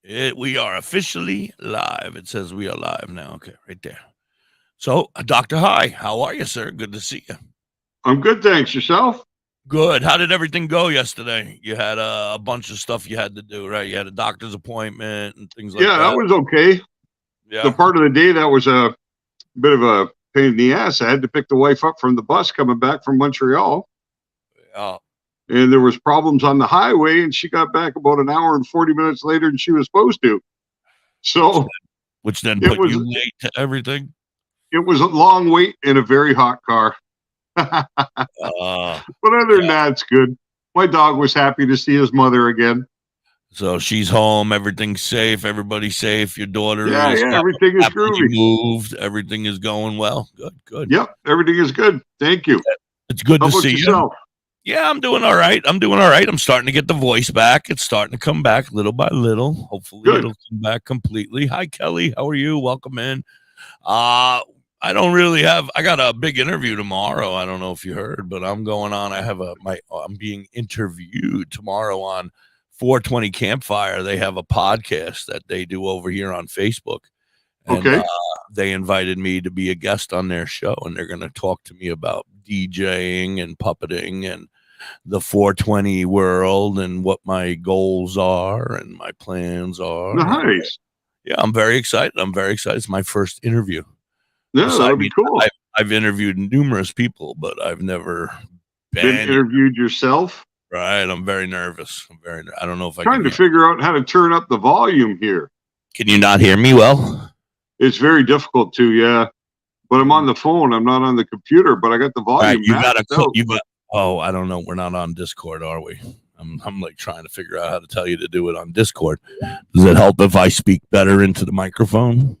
We are officially live. It says we are live now. Okay, right there. So, Doctor, hi. How are you, sir? Good to see you. I'm good, thanks. Yourself? Good. How did everything go yesterday? You had a bunch of stuff you had to do, right? You had a doctor's appointment and things like Yeah, that that. was okay. The Yeah. part of the day that was a bit of a pain in the ass. I had to pick the wife up from the bus coming back from Montreal, Yeah. and there was problems on the highway, and she got back about an hour and 40 minutes later than she was supposed to. Which So which then it put was you late to everything. it was a long wait in a very hot car. But Uh, other than yeah. that, it's good. My dog was happy to see his mother again. So she's home. Everything's safe. Everybody's safe. Your daughter Yeah, is yeah, everything is happily groovy. moved. Everything is going well. Good. Good. Yep, everything is good. Thank you. It's good How to about see you. yourself? Yeah, I'm doing all right. I'm starting to get the voice back. It's starting to come back little by little. Hopefully, Good. it'll come back completely. Hi, Kelly. How are you? Welcome in. Uh, I don't really have. I got a big interview tomorrow. I don't know if you heard, but I'm going on. I have I'm being interviewed tomorrow on 420 Campfire. They have a podcast that they do over here on Facebook, and Okay. they invited me to be a guest on their show, and they're going to talk to me about DJing and puppeting and the 420 world and what my goals are and my plans are. And Nice. yeah, I'm very excited. I'm very excited. It's my first interview. Yeah, Besides, that'll be cool. I've interviewed numerous people, but I've never Been been interviewed yourself? right. I'm very nervous. I don't know if I can Trying to hear. figure out how to turn up the volume here. Can you not hear me well? It's very difficult to, yeah. But I'm on the phone. I'm not on the computer, but I got the All right, volume maxed out. you But got. Oh, I don't know. We're not on Discord, are we? I'm like trying to figure out how to tell you to do it on Discord. Does it help if I speak better into the microphone?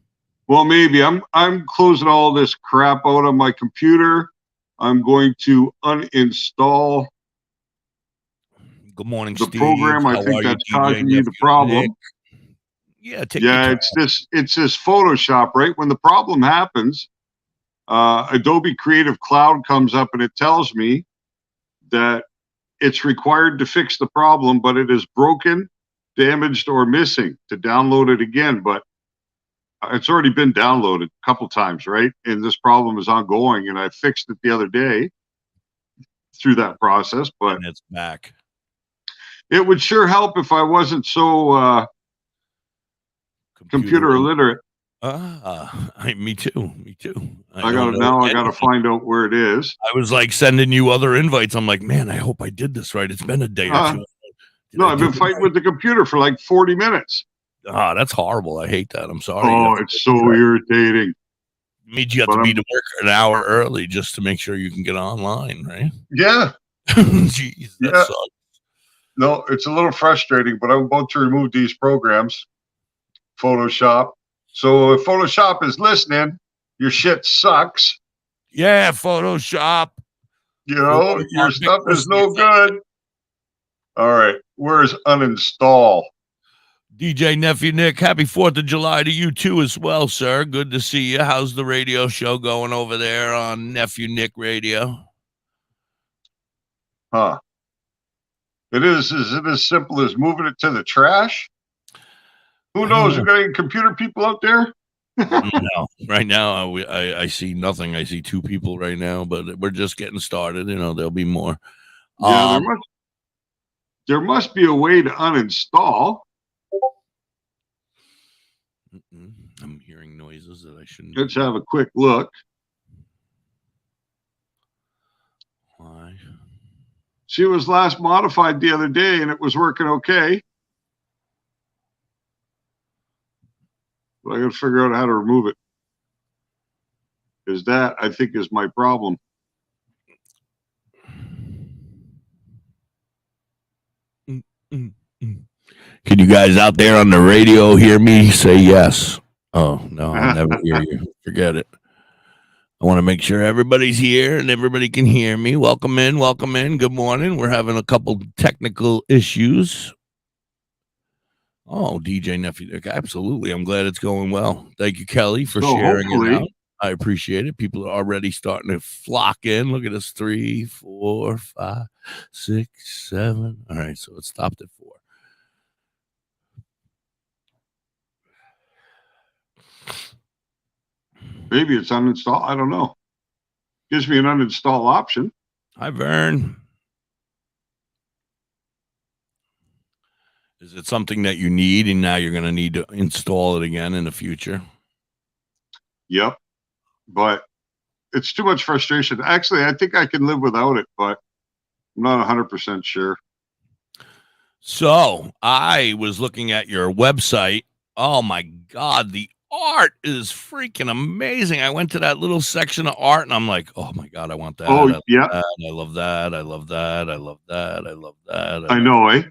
well, maybe I'm closing all this crap out on my computer. I'm going to uninstall Good morning, the Steve. program. I How think are you, that's DJ causing me the nephew Nick? problem. Yeah, take your Yeah, time. it's this Photoshop, right? When the problem happens, Adobe Creative Cloud comes up and it tells me that it's required to fix the problem, but it is broken, damaged, or missing to download it again. But it's already been downloaded a couple times, right? And this problem is ongoing. And I fixed it the other day through that process. But And it's back. it would sure help if I wasn't so computer Computer. illiterate. Me too. Me too. I I don't got to know now. I got to anything. find out where it is. I was like sending you other invites. I'm like, man, I hope I did this right. It's been a day or Uh, two. Did no, I I've do been it fighting right? with the computer for like 40 minutes. That's horrible. I hate that. I'm sorry. You Oh, have to it's go through so that. irritating. It means you have But to be I'm to work an hour early just to make sure you can get online, right? yeah, Jeez, that yeah. sucks. No, it's a little frustrating, but I'm about to remove these programs, Photoshop. So if Photoshop is listening, your shit sucks. Yeah, Photoshop. You For know, one of your our big stuff is listeners no good. All right, where's uninstall? DJ Nephew Nick, happy 4th of July to you too as well, sir. Good to see you. How's the radio show going over there on Nephew Nick Radio? Huh. It is. Is it as simple as moving it to the trash? Who I don't knows? We know. got any computer people out there? No, right now I see nothing. I see two people right now, but we're just getting started. You know, there'll be more. Yeah, Um, there must be a way to uninstall. I'm hearing noises that I shouldn't Let's be. have a quick look. Why? She was last modified the other day and it was working okay. But I got to figure out how to remove it. Because that, I think, is my problem. Can you guys out there on the radio hear me? Say yes. Oh no, I'll never hear you. Forget it. I want to make sure everybody's here and everybody can hear me. Welcome in, welcome in. Good morning. We're having a couple technical issues. Oh, DJ Nephew Nick, absolutely. I'm glad it's going well. Thank you, Kelly, for So sharing it hopefully, out. I appreciate it. People are already starting to flock in. Look at us 3, 4, 5, 6, 7. All right, so it stopped at 4. Maybe it's uninstall. I don't know. Gives me an uninstall option. Hi, Vern. Is it something that you need and now you're going to need to install it again in the future? Yep. But it's too much frustration. Actually, I think I can live without it, but I'm not 100% sure. So I was looking at your website. Oh my God, the art is freaking amazing. I went to that little section of art and I'm like, oh my God, I want that. Oh, yeah. I love that. I love that. I love that. I love that. I know, eh?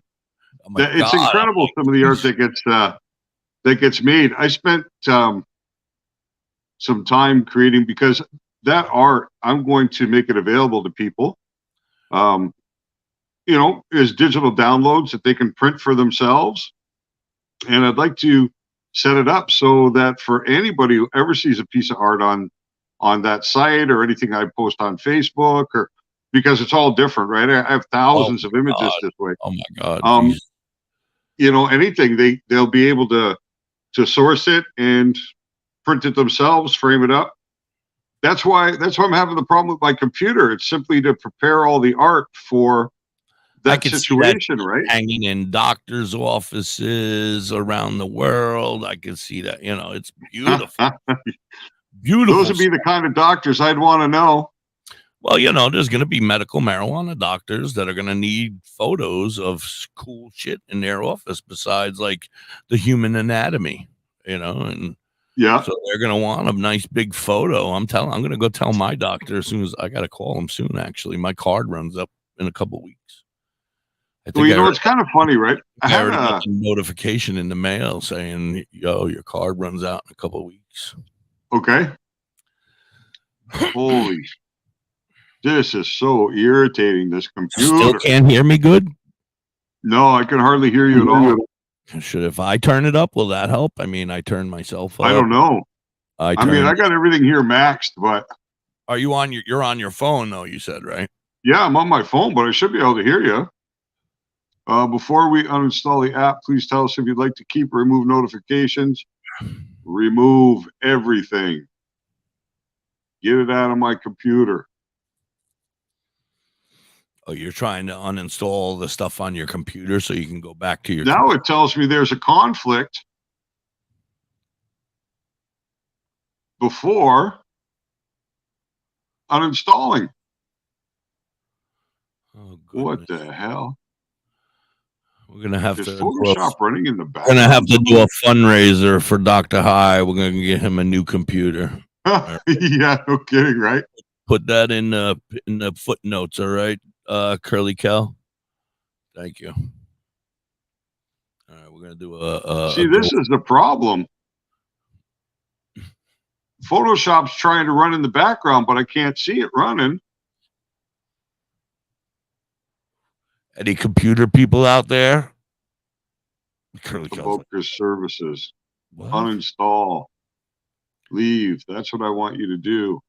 Oh my It's God. incredible, Like, some of the art that gets made. I spent some time creating, because that art, I'm going to make it available to people. Is digital downloads that they can print for themselves. And I'd like to set it up so that for anybody who ever sees a piece of art on that site or anything I post on Facebook, or because it's all different, right? I have thousands of images this way. Oh my God. Anything they'll be able to source it and print it themselves, frame it up. That's why I'm having the problem with my computer. It's simply to prepare all the art for that situation, right? Hanging in doctors' offices around the world. I can see that. It's beautiful. Beautiful. Those would be the kind of doctors I'd want to know. Well, there's going to be medical marijuana doctors that are going to need photos of cool shit in their office besides like the human anatomy, and yeah. So they're going to want a nice big photo. I'm going to go tell my doctor as soon as I got to call him soon. Actually, my card runs up in a couple of weeks. It's kind of funny, right? I had a notification in the mail saying, "Yo, your card runs out in a couple of weeks." Okay. Holy, this is so irritating. This computer. Still can't hear me good? No, I can hardly hear you at all. If I turn it up, will that help? I mean, I turn myself up. I don't know. I got everything here maxed, but are you on you're on your phone though, you said, right? Yeah, I'm on my phone, but I should be able to hear you. Before we uninstall the app, please tell us if you'd like to keep or remove notifications. Remove everything. Get it out of my computer. Oh, you're trying to uninstall the stuff on your computer so you can go back to your Now computer. It tells me there's a conflict before uninstalling. Oh, what the hell? We're gonna have to Photoshop running in the background. We're gonna have to do a fundraiser for Dr. High. We're gonna get him a new computer. Yeah, no kidding, right? Put that in the footnotes, all right, Curly Cal. Thank you. All right, we're gonna do a. See, this is the problem. Photoshop's trying to run in the background, but I can't see it running. Any computer people out there? Doktor services. What? Uninstall. Leave. That's what I want you to do.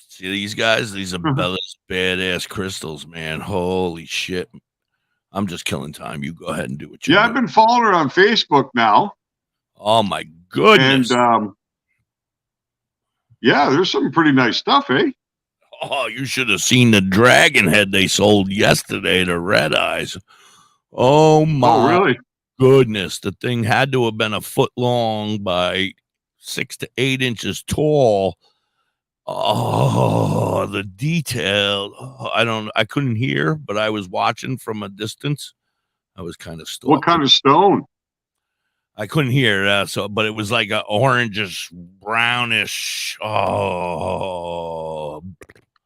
See these guys? These are badass crystals, man. Holy shit. I'm just killing time. You go ahead and do what you I've been following her on Facebook now. Oh my goodness. And there's some pretty nice stuff, eh? Oh, you should have seen the dragon head they sold yesterday, the red eyes. Oh my really? Goodness. The thing had to have been a foot long by 6 to 8 inches tall. Oh, the detail. I couldn't hear, but I was watching from a distance. I was kind of stalking. What kind of stone? I couldn't hear but it was like a orangish, brownish. Oh,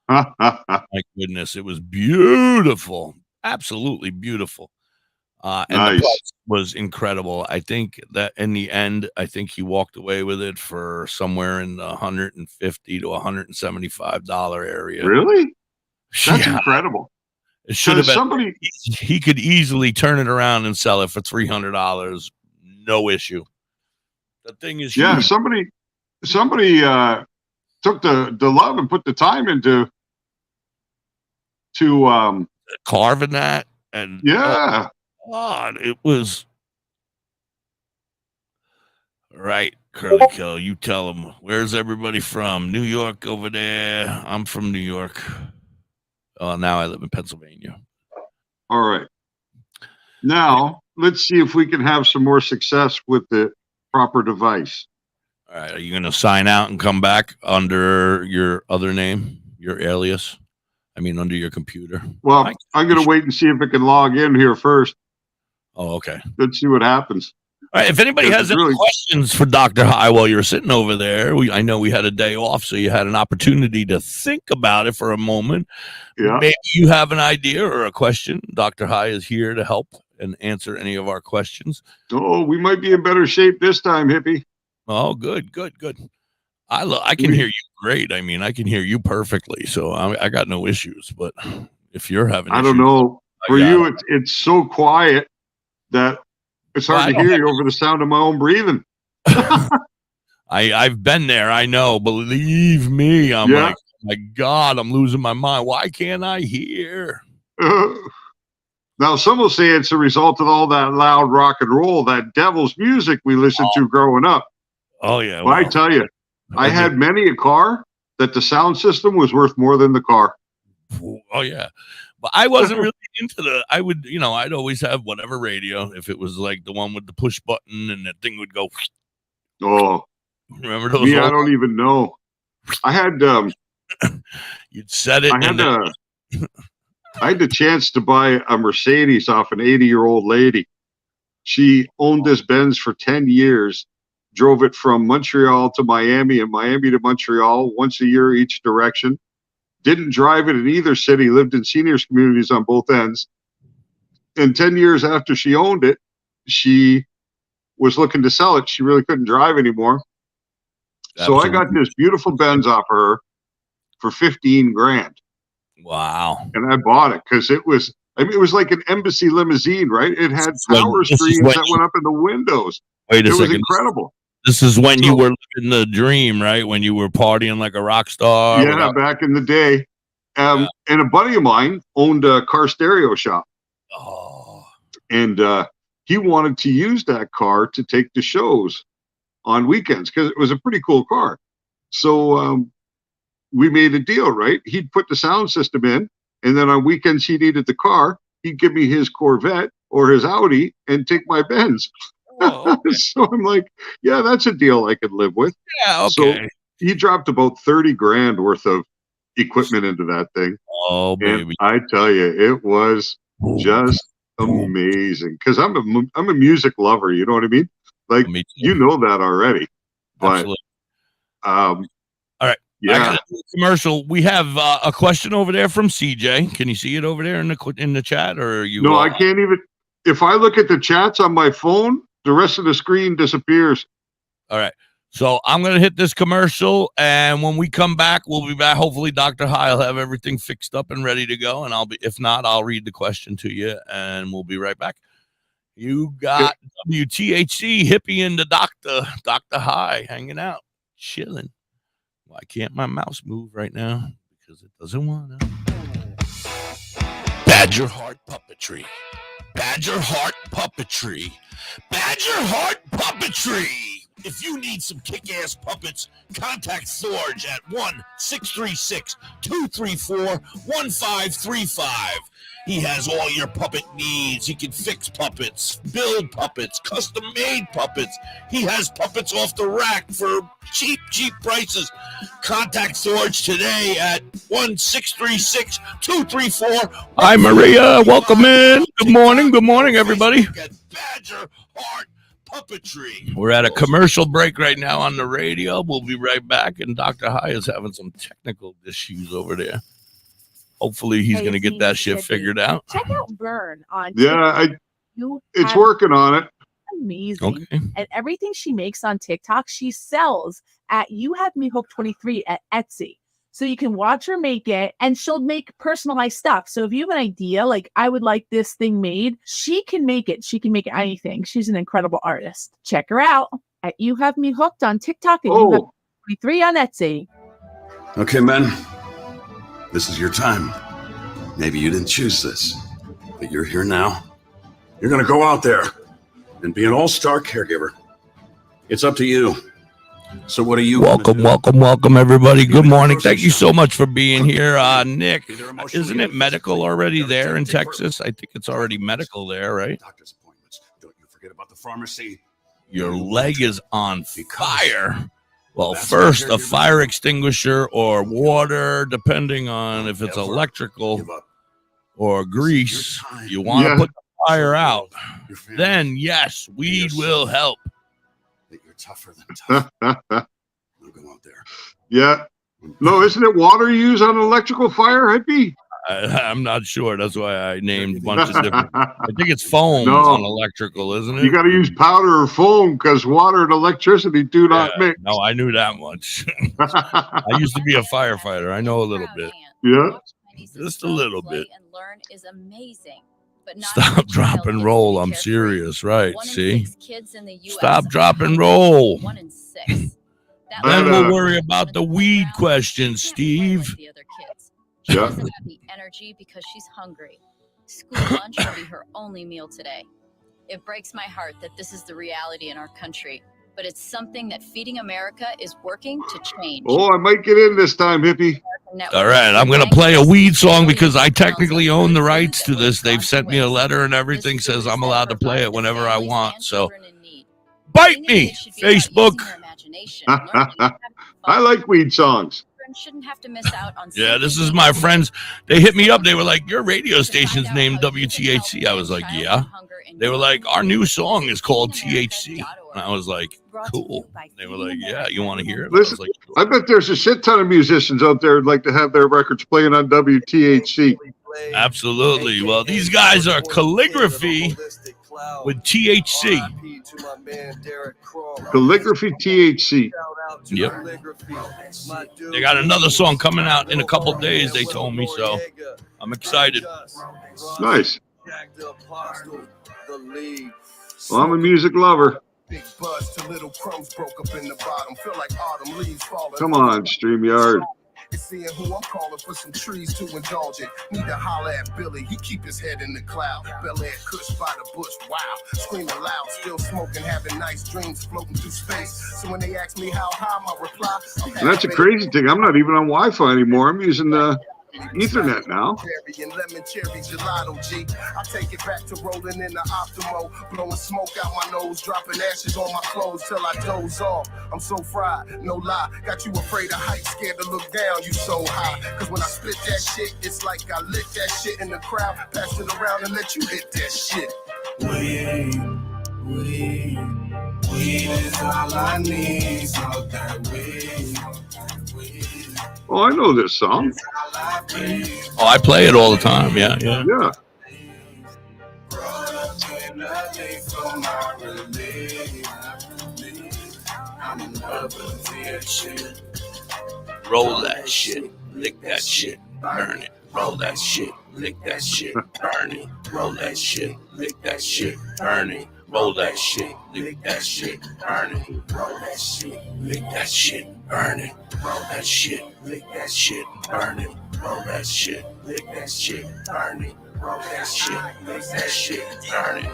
my goodness. It was beautiful. Absolutely beautiful. And nice. The price was incredible. I think that in the end, he walked away with it for somewhere in the $150 to $175 area. Really? That's incredible. It should have been. He could easily turn it around and sell it for $300. No issue. The thing is, huge. Somebody took the love and put the time into carving that, and yeah. God, it was Right, Curly Kill. You tell them. Where's everybody from? New York over there. I'm from New York. Now I live in Pennsylvania. All right. Now, let's see if we can have some more success with the proper device. All right. Are you going to sign out and come back under your other name, your alias? I mean, under your computer? Well, I'm going to wait and see if it can log in here first. Oh, okay. Let's see what happens. All right. If anybody has any questions for Dr. High while you're sitting over there, I know we had a day off, so you had an opportunity to think about it for a moment. Yeah. Maybe you have an idea or a question. Dr. High is here to help and answer any of our questions. Oh, we might be in better shape this time, Hippie. Oh, good. I can hear you great. I mean, I can hear you perfectly, so I got no issues. But if you're having I don't know. For you, it's so quiet that it's hard to hear you over the sound of my own breathing. I've been there. I know. Believe me. I'm like, oh my God, I'm losing my mind. Why can't I hear? Now, some will say it's a result of all that loud rock and roll, that devil's music we listened to growing up. Oh, yeah. Well, I tell you, I had many a car that the sound system was worth more than the car. Oh, yeah. But I wasn't really into I'd always have whatever radio. If it was like the one with the push button and that thing would go. Oh, remember those? I don't even know. I had, you'd set it. I had the chance to buy a Mercedes off an 80-year-old lady. She owned this Benz for 10 years, drove it from Montreal to Miami and Miami to Montreal once a year each direction. Didn't drive it in either city, lived in seniors communities on both ends. And 10 years after she owned it, she was looking to sell it. She really couldn't drive anymore. Absolutely. So I got this beautiful Benz off of her for 15 grand. Wow. And I bought it because it was like an embassy limousine, right? It had power screens that went up in the windows. Wait a second. It was incredible. This is when you were living the dream, right? When you were partying like a rock star. Yeah, back in the day. And a buddy of mine owned a car stereo shop. Oh. And he wanted to use that car to take the shows on weekends because it was a pretty cool car. So we made a deal, right? He'd put the sound system in, and then on weekends he needed the car. He'd give me his Corvette or his Audi and take my Benz. Oh, okay. So I'm like, yeah, that's a deal I could live with. Yeah, okay. So he dropped about 30 grand worth of equipment into that thing. Oh, baby. And I tell you, it was just amazing. Because I'm a music lover, you know what I mean? Like, you know that already. But absolutely. All right. Yeah. I got a commercial. We have a question over there from CJ. Can you see it over there in the chat, or are you? No, I can't even. If I look at the chats on my phone, the rest of the screen disappears. All right. So I'm going to hit this commercial, and when we come back, we'll be back. Hopefully, Dr. High will have everything fixed up and ready to go, and if not, I'll read the question to you, and we'll be right back. You got WTHC, Hippie and the Dr. High hanging out, chilling. Why can't my mouse move right now? Because it doesn't want to. Badger Heart Puppetry. Badger Heart Puppetry. Badger Heart Puppetry. If you need some kick-ass puppets, contact Thorge at 1-636-234-1535. He has all your puppet needs. He can fix puppets, build puppets, custom-made puppets. He has puppets off the rack for cheap prices. Contact Thorge today at 1-636-234. Hi, Maria. Welcome in. Good morning, everybody. Badger Heart Puppetry. We're at a commercial break right now on the radio. We'll be right back, and Dr. High is having some technical issues over there. Hopefully, he's going to get that shit figured out. Check out Burn on. Yeah, it's working on it. Amazing. Okay. And everything she makes on TikTok, she sells at You Have Me Hooked 23 at Etsy. So you can watch her make it, and she'll make personalized stuff. So if you have an idea, like I would like this thing made, she can make it. She can make anything. She's an incredible artist. Check her out at You Have Me Hooked on TikTok and You Have Me 23 on Etsy. Okay, men. This is your time. Maybe you didn't choose this, but you're here now. You're going to go out there and be an all-star caregiver. It's up to you. So what are you? Welcome, everybody. Good morning. Thank you so much for being here. Nick, isn't it medical already there in Texas? I think it's already medical there, right? Doctor's appointments. Don't you forget about the pharmacy. Your leg is on fire. Well, first, a fire extinguisher or water, depending on if it's electrical or grease. You want to put the fire out. Then, yes, weed will help. That you're tougher than tough. I'll go out there. Yeah. No, isn't it water you use on electrical fire, Hippie? I'm not sure. That's why I named bunches of different. I think it's foam on electrical, isn't it? You got to use powder or foam because water and electricity do not mix. No, I knew that much. I used to be a firefighter. I know a little bit. Yeah. Just a little bit. And learn is amazing. Stop, drop, and roll. I'm serious, right? See? Stop, drop, and roll. 1 in 6. Then we'll worry about the weed question, Steve. She doesn't have the energy because she's hungry. School lunch will be her only meal today. It breaks my heart that this is the reality in our country, but it's something that Feeding America is working to change. Oh, I might get in this time, Hippie. All right, I'm going to play a weed song because I technically own the rights to this. They've sent me a letter and everything says I'm allowed to play it whenever I want. So bite me, Facebook. I like weed songs. Shouldn't have to miss out on. Yeah, this is my friends. They hit me up. They were like, your radio station's named WTHC. I was like, yeah. They were like, our new song is called THC. And I was like, cool. They were like, yeah, you want to hear it? Listen, like, cool. I bet there's a shit ton of musicians out there who'd like to have their records playing on WTHC. Absolutely. Well, these guys are Calligraphy with THC. Calligraphy THC. Yep. They got another song coming out in a couple days, they told me, so I'm excited. Nice. Well, I'm a music lover. Come on, StreamYard. Seeing who I'm calling for some trees to indulge in. Need to holler at Billy, he keep his head in the cloud. Bel-Air Kush by the bush, wow. Screaming loud, still smoking, having nice dreams, floating through space. So when they ask me how high, my reply. And that's a crazy thing. I'm not even on Wi-Fi anymore. I'm using Ethernet now. And lemon cherry gelato, G. I take it back to rolling in the Optimo, blowing smoke out my nose, dropping ashes on my clothes till I doze off. I'm so fried, no lie. Got you afraid of heights, scared to look down. You so high, cause when I spit that shit, it's like I lit that shit in the crowd, pass it around and let you hit that shit. Weed is all I need, so that weed. Oh, I know this song. Oh, I play it all the time. Yeah. Yeah. Roll that shit, lick that shit, burn it. Roll that shit, lick that shit, burn it. Roll that shit, lick that shit, burn it. Roll that shit, lick that shit, burn it. Roll that shit, lick that shit, burn it. Roll that shit, lick that shit, burn it. Roll that shit, lick that shit, burn it. Roll that shit, lick that shit, burn it.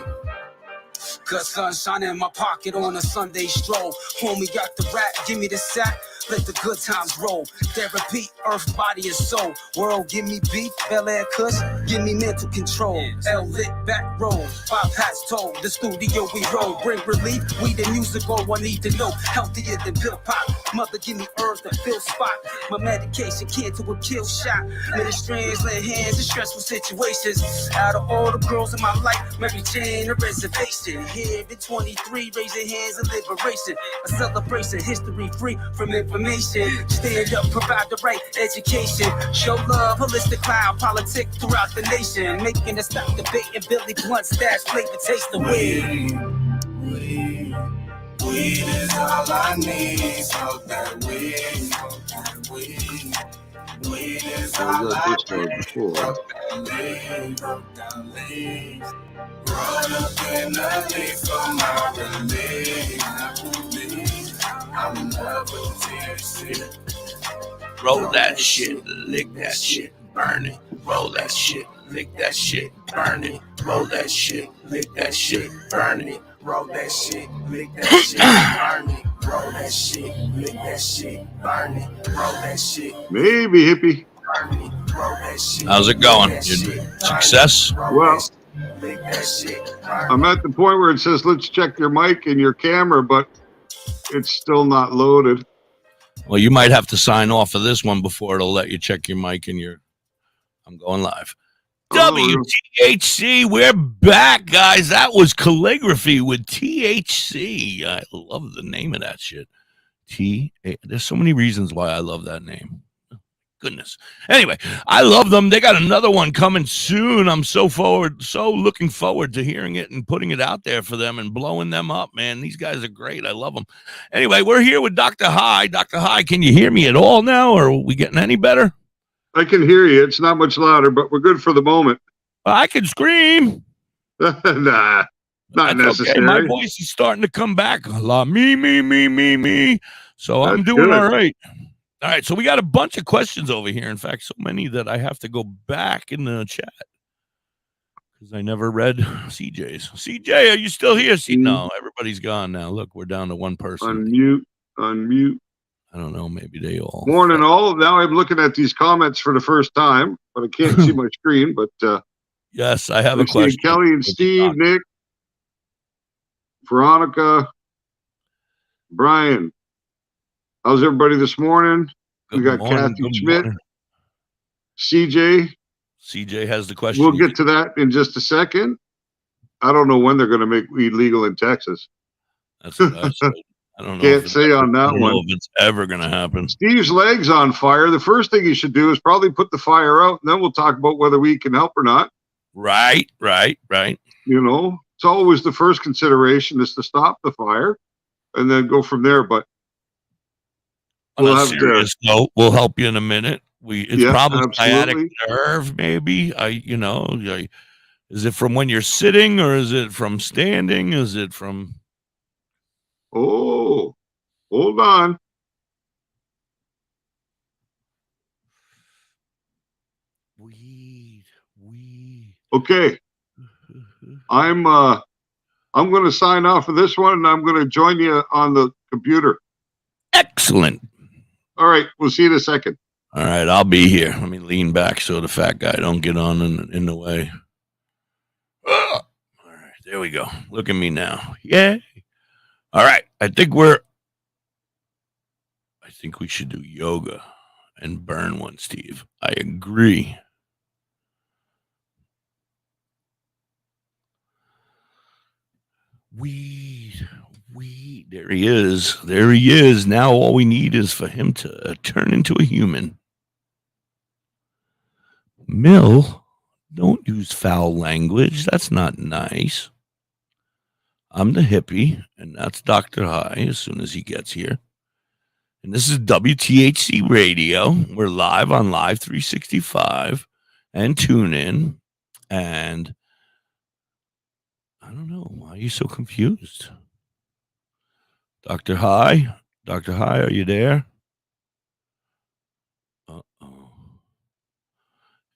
Cause sunshine in my pocket on a Sunday stroll. Homie got the rap, give me the sack. Let the good times roll. Therapy, earth, body, and soul. World, give me beef. Bel-Air Kush, give me mental control. L-lit, back roll. 5 hats told. The studio we roll. Bring relief. We the music, all I need to know. Healthier than pill pop. Mother, give me herbs to fill spot. My medication, kid to a kill shot. Many strands, lay hands in stressful situations. Out of all the girls in my life, Mary Jane, a reservation. Here in 23, raising hands in liberation. A celebration, history free from information. Stand up, provide the right education. Show love, holistic cloud, politics throughout the nation. Making us stop debating Billy Blunt stash, flavor, taste the weed. Weed is all I need, so that weed. Weed is all I need. Run up in the leaf for my relief. I'm in love with THC. Roll that shit, lick that shit, burn it. Roll that shit, lick that shit, burn it. Roll that shit, lick that shit, burn it. roll that shit, lick that shit, burn it, roll that shit, lick that shit, burn it, roll that shit. Maybe hippie. How's it going? Success? Well, I'm at the point where it says, let's check your mic and your camera, but it's still not loaded. Well, you might have to sign off of this one before it'll let you check your mic and your. I'm going live. WTHC, we're back, guys. That was Calligraphy with THC. I love the name of that shit. There's so many reasons why I love that name. Goodness. Anyway, I love them. They got another one coming soon. I'm so looking forward to hearing it and putting it out there for them and blowing them up, man. These guys are great. I love them. Anyway, we're here with Dr. High. Dr. High, can you hear me at all now, or are we getting any better? I can hear you. It's not much louder, but we're good for the moment. I can scream. Nah, not That's necessary. Okay. My voice is starting to come back. A lot. Me. So I'm doing good. all right. All right, so we got a bunch of questions over here. In fact, so many that I have to go back in the chat because I never read CJ's. CJ, are you still here? No, everybody's gone now. Look, we're down to one person. Unmute. I don't know. Maybe they all. Morning, all. Now I'm looking at these comments for the first time, but I can't see my screen. But yes, I have a question. Kelly and Steve, Nick, Veronica, Brian. How's everybody this morning? We got Kathy Schmidt, CJ. CJ has the question. We'll get to that in just a second. I don't know when they're going to make weed legal in Texas. That's what I said. I don't know. Can't say on that one. I don't know if it's ever going to happen. Steve's leg's on fire. The first thing you should do is probably put the fire out, and then we'll talk about whether we can help or not. Right. You know, it's always the first consideration is to stop the fire and then go from there. But on a serious note, we'll help you in a minute. It's probably sciatic nerve, maybe. Is it from when you're sitting, or is it from standing? Is it from? Oh, hold on. Weed. Okay. I'm going to sign off of this one, and I'm going to join you on the computer. Excellent. All right, we'll see you in a second. All right, I'll be here. Let me lean back so the fat guy don't get on in the way. All right, there we go. Look at me now. Yeah. All right, I think we should do yoga and burn one, Steve. I agree. Weed. There he is. Now all we need is for him to turn into a human. Mill, don't use foul language. That's not nice. I'm the hippie, and that's Dr. High as soon as he gets here. And this is WTHC Radio. We're live on Live 365 and TuneIn. And I don't know. Why are you so confused? Dr. High, are you there? Uh-oh.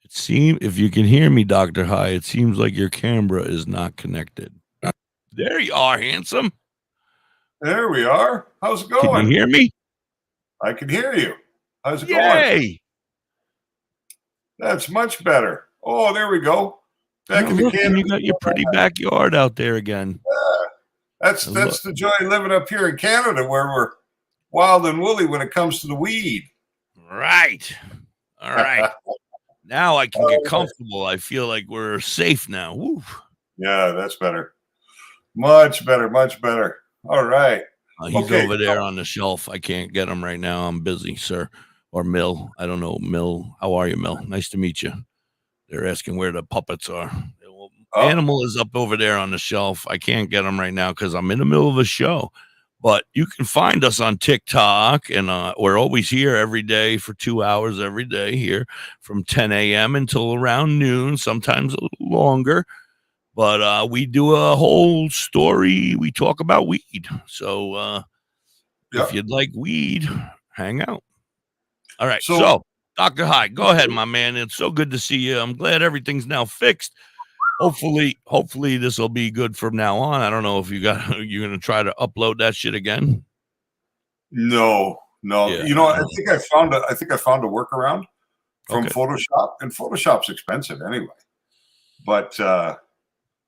It seems, if you can hear me, Dr. High, it seems like your camera is not connected. There you are, handsome. There we are. How's it going? Can you hear me? I can hear you. How's it going? Yay! That's much better. Oh, there we go. Back in the Canada. You got your pretty backyard out there again. That's the joy of living up here in Canada, where we're wild and woolly when it comes to the weed. Right. All right. Now I can get comfortable. I feel like we're safe now. Woo. Yeah, that's better. Much better. All right. He's over there on the shelf. I can't get him right now. I'm busy, sir. Or Mill. I don't know. Mill. How are you, Mill? Nice to meet you. They're asking where the puppets are. Animal is up over there on the shelf. I can't get him right now because I'm in the middle of a show. But you can find us on TikTok, and we're always here every day for 2 hours every day here from 10 a.m. until around noon, sometimes a little longer. But we do a whole story. We talk about weed. So if you'd like weed, hang out. All right. So Dr. High, go ahead, my man. It's so good to see you. I'm glad everything's now fixed. hopefully this will be good from now on. I don't know if you're gonna try to upload that shit again. No. Yeah, You know, I think I found a workaround from Okay. Photoshop, and Photoshop's expensive anyway. But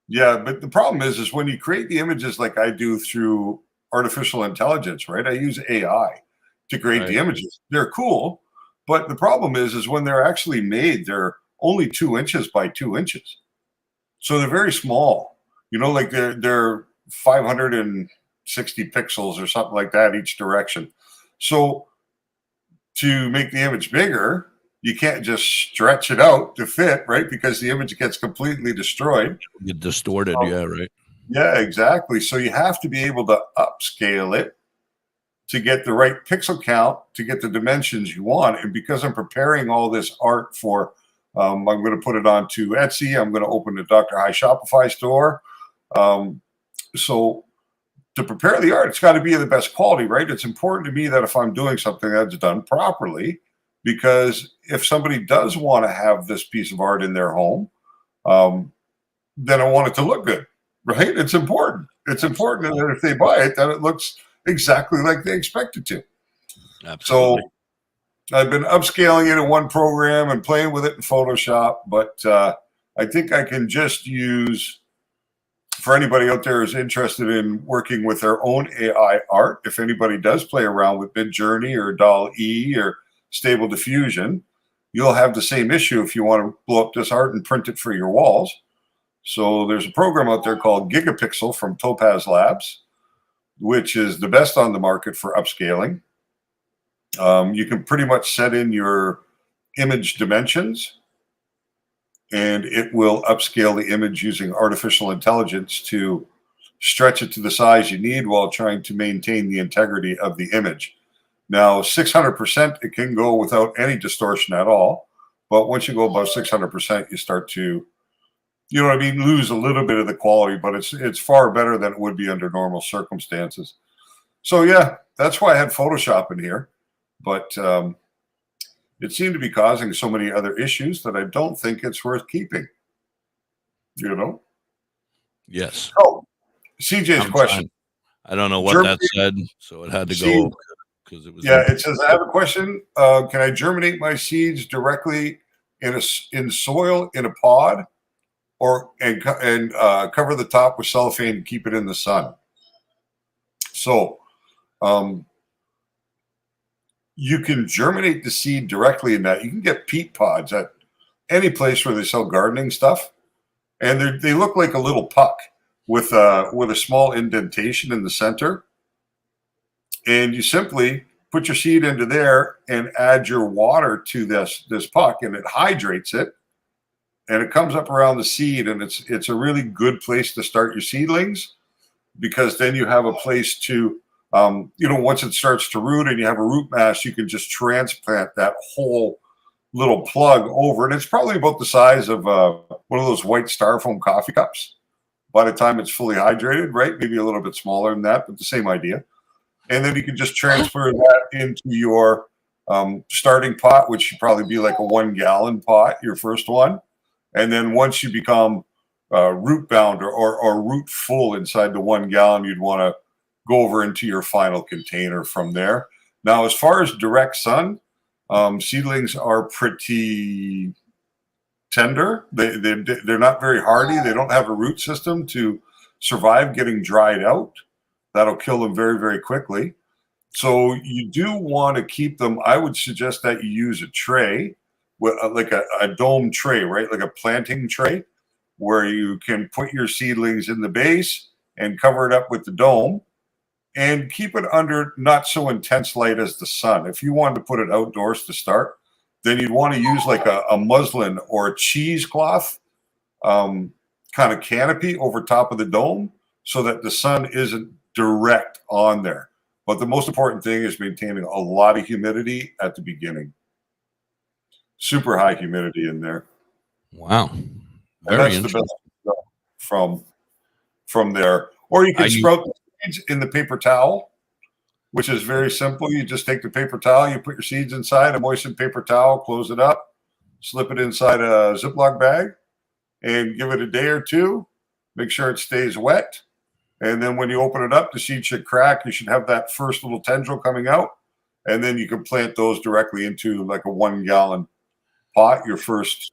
yeah, but the problem is when you create the images like I do through artificial intelligence, right? I use AI to create the Right. images. They're cool, but the problem is when they're actually made, they're only 2 inches by 2 inches, so they're very small. You know, like they're 560 pixels or something like that each direction. So to make the image bigger, you can't just stretch it out to fit, right? Because the image gets completely destroyed. Get distorted. Yeah, right. Yeah, exactly. So you have to be able to upscale it to get the right pixel count, to get the dimensions you want. And because I'm preparing all this art for, I'm going to put it onto Etsy. I'm going to open the Dr. High Shopify store. So to prepare the art, it's got to be of the best quality, right? It's important to me that if I'm doing something that's done properly, because if somebody does want to have this piece of art in their home, then I want it to look good, right? It's important. It's important that if they buy it, that it looks exactly like they expect it to. Absolutely. So I've been upscaling it in one program and playing with it in Photoshop, but I think I can just use, for anybody out there who's interested in working with their own AI art, if anybody does play around with Midjourney or Da.Hippie or Stable Diffusion, you'll have the same issue if you want to blow up this art and print it for your walls. So there's a program out there called Gigapixel from Topaz Labs, which is the best on the market for upscaling. You can pretty much set in your image dimensions, and it will upscale the image using artificial intelligence to stretch it to the size you need while trying to maintain the integrity of the image. Now, 600%, it can go without any distortion at all. But once you go above 600%, you start to, you know what I mean, lose a little bit of the quality, but it's far better than it would be under normal circumstances. So yeah, that's why I had Photoshop in here. But it seemed to be causing so many other issues that I don't think it's worth keeping. You know? Yes. Oh, CJ's question. I don't know what that said, so it had to go because it was. Yeah, it says, I have a question. Can I germinate my seeds directly in soil in a pod, or cover the top with cellophane and keep it in the sun? So, you can germinate the seed directly in that. You can get peat pods at any place where they sell gardening stuff, and they look like a little puck with a small indentation in the center. And you simply put your seed into there and add your water to this puck, and it hydrates it, and it comes up around the seed, and it's a really good place to start your seedlings, because then you have a place to, once it starts to root and you have a root mass, you can just transplant that whole little plug over, and it's probably about the size of one of those white styrofoam coffee cups by the time it's fully hydrated, right? Maybe a little bit smaller than that, but the same idea. And then you can just transfer that into your starting pot, which should probably be like a 1 gallon pot, your first one. And then once you become root bound or root full inside the 1 gallon, you'd want to go over into your final container from there. Now, as far as direct sun, seedlings are pretty tender. They're not very hardy. They don't have a root system to survive getting dried out. That'll kill them very, very quickly. So you do want to keep them. I would suggest that you use a tray, with like a dome tray, right? Like a planting tray, where you can put your seedlings in the base and cover it up with the dome, and keep it under not so intense light as the sun. If you wanted to put it outdoors to start, then you'd want to use like a muslin or a cheesecloth kind of canopy over top of the dome, so that the sun isn't direct on there. But the most important thing is maintaining a lot of humidity at the beginning. Super high humidity in there. Wow. Very interesting. The best from there. Or you can sprout the seeds in the paper towel, which is very simple. You just take the paper towel, you put your seeds inside a moistened paper towel, close it up, slip it inside a Ziploc bag, and give it a day or two. Make sure it stays wet. And then when you open it up, the seed should crack. You should have that first little tendril coming out. And then you can plant those directly into like a 1 gallon pot, your first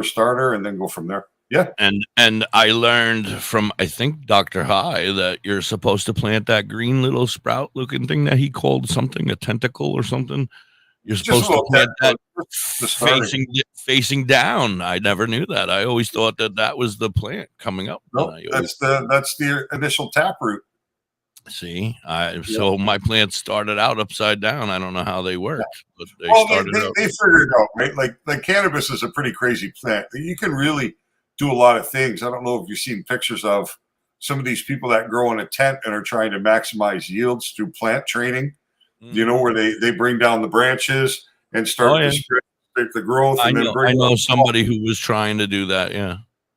starter, and then go from there. Yeah. And I learned from, I think, Dr. High, that you're supposed to plant that green little sprout looking thing that he called something, a tentacle or something. You're supposed to plant that facing down. I never knew that. I always thought that was the plant coming up. No, that's the initial taproot. See, so my plants started out upside down. I don't know how they worked, but they figured it out, right? Like cannabis is a pretty crazy plant. You can really do a lot of things. I don't know if you've seen pictures of some of these people that grow in a tent and are trying to maximize yields through plant training. You know, where they bring down the branches and start to spread the growth. I know somebody who was trying to do that. Yeah.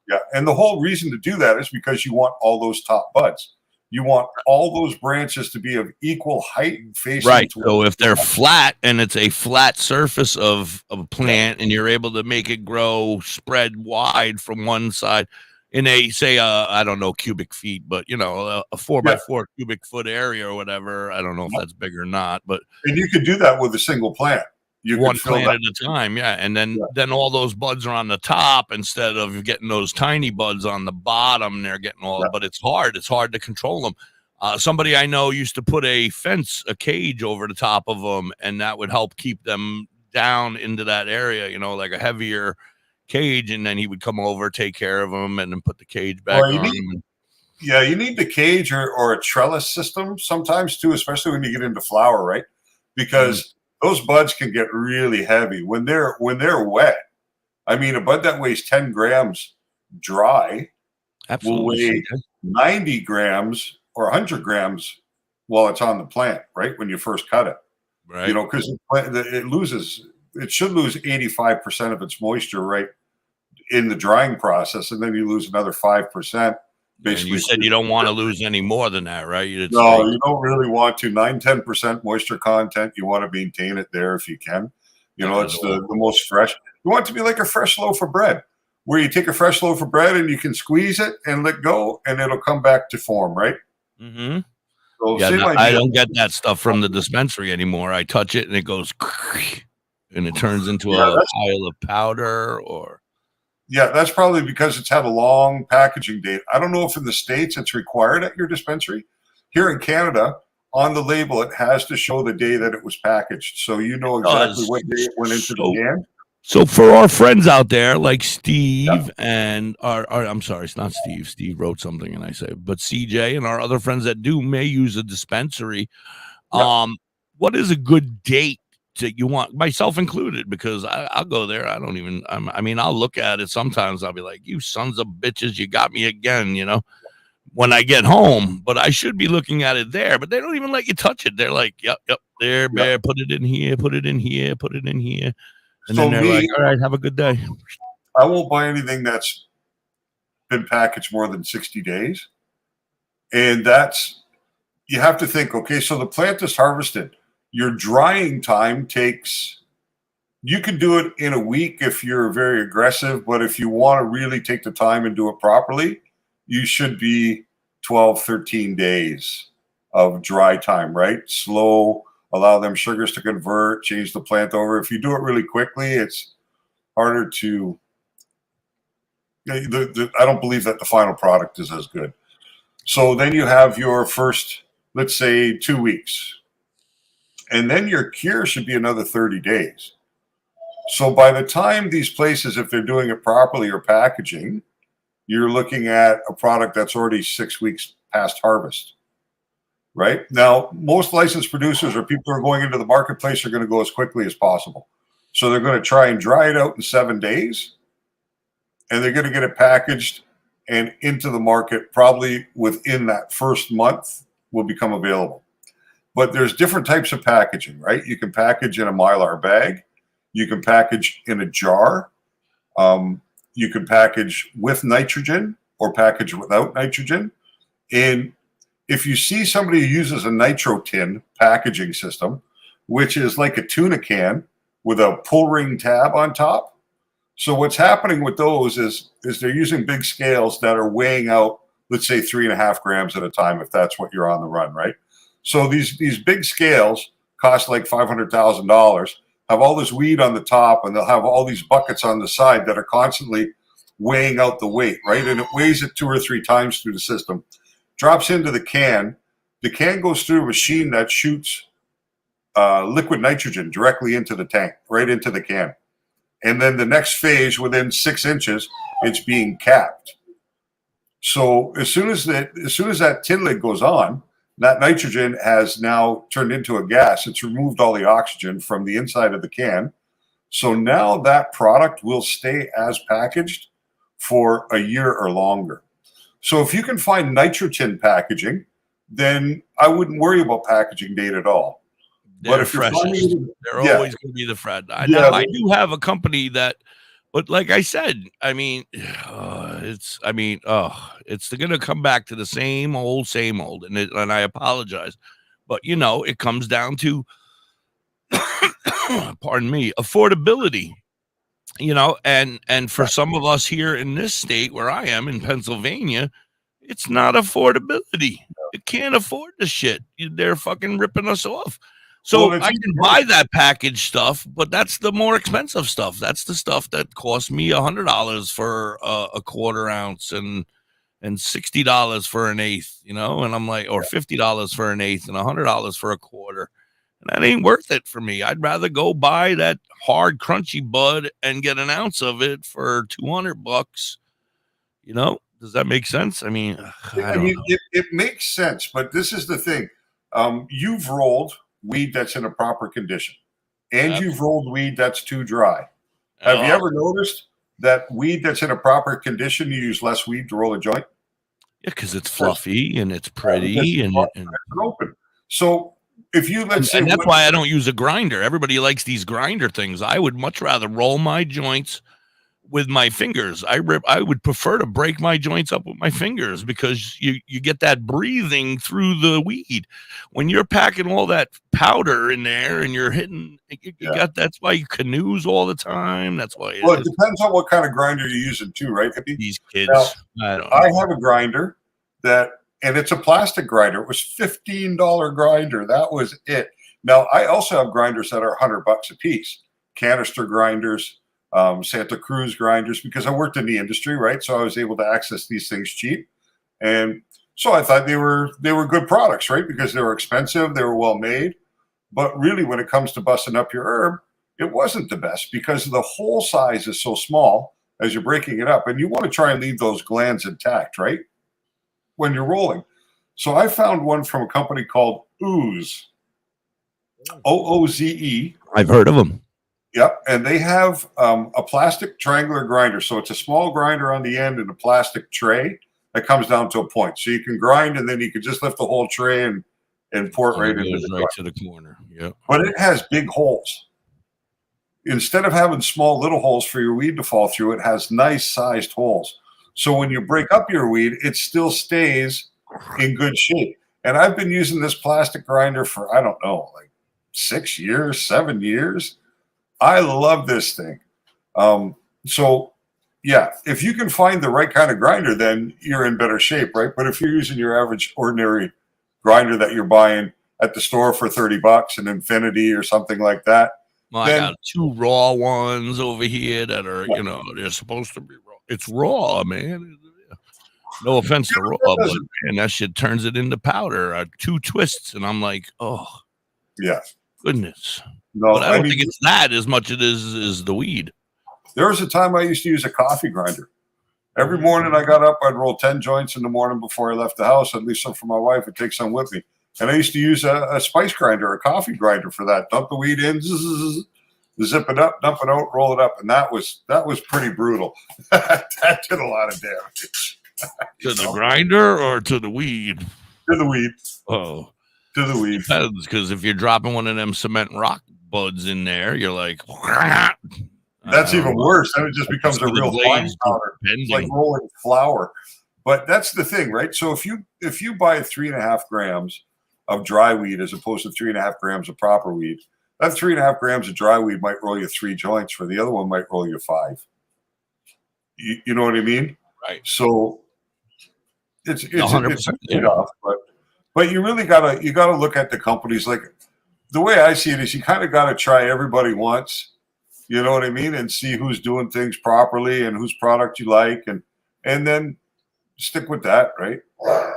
Yeah. And the whole reason to do that is because you want all those top buds. You want all those branches to be of equal height and facing. Right. So if they're flat and it's a flat surface of a plant and you're able to make it grow, spread wide from one side in a, say, I don't know, cubic feet, but, you know, a 4x4 cubic foot area or whatever. I don't know if that's big or not, but. And you could do that with a single plant. One plant at a time, and then all those buds are on the top instead of getting those tiny buds on the bottom. They're getting all, but it's hard to control them. Somebody I know used to put a cage over the top of them, and that would help keep them down into that area, you know, like a heavier cage, and then he would come over, take care of them, and then put the cage back on them. Yeah, you need the cage or a trellis system sometimes too, especially when you get into flower, right? Because those buds can get really heavy when they're wet. I mean, a bud that weighs 10 grams dry will weigh 90 grams or 100 grams while it's on the plant, right? When you first cut it, right? You know, because it should lose 85% of its moisture right in the drying process, and then you lose another 5%. Basically, and you said you don't want to lose any more than that, right? You don't really want to. 9-10% moisture content. You want to maintain it there if you can. You know, it's the most fresh. You want it to be like a fresh loaf of bread, where you take a fresh loaf of bread and you can squeeze it and let go, and it'll come back to form, right? Mm-hmm. So I don't get that stuff from the dispensary anymore. I touch it and it goes, and it turns into a pile of powder or. Yeah, that's probably because it's had a long packaging date. I don't know if in the States it's required at your dispensary. Here in Canada, on the label, it has to show the day that it was packaged. So you know exactly what day it went into the can. So for our friends out there like Steve and I'm sorry, it's not Steve. Steve wrote something and I say, but CJ and our other friends that may use a dispensary. What is a good date that you want, myself included, because I'll go there. I'll look at it. Sometimes I'll be like, you sons of bitches, you got me again, you know, when I get home, but I should be looking at it there, but they don't even let you touch it. They're like, yep, there, bear, put it in here, put it in here, put it in here. And then they're like, all right, have a good day. I won't buy anything that's been packaged more than 60 days. And you have to think, okay, so the plant is harvested. Your drying time you can do it in a week if you're very aggressive, but if you want to really take the time and do it properly, you should be 12, 13 days of dry time, right? Slow, allow them sugars to convert, change the plant over. If you do it really quickly, it's harder to, I don't believe that the final product is as good. So then you have your first, let's say 2 weeks. And then your cure should be another 30 days. So by the time these places, if they're doing it properly or packaging, you're looking at a product that's already 6 weeks past harvest, right? Now, most licensed producers or people who are going into the marketplace are going to go as quickly as possible. So they're going to try and dry it out in 7 days, and they're going to get it packaged and into the market probably within that first month will become available. But there's different types of packaging, right? You can package in a Mylar bag. You can package in a jar. You can package with nitrogen or package without nitrogen. And if you see somebody who uses a nitro tin packaging system, which is like a tuna can with a pull ring tab on top. So what's happening with those is they're using big scales that are weighing out, let's say 3.5 grams at a time, if that's what you're on the run, right? So these big scales cost like $500,000, have all this weed on the top, and they'll have all these buckets on the side that are constantly weighing out the weight, right? And it weighs it 2 or 3 times through the system, drops into the can. The can goes through a machine that shoots liquid nitrogen directly into the tank, right into the can. And then the next phase, within 6 inches, it's being capped. So as soon as that tin lid goes on, that nitrogen has now turned into a gas. It's removed all the oxygen from the inside of the can. So now that product will stay as packaged for a year or longer. So if you can find nitrogen packaging, then I wouldn't worry about packaging date at all. They're But if you're freshest. finding, They're yeah, always going to be the fresh. I yeah, do have a company that, but like I said, I mean, it's going to come back to the same old, and I apologize, but it comes down to, pardon me, affordability. And for some of us here in this state where I am in Pennsylvania, it's not affordability. You can't afford the shit. They're fucking ripping us off. So Well, I can buy that packaged stuff, but that's the more expensive stuff. That's the stuff that costs me $100 for a quarter ounce and $60 for an eighth, and I'm like, or $50 for an eighth and $100 for a quarter. And that ain't worth it for me. I'd rather go buy that hard, crunchy bud and get an ounce of it for $200. Does that make sense? I mean, I don't know. It makes sense, but this is the thing. You've rolled weed that's in a proper condition, and you've rolled weed that's too dry. Have you ever noticed that weed that's in a proper condition, you use less weed to roll a joint? Yeah, because it's fluffy and it's pretty and open. So if you let's say, and that's why I don't use a grinder. Everybody likes these grinder things. I would much rather roll my joints with my fingers. I would prefer to break my joints up with my fingers because you get that breathing through the weed. When you're packing all that powder in there and you're hitting, that's why you canoes all the time. That's why. It depends on what kind of grinder you're using too, right? These kids. Now, I have a grinder and it's a plastic grinder. It was $15 grinder. That was it. Now I also have grinders that are $100 a piece, canister grinders. Santa Cruz grinders, because I worked in the industry, right? So I was able to access these things cheap. And so I thought they were good products, right? Because they were expensive, they were well made. But really, when it comes to busting up your herb, it wasn't the best because the hole size is so small as you're breaking it up. And you want to try and leave those glands intact, right? When you're rolling. So I found one from a company called Ooze. OOZE. I've heard of them. Yep, and they have a plastic triangular grinder. So it's a small grinder on the end and a plastic tray that comes down to a point. So you can grind, and then you can just lift the whole tray and pour it right to the corner. Yeah, but it has big holes. Instead of having small little holes for your weed to fall through, it has nice sized holes. So when you break up your weed, it still stays in good shape. And I've been using this plastic grinder for, I don't know, like 6 years, 7 years. I love this thing. So, yeah, if you can find the right kind of grinder, then you're in better shape, right? But if you're using your average ordinary grinder that you're buying at the store for $30, an Infinity or something like that. Well, I got 2 raw ones over here that are, they're supposed to be raw. It's raw, man. No offense to raw, but man, that shit turns it into powder. 2 twists, and I'm like, oh, yeah, goodness. No, but I don't think it's that as much it is the weed. There was a time I used to use a coffee grinder. Every morning I got up, I'd roll 10 joints in the morning before I left the house. I'd leave some for my wife and take some with me. And I used to use a spice grinder, a coffee grinder for that. Dump the weed in, zip it up, dump it out, roll it up. And that was pretty brutal. That did a lot of damage. To the grinder or to the weed? To the weed. Oh. To the weed. Because if you're dropping one of them cement rock buds in there, you're like, that's even worse. Then it just becomes a real fine powder. It's like rolling flour. But that's the thing, right? So if you buy 3.5 grams of dry weed as opposed to 3.5 grams of proper weed, that 3.5 grams of dry weed might roll you 3 joints, for the other one might roll you 5. You know what I mean? Right. So it's 100%. trade-off, but you really gotta look at the companies. Like the way I see it is, you kind of gotta try everybody once. You know what I mean, and see who's doing things properly and whose product you like, and then stick with that, right?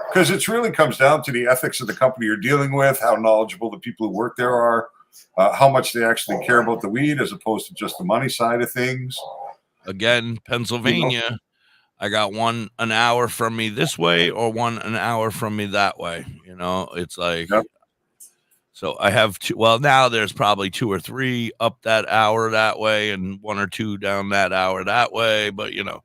Because it really comes down to the ethics of the company you're dealing with, how knowledgeable the people who work there are, how much they actually care about the weed as opposed to just the money side of things. Again, Pennsylvania, I got one an hour from me this way or one an hour from me that way. You know, it's like, Yep. so I have two. Well, now there's probably 2 or 3 up that hour that way and 1 or 2 down that hour that way. But, you know,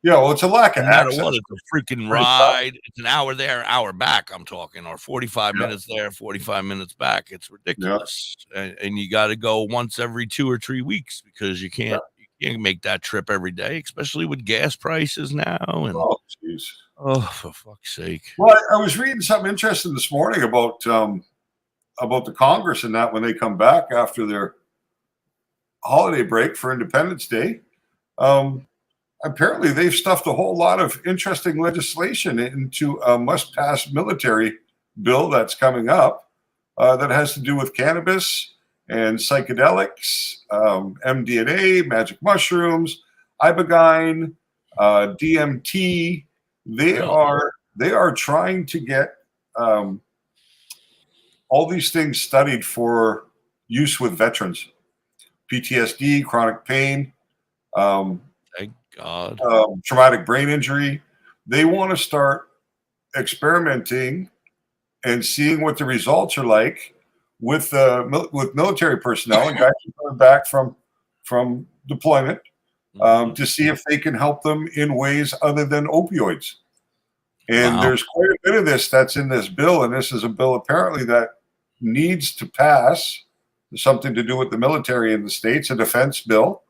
Yeah, well, it's a lack no of matter access. what, it's a freaking Pretty tough. ride. It's an hour there, hour back, I'm talking, or 45 Yeah. minutes there, 45 minutes back. It's ridiculous. And you got to go once every 2 or 3 weeks because you can't make that trip every day, especially with gas prices now. And Oh, jeez. oh, for fuck's sake. Well, I was reading something interesting this morning about the Congress and that when they come back after their holiday break for Independence Day. Apparently, they've stuffed a whole lot of interesting legislation into a must-pass military bill that's coming up that has to do with cannabis and psychedelics, MDMA, magic mushrooms, ibogaine, DMT. They are trying to get all these things studied for use with veterans, PTSD, chronic pain. Thank God. Traumatic brain injury. They want to start experimenting and seeing what the results are like with military personnel and guys coming back from deployment to see if they can help them in ways other than opioids. And there's quite a bit of this that's in this bill, and this is a bill apparently that needs to pass. Something to do with the military in the States, a defense bill.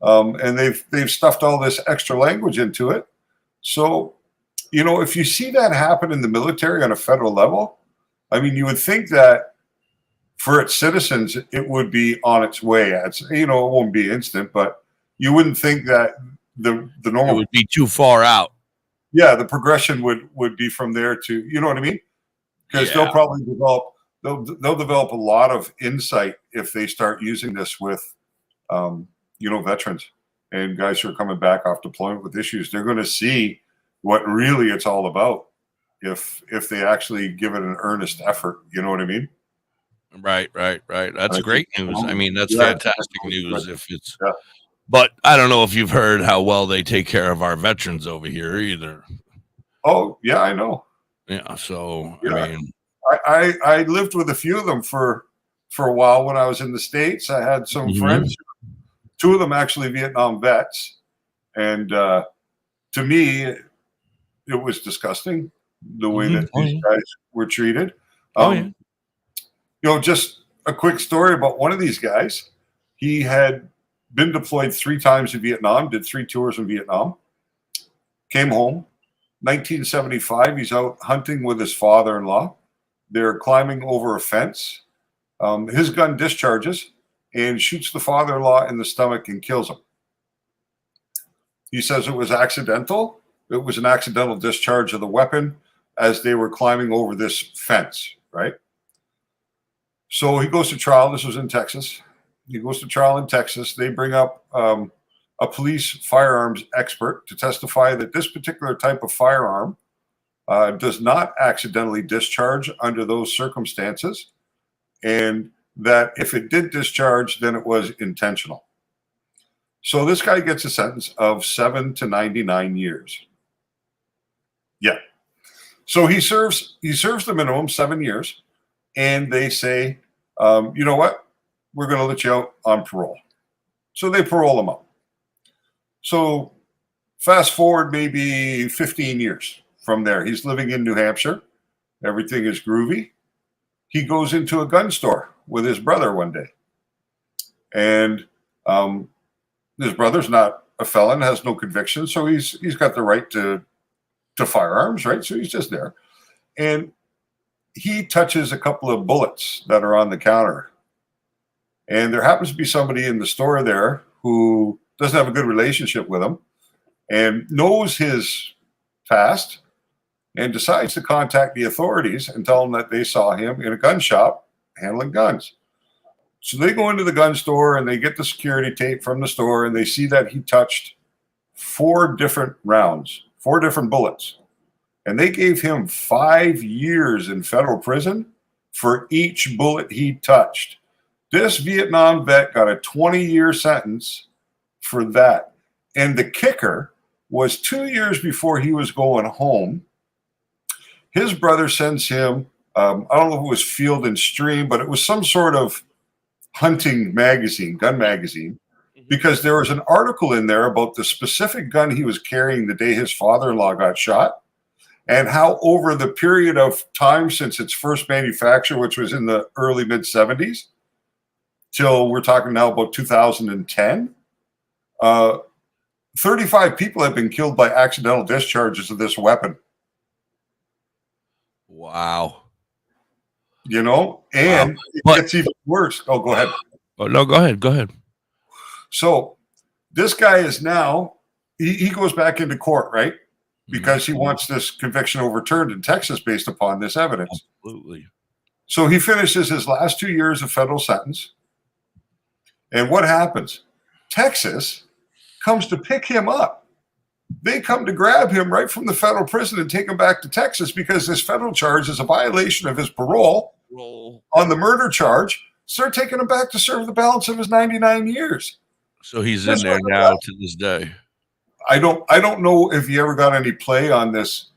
And they've stuffed all this extra language into it. So, you know, if you see that happen in the military on a federal level, I mean, you would think that for its citizens, it would be on its way. It won't be instant, but you wouldn't think that the normal, it would be too far out. Yeah, the progression would be from there to, you know what I mean? Because they'll probably they'll develop a lot of insight if they start using this with veterans and guys who are coming back off deployment with issues. They're going to see what really it's all about if they actually give it an earnest effort. You know what I mean? Right. That's great news. I mean, that's fantastic news if it's but I don't know if you've heard how well they take care of our veterans over here either. Oh, yeah, I know. Yeah, so Yeah. I mean, I lived with a few of them for a while when I was in the States. I had some friends, 2 of them actually Vietnam vets, and to me, it was disgusting the way that these guys were treated. Just a quick story about one of these guys. He had been deployed 3 times in Vietnam, did 3 tours in Vietnam, came home. 1975, he's out hunting with his father-in-law. They're climbing over a fence. His gun discharges and shoots the father-in-law in the stomach and kills him. He says it was accidental. It was an accidental discharge of the weapon as they were climbing over this fence, right? So he goes to trial. This was in Texas. He goes to trial in Texas. They bring up a police firearms expert to testify that this particular type of firearm does not accidentally discharge under those circumstances, and that if it did discharge, then it was intentional. So this guy gets a sentence of 7 to 99 years. Yeah. So he serves the minimum 7 years, and they say, you know what? We're going to let you out on parole. So they parole him out. So fast forward maybe 15 years from there. He's living in New Hampshire. Everything is groovy. He goes into a gun store with his brother one day. And his brother's not a felon, has no conviction, so he's got the right to firearms, right? So he's just there. And he touches a couple of bullets that are on the counter. And there happens to be somebody in the store there who doesn't have a good relationship with him. and knows his past and decides to contact the authorities and tell them that they saw him in a gun shop handling guns. So they go into the gun store and they get the security tape from the store and they see that he touched 4 different rounds, 4 different bullets. And they gave him 5 years in federal prison for each bullet he touched. This Vietnam vet got a 20-year sentence for that. And the kicker was 2 years before he was going home, his brother sends him, I don't know if it was Field and Stream, but it was some sort of hunting magazine, gun magazine, because there was an article in there about the specific gun he was carrying the day his father-in-law got shot, and how over the period of time since its first manufacture, which was in the early mid-70s, till we're talking now about 2010, 35 people have been killed by accidental discharges of this weapon. Wow. You know, and it gets even worse. Oh, go ahead. Oh, no, go ahead. Go ahead. So this guy is now, he goes back into court, right? Because he wants this conviction overturned in Texas based upon this evidence. Absolutely. So he finishes his last 2 years of federal sentence. And what happens? Texas comes to pick him up. They come to grab him right from the federal prison and take him back to Texas because this federal charge is a violation of his parole on the murder charge. So they're taking him back to serve the balance of his 99 years. So he's in there now to this day. I don't know if you ever got any play on this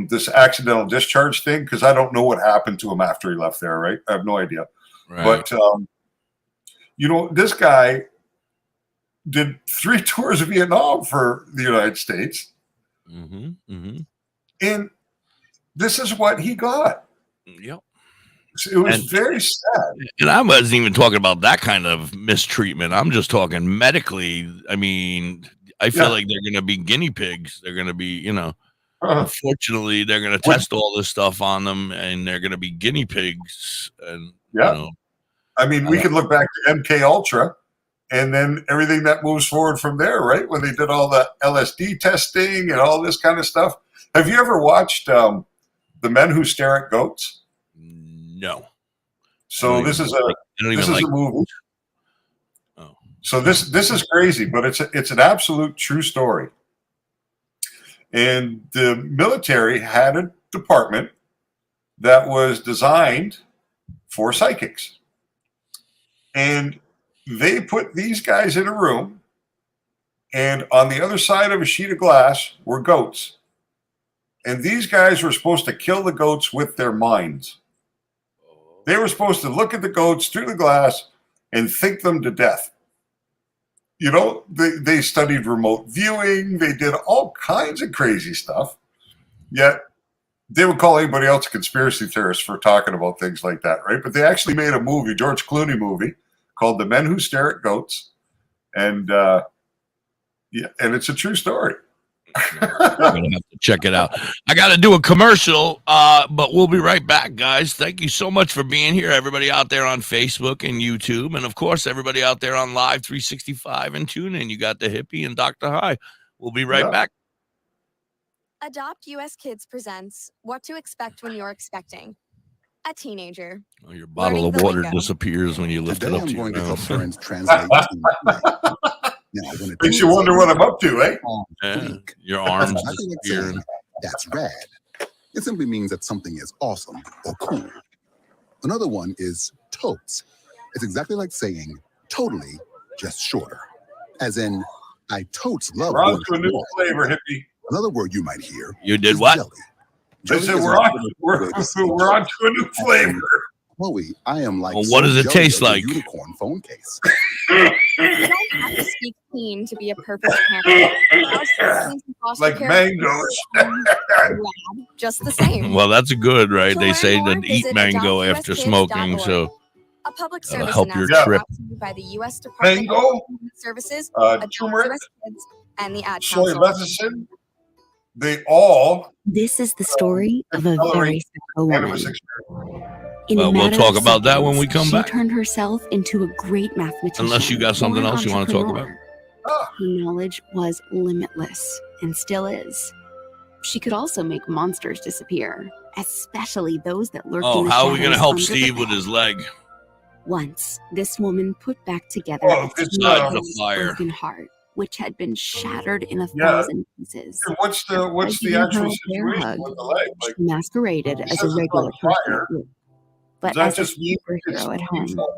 this accidental discharge thing, because I don't know what happened to him after he left there, right? I have no idea. Right. But you know, this guy did 3 tours of Vietnam for the United States. And this is what he got. Yep. It was very sad. And I wasn't even talking about that kind of mistreatment. I'm just talking medically. I mean, I feel like they're going to be guinea pigs. They're going to be, you know, unfortunately, they're going to test all this stuff on them, and they're going to be guinea pigs. And you know, I mean, we could look back to MK Ultra, and then everything that moves forward from there, right? When they did all the LSD testing and all this kind of stuff. Have you ever watched The Men Who Stare at Goats? No. So this is a movie. Oh. So this is crazy, but it's an absolute true story. And the military had a department that was designed for psychics. And they put these guys in a room, and on the other side of a sheet of glass were goats. And these guys were supposed to kill the goats with their minds. They were supposed to look at the goats through the glass and think them to death. You know, they studied remote viewing. They did all kinds of crazy stuff. Yet they would call anybody else a conspiracy theorist for talking about things like that, right? But they actually made a movie, George Clooney movie, called The Men Who Stare at Goats. And and it's a true story. I'm gonna have to check it out. I got to do a commercial, but we'll be right back, guys. Thank you so much for being here, everybody out there on Facebook and YouTube, and of course, everybody out there on Live 365 and TuneIn. You got Da.Hippie and Dr. High. We'll be right back. Adopt US Kids presents What to Expect When You're Expecting a Teenager. Oh, your bottle of water disappears when you lift it up to your mouth. Makes you wonder what I'm up to, eh? Your arms disappear. That's rad. It simply means that something is awesome or cool. Another one is totes. It's exactly like saying totally, just shorter. As in, I totes love. We're on to a new flavor, hippie. Another word you might hear. You did what? Jelly. I said we're on to a new flavor. Chloe, I am like. Well, what does it taste like? Unicorn phone case. You don't have to speak clean to be a perfect parent. Like mangoes. Just the same. Well, that's good, right? They say to eat mango after smoking, so a public that'll service help your announcement trip. brought to you by the U.S. Department of Human Services, turmeric, US Kids, and the Ad soy Council. lecithin. They all. This is the story of a very special woman. In Well, a we'll matter talk of about that when we seconds, come back. She turned herself into a great mathematician. Unless you got something or an else you want to talk about. entrepreneur. Ah. Her knowledge was limitless and still is. She could also make monsters disappear, especially those that lurked in Oh, the how are we going to shadows help under the Steve with bed. his leg? Once, this woman put back together Oh, a it's the fire. broken heart, which had been shattered in a Yeah. thousand pieces. And what's By the giving her actual a bear situation hug, with the leg? Like, she masqueraded he as a says it's regular on person fire. at work, Does but that as a just mean it's superhero at home. painful?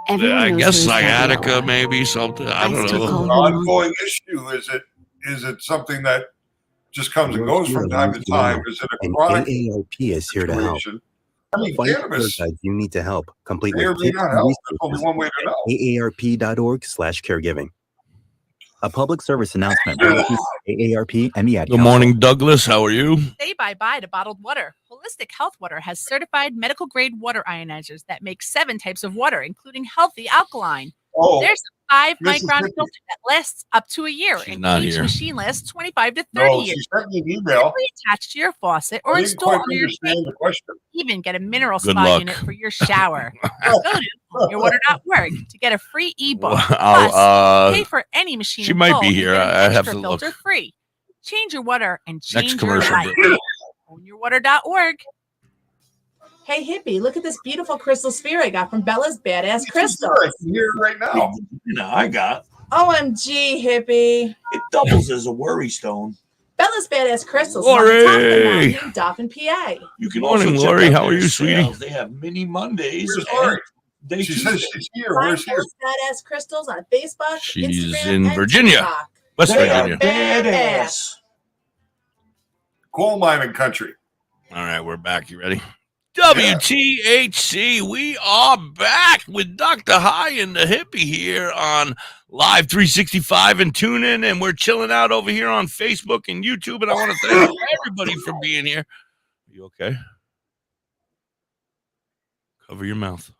Everyone I knows guess her as sciatica, Gabriella. maybe something. I I don't still Is it call an know. her Mom. ongoing issue? Is it something that just comes and Your goes from hero time to needs to time? know, Is it a and chronic AARP is here to help. situation? I mean, Find cannabis suicides you need to help, complete may or with may tips not and help. There's only resources one way to know. at aarp.org/caregiving. A public service announcement brought to you by AARP and the Ad Good Council. morning, Douglas. How are you? Say bye-bye to bottled water. Holistic Health Water has certified medical-grade water ionizers that make 7 types of water, including healthy alkaline. Oh, There's a 5-micron Mississippi. filter that lasts up to a year, She's and not each here. machine lasts 25 to 30 no, years. she sent me an email. Simply attach to your faucet or I didn't install quite under your sink. understand the question. Even get a mineral Good spa luck. unit for your shower. Go to yourwater.org to get a free ebook. Well, Plus, pay for any machine. she in might full be and here. get an I have extra to filter look. free. Change your water and change Next your commercial life. break. Ownyourwater.org. Hey, hippie, look at this beautiful crystal sphere I got from Bella's Badass Crystals. I can hear it right now. You know, I got OMG, hippie. it doubles as a worry stone. Bella's Badass Crystals is on the top of the Lori! mountain in Dauphin, PA. You can Morning, also check Lori. out How are their you, sweetie? sales. They have mini Mondays. Where's and Lori? Day She Tuesday. says she's here. Find Where's here? Bella's Badass Crystals on Facebook, She's Instagram, in and Virginia. TikTok. West They are Virginia. badass. Coal mining country. All right, we're back. You ready? WTHC, we are back with Dr. High and the Hippie here on Live 365 and TuneIn, and we're chilling out over here on Facebook and YouTube, and I want to thank everybody for being here. Are you okay? Cover your mouth.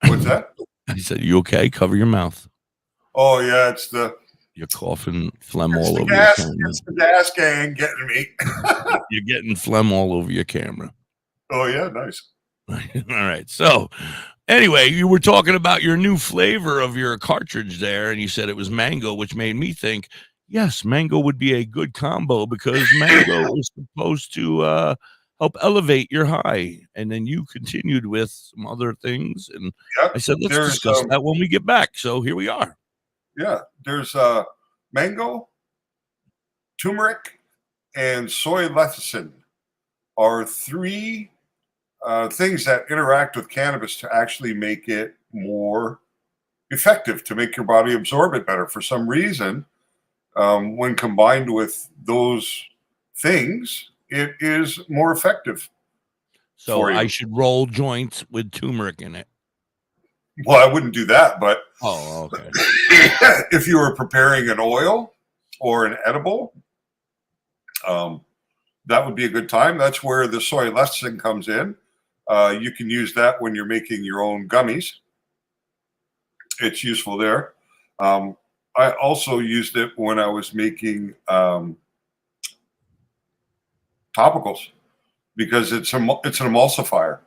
What's that? He said, you okay? Cover your mouth. Oh yeah, it's the You're coughing phlegm it's all the over your gas. camera. It's the gas gang getting me. You're getting phlegm all over your camera. Oh yeah, nice. All right. So, anyway, you were talking about your new flavor of your cartridge there, and you said it was mango, which made me think, yes, mango would be a good combo because mango is supposed to help elevate your high. And then you continued with some other things, and Yep. I said, let's There's, discuss that when we get back. So here we are. Yeah, there's mango, turmeric, and soy lecithin are 3 things that interact with cannabis to actually make it more effective, to make your body absorb it better. For some reason, when combined with those things, it is more effective. So for you. I should roll joints with turmeric in it. Well, I wouldn't do that, but Oh, okay. if you were preparing an oil or an edible, that would be a good time. That's where the soy lecithin comes in. You can use that when you're making your own gummies. It's useful there. I also used it when I was making topicals because it's an emulsifier,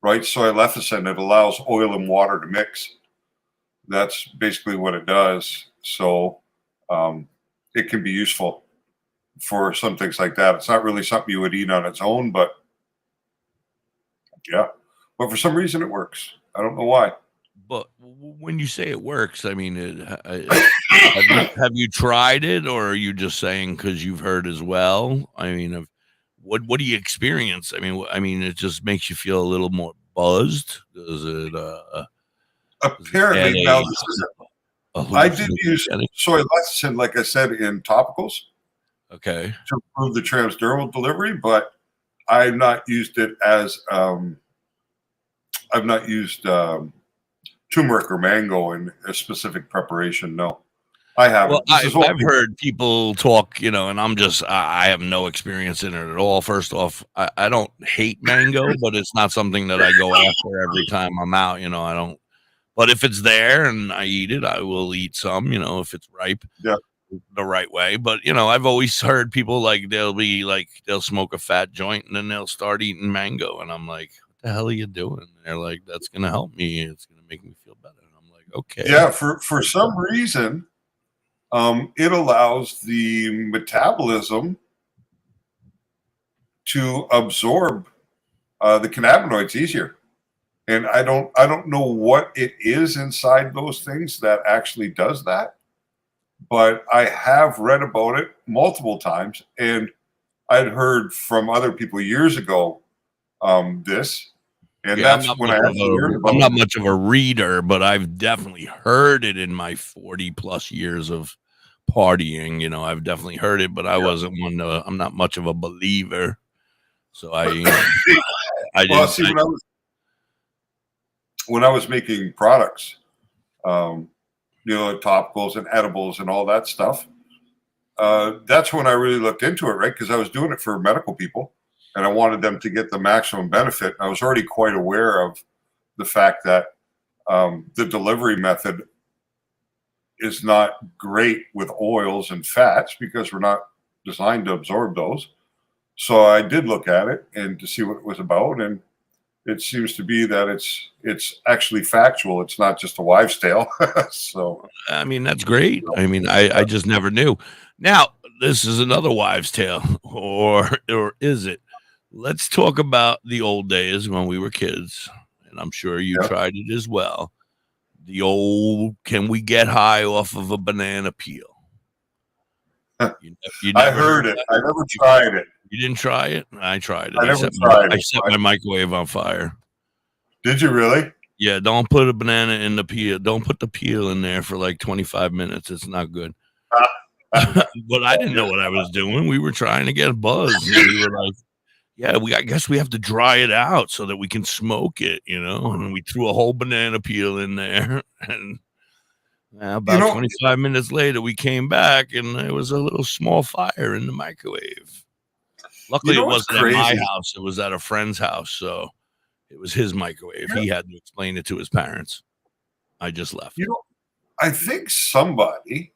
right? Soy lecithin, it allows oil and water to mix. That's basically what it does. So it can be useful for some things like that. It's not really something you would eat on its own, but yeah. But for some reason it works. I don't know why. But when you say it works, I mean, have you tried it, or are you just saying because you've heard as well? I mean, what do you experience? I mean, it just makes you feel a little more buzzed. Does it? Apparently, now this is I did use soy lecithin, like I said, in topicals. Okay. To improve the transdermal delivery, but I've not used it as I've not used turmeric or mango in a specific preparation. No, I haven't. Well, I've heard people talk, and I have no experience in it at all. First off, I don't hate mango, but it's not something that I go after every time I'm out. I don't. But if it's there and I eat it, I will eat some. If it's ripe. Yeah. The right way. But I've always heard people they'll smoke a fat joint and then they'll start eating mango, and I'm like, what the hell are you doing? And they're like, that's gonna help me, it's gonna make me feel better. And I'm like, Okay. Yeah, for some reason, it allows the metabolism to absorb the cannabinoids easier. And I don't know what it is inside those things that actually does that, but I have read about it multiple times, and I'd heard from other people years ago this, and Yeah, that's when I actually heard about I'm not it. much of a reader, but I've definitely heard it in my 40 plus years of partying. You know, I've definitely heard it, but I wasn't one. I'm not much of a believer, so I Well, didn't. see, when I was making products, like topicals and edibles and all that stuff, that's when I really looked into it, right? Because I was doing it for medical people, and I wanted them to get the maximum benefit. I was already quite aware of the fact that the delivery method is not great with oils and fats because we're not designed to absorb those. So I did look at it and to see what it was about, and it seems to be that it's actually factual. It's not just a wives' tale. So I mean, that's great. I mean, I just never knew. Now, this is another wives' tale, or is it? Let's talk about the old days when we were kids, and I'm sure you tried it as well. The old, can we get high off of a banana peel? You I never heard it. that? I never tried it. You didn't try it? I tried it. I never tried I it. set my microwave on fire. Did you really? Yeah, don't put a banana in the peel. Don't put the peel in there for like 25 minutes. It's not good. But I didn't know what I was doing. We were trying to get buzzed. And we were like, yeah, I guess we have to dry it out so that we can smoke it, you know? And we threw a whole banana peel in there. And about 25 minutes later, we came back and there was a little small fire in the microwave. Luckily, it wasn't at my house. It was at a friend's house. So it was his microwave. He had to explain it to his parents. I just left. I think somebody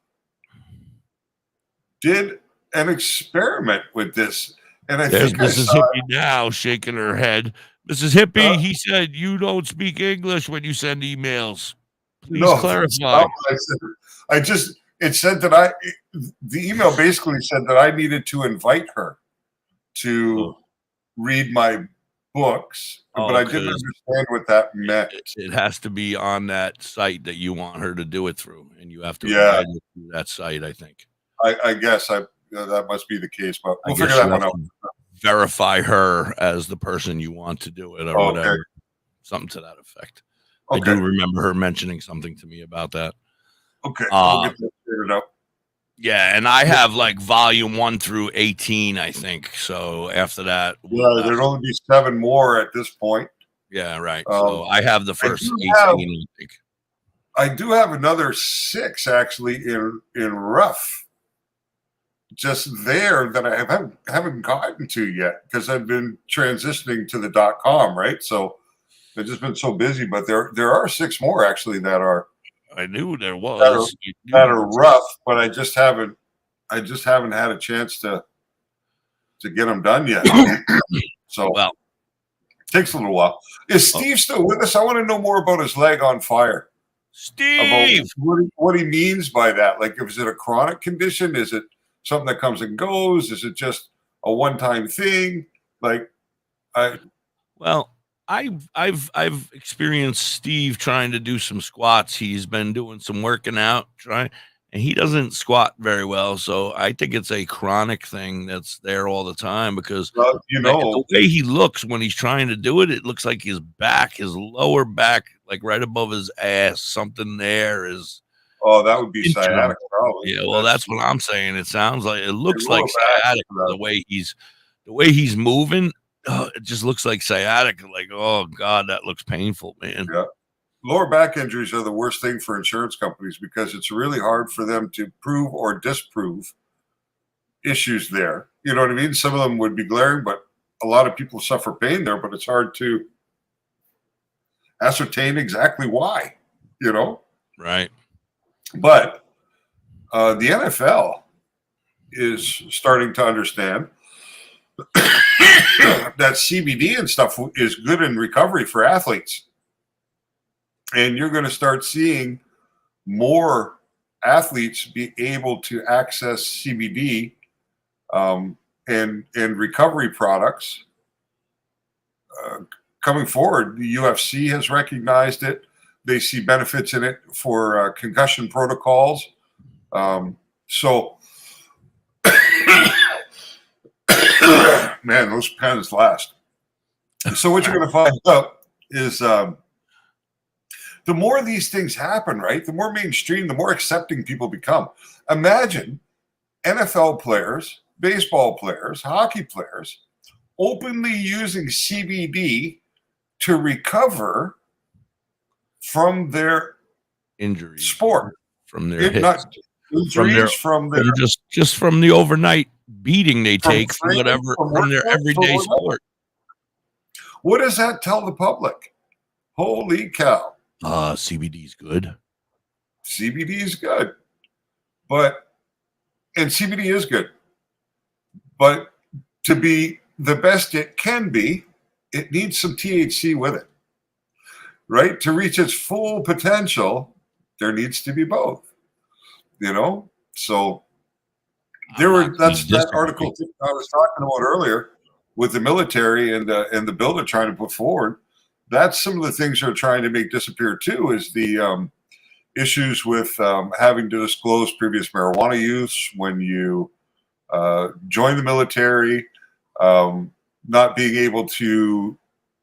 did an experiment with this. And I There's think Mrs. Hippie now shaking her head. Mrs. Hippie, he said, you don't speak English when you send emails. Please clarify. It said that the email basically said that I needed to invite her to read my books, but I didn't understand what that meant. It has to be on that site that you want her to do it through, and you have to invite her through that site, I think. I guess that must be the case, but we'll figure that one out. Verify her as the person you want to do it or whatever. Something to that effect. I do remember her mentioning something to me about that. Okay. We'll get that figured out. Yeah, and I have like volume 1 through 18, I think. So after that, there'd only be 7 more at this point. Yeah, right. So I have the first 18. I think. I do have another 6 actually in rough, just there that I haven't gotten to yet because I've been transitioning to the .com, right? So I've just been so busy. But there are 6 more actually that are. I knew there was that are rough, but I just haven't had a chance to get them done yet. So it takes a little while. Is Steve still with us? I want to know more about his leg on fire. Steve, about what he means by that. Like, is it a chronic condition? Is it something that comes and goes? Is it just a one-time thing? Like, I've experienced Steve trying to do some squats. He's been doing some working out, and he doesn't squat very well. So I think it's a chronic thing that's there all the time because the way he looks when he's trying to do it, it looks like his lower back, like right above his ass, something there is. Oh, that would be sciatic, probably. Yeah, well, that's what I'm saying. It sounds like it looks like sciatic the way he's moving. It just looks like sciatic. Like, oh God, that looks painful, man. Yeah. Lower back injuries are the worst thing for insurance companies because it's really hard for them to prove or disprove issues there. You know what I mean? Some of them would be glaring, but a lot of people suffer pain there, but it's hard to ascertain exactly why, Right. But the NFL is starting to understand that CBD and stuff is good in recovery for athletes. And you're going to start seeing more athletes be able to access CBD and recovery products coming forward. The UFC has recognized it. They see benefits in it for concussion protocols. So, man, those pens last. So what you're going to find out is the more these things happen, right, the more mainstream, the more accepting people become. Imagine NFL players, baseball players, hockey players openly using CBD to recover from their injuries, sport, from their hits, not injuries, from just from the overnight beating they take from training, whatever from their everyday sport. What does that tell the public? Holy cow! CBD is good. CBD is good, and CBD is good, but to be the best it can be, it needs some THC with it, right? To reach its full potential, there needs to be both, So that's that article I was talking about earlier with the military and the bill they're trying to put forward. That's some of the things they're trying to make disappear too, is the issues with having to disclose previous marijuana use when you join the military, not being able to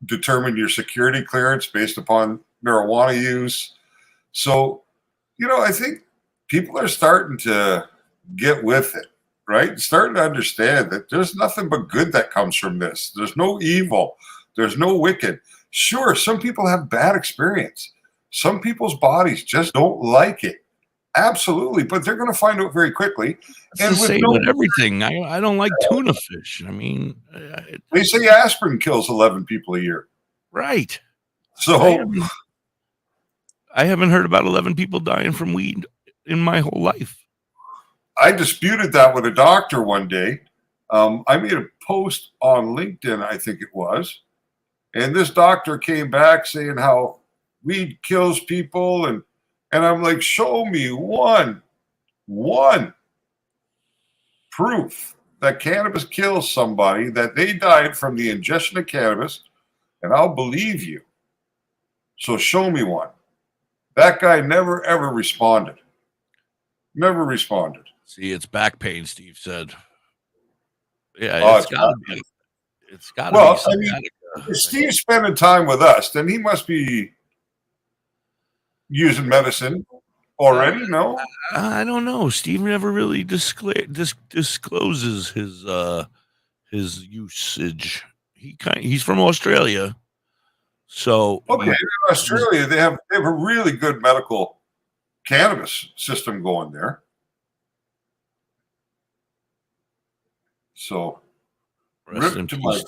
determine your security clearance based upon marijuana use. So, I think people are starting to get with it, right? Starting to understand that there's nothing but good that comes from this. There's no evil. There's no wicked. Sure, some people have bad experience. Some people's bodies just don't like it. Absolutely, but they're going to find out very quickly. And with everything, I don't like tuna fish. I mean, they say aspirin kills 11 people a year. Right. So I haven't heard about 11 people dying from weed in my whole life. I disputed that with a doctor one day. I made a post on LinkedIn, I think it was, and this doctor came back saying how weed kills people, and I'm like, show me one proof that cannabis kills somebody, that they died from the ingestion of cannabis, and I'll believe you. So show me one. That guy never, ever responded. Never responded. See, it's back pain, Steve said. Yeah, it's got to be. It's got to be. Well, I mean, if Steve's spending time with us, then he must be using medicine already. No, I don't know. Steve never really discloses his usage. He's from Australia, so okay. In Australia, they have a really good medical cannabis system going there. So, rest in peace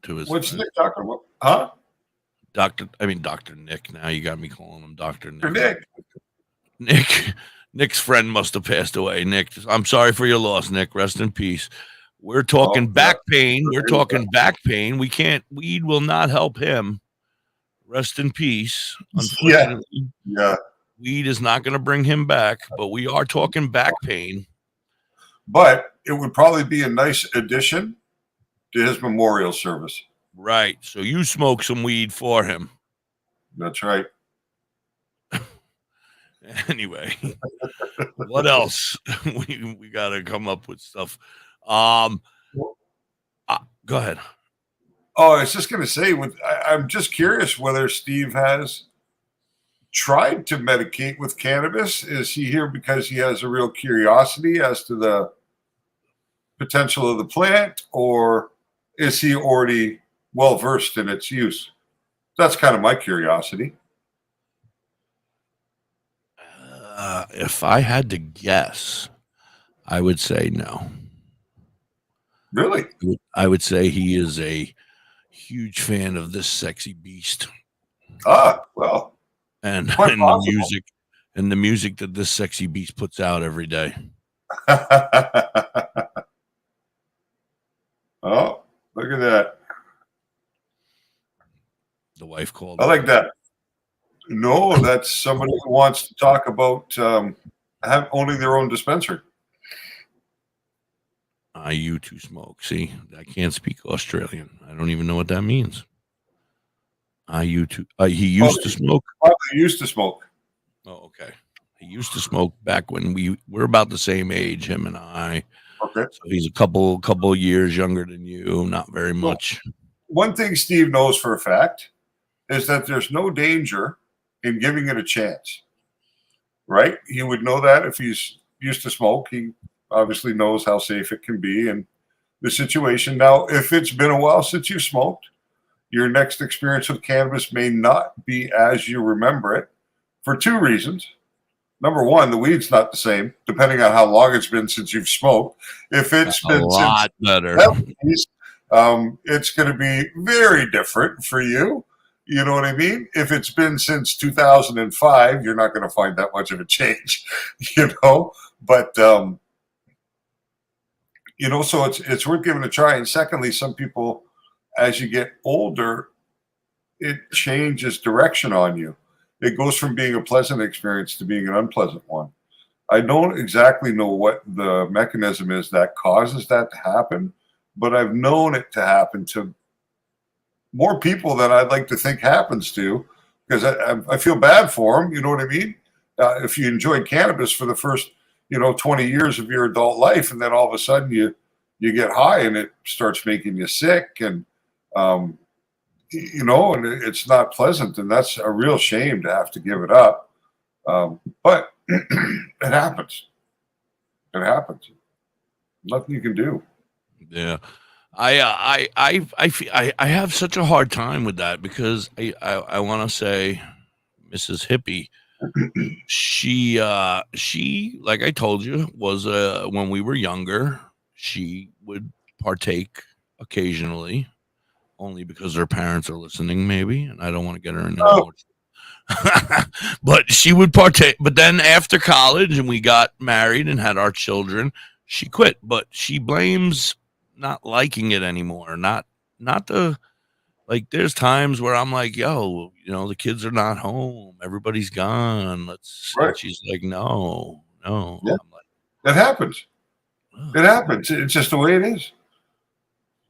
to his. What's Nick talking about? Huh? Dr. Nick. Now you got me calling him Dr. Nick. Nick's friend must have passed away. Nick, I'm sorry for your loss, Nick. Rest in peace. We're talking back pain. We're talking back pain. Weed will not help him. Rest in peace. Unfortunately, yeah. Weed is not going to bring him back, but we are talking back pain. But it would probably be a nice addition to his memorial service. Right. So you smoke some weed for him. That's right. Anyway, what else? we got to come up with stuff. Go ahead. Oh, I was just going to say, I'm just curious whether Steve has tried to medicate with cannabis. Is he here because he has a real curiosity as to the potential of the plant, or is he already well versed in its use? That's kind of my curiosity. If I had to guess, I would say no. Really? I would say he is a huge fan of this sexy beast. Well, and the music that this sexy beast puts out every day. Oh, look at that. The wife called. I like that. No, that's somebody who wants to talk about owning their own dispensary. I used to smoke. See, I can't speak Australian. I don't even know what that means. He used to smoke. He used to smoke. Oh, okay. He used to smoke back when we're about the same age, him and I. Okay. So he's a couple years younger than you, not very much. One thing Steve knows for a fact is that there's no danger in giving it a chance. Right? He would know that if he's used to smoke. He obviously knows how safe it can be and the situation. Now, if it's been a while since you smoked, your next experience with cannabis may not be as you remember it for two reasons. Number one, the weed's not the same, depending on how long it's been since you've smoked. If it's been a lot better, it's going to be very different for you. You know what I mean? If it's been since 2005, you're not going to find that much of a change, But, so it's worth giving a try. And secondly, some people, as you get older, it changes direction on you. It goes from being a pleasant experience to being an unpleasant one. I don't exactly know what the mechanism is that causes that to happen, but I've known it to happen to more people than I'd like to think happens to, because I feel bad for them. You know what I mean? If you enjoyed cannabis for the first, 20 years of your adult life, and then all of a sudden you get high and it starts making you sick, and and it's not pleasant, and that's a real shame to have to give it up. But it happens. It happens. Nothing you can do. Yeah. I have such a hard time with that because I want to say Mrs. Hippie, she like I told you was when we were younger, she would partake occasionally, only because her parents are listening, maybe, and I don't want to get her in there. But she would partake. But then after college and we got married and had our children, she quit. But she blames not liking it anymore. Not the, like, there's times where I'm like, yo, the kids are not home. Everybody's gone. Right. And she's like, no. Yeah. I'm like, it happens. It happens. It's just the way it is.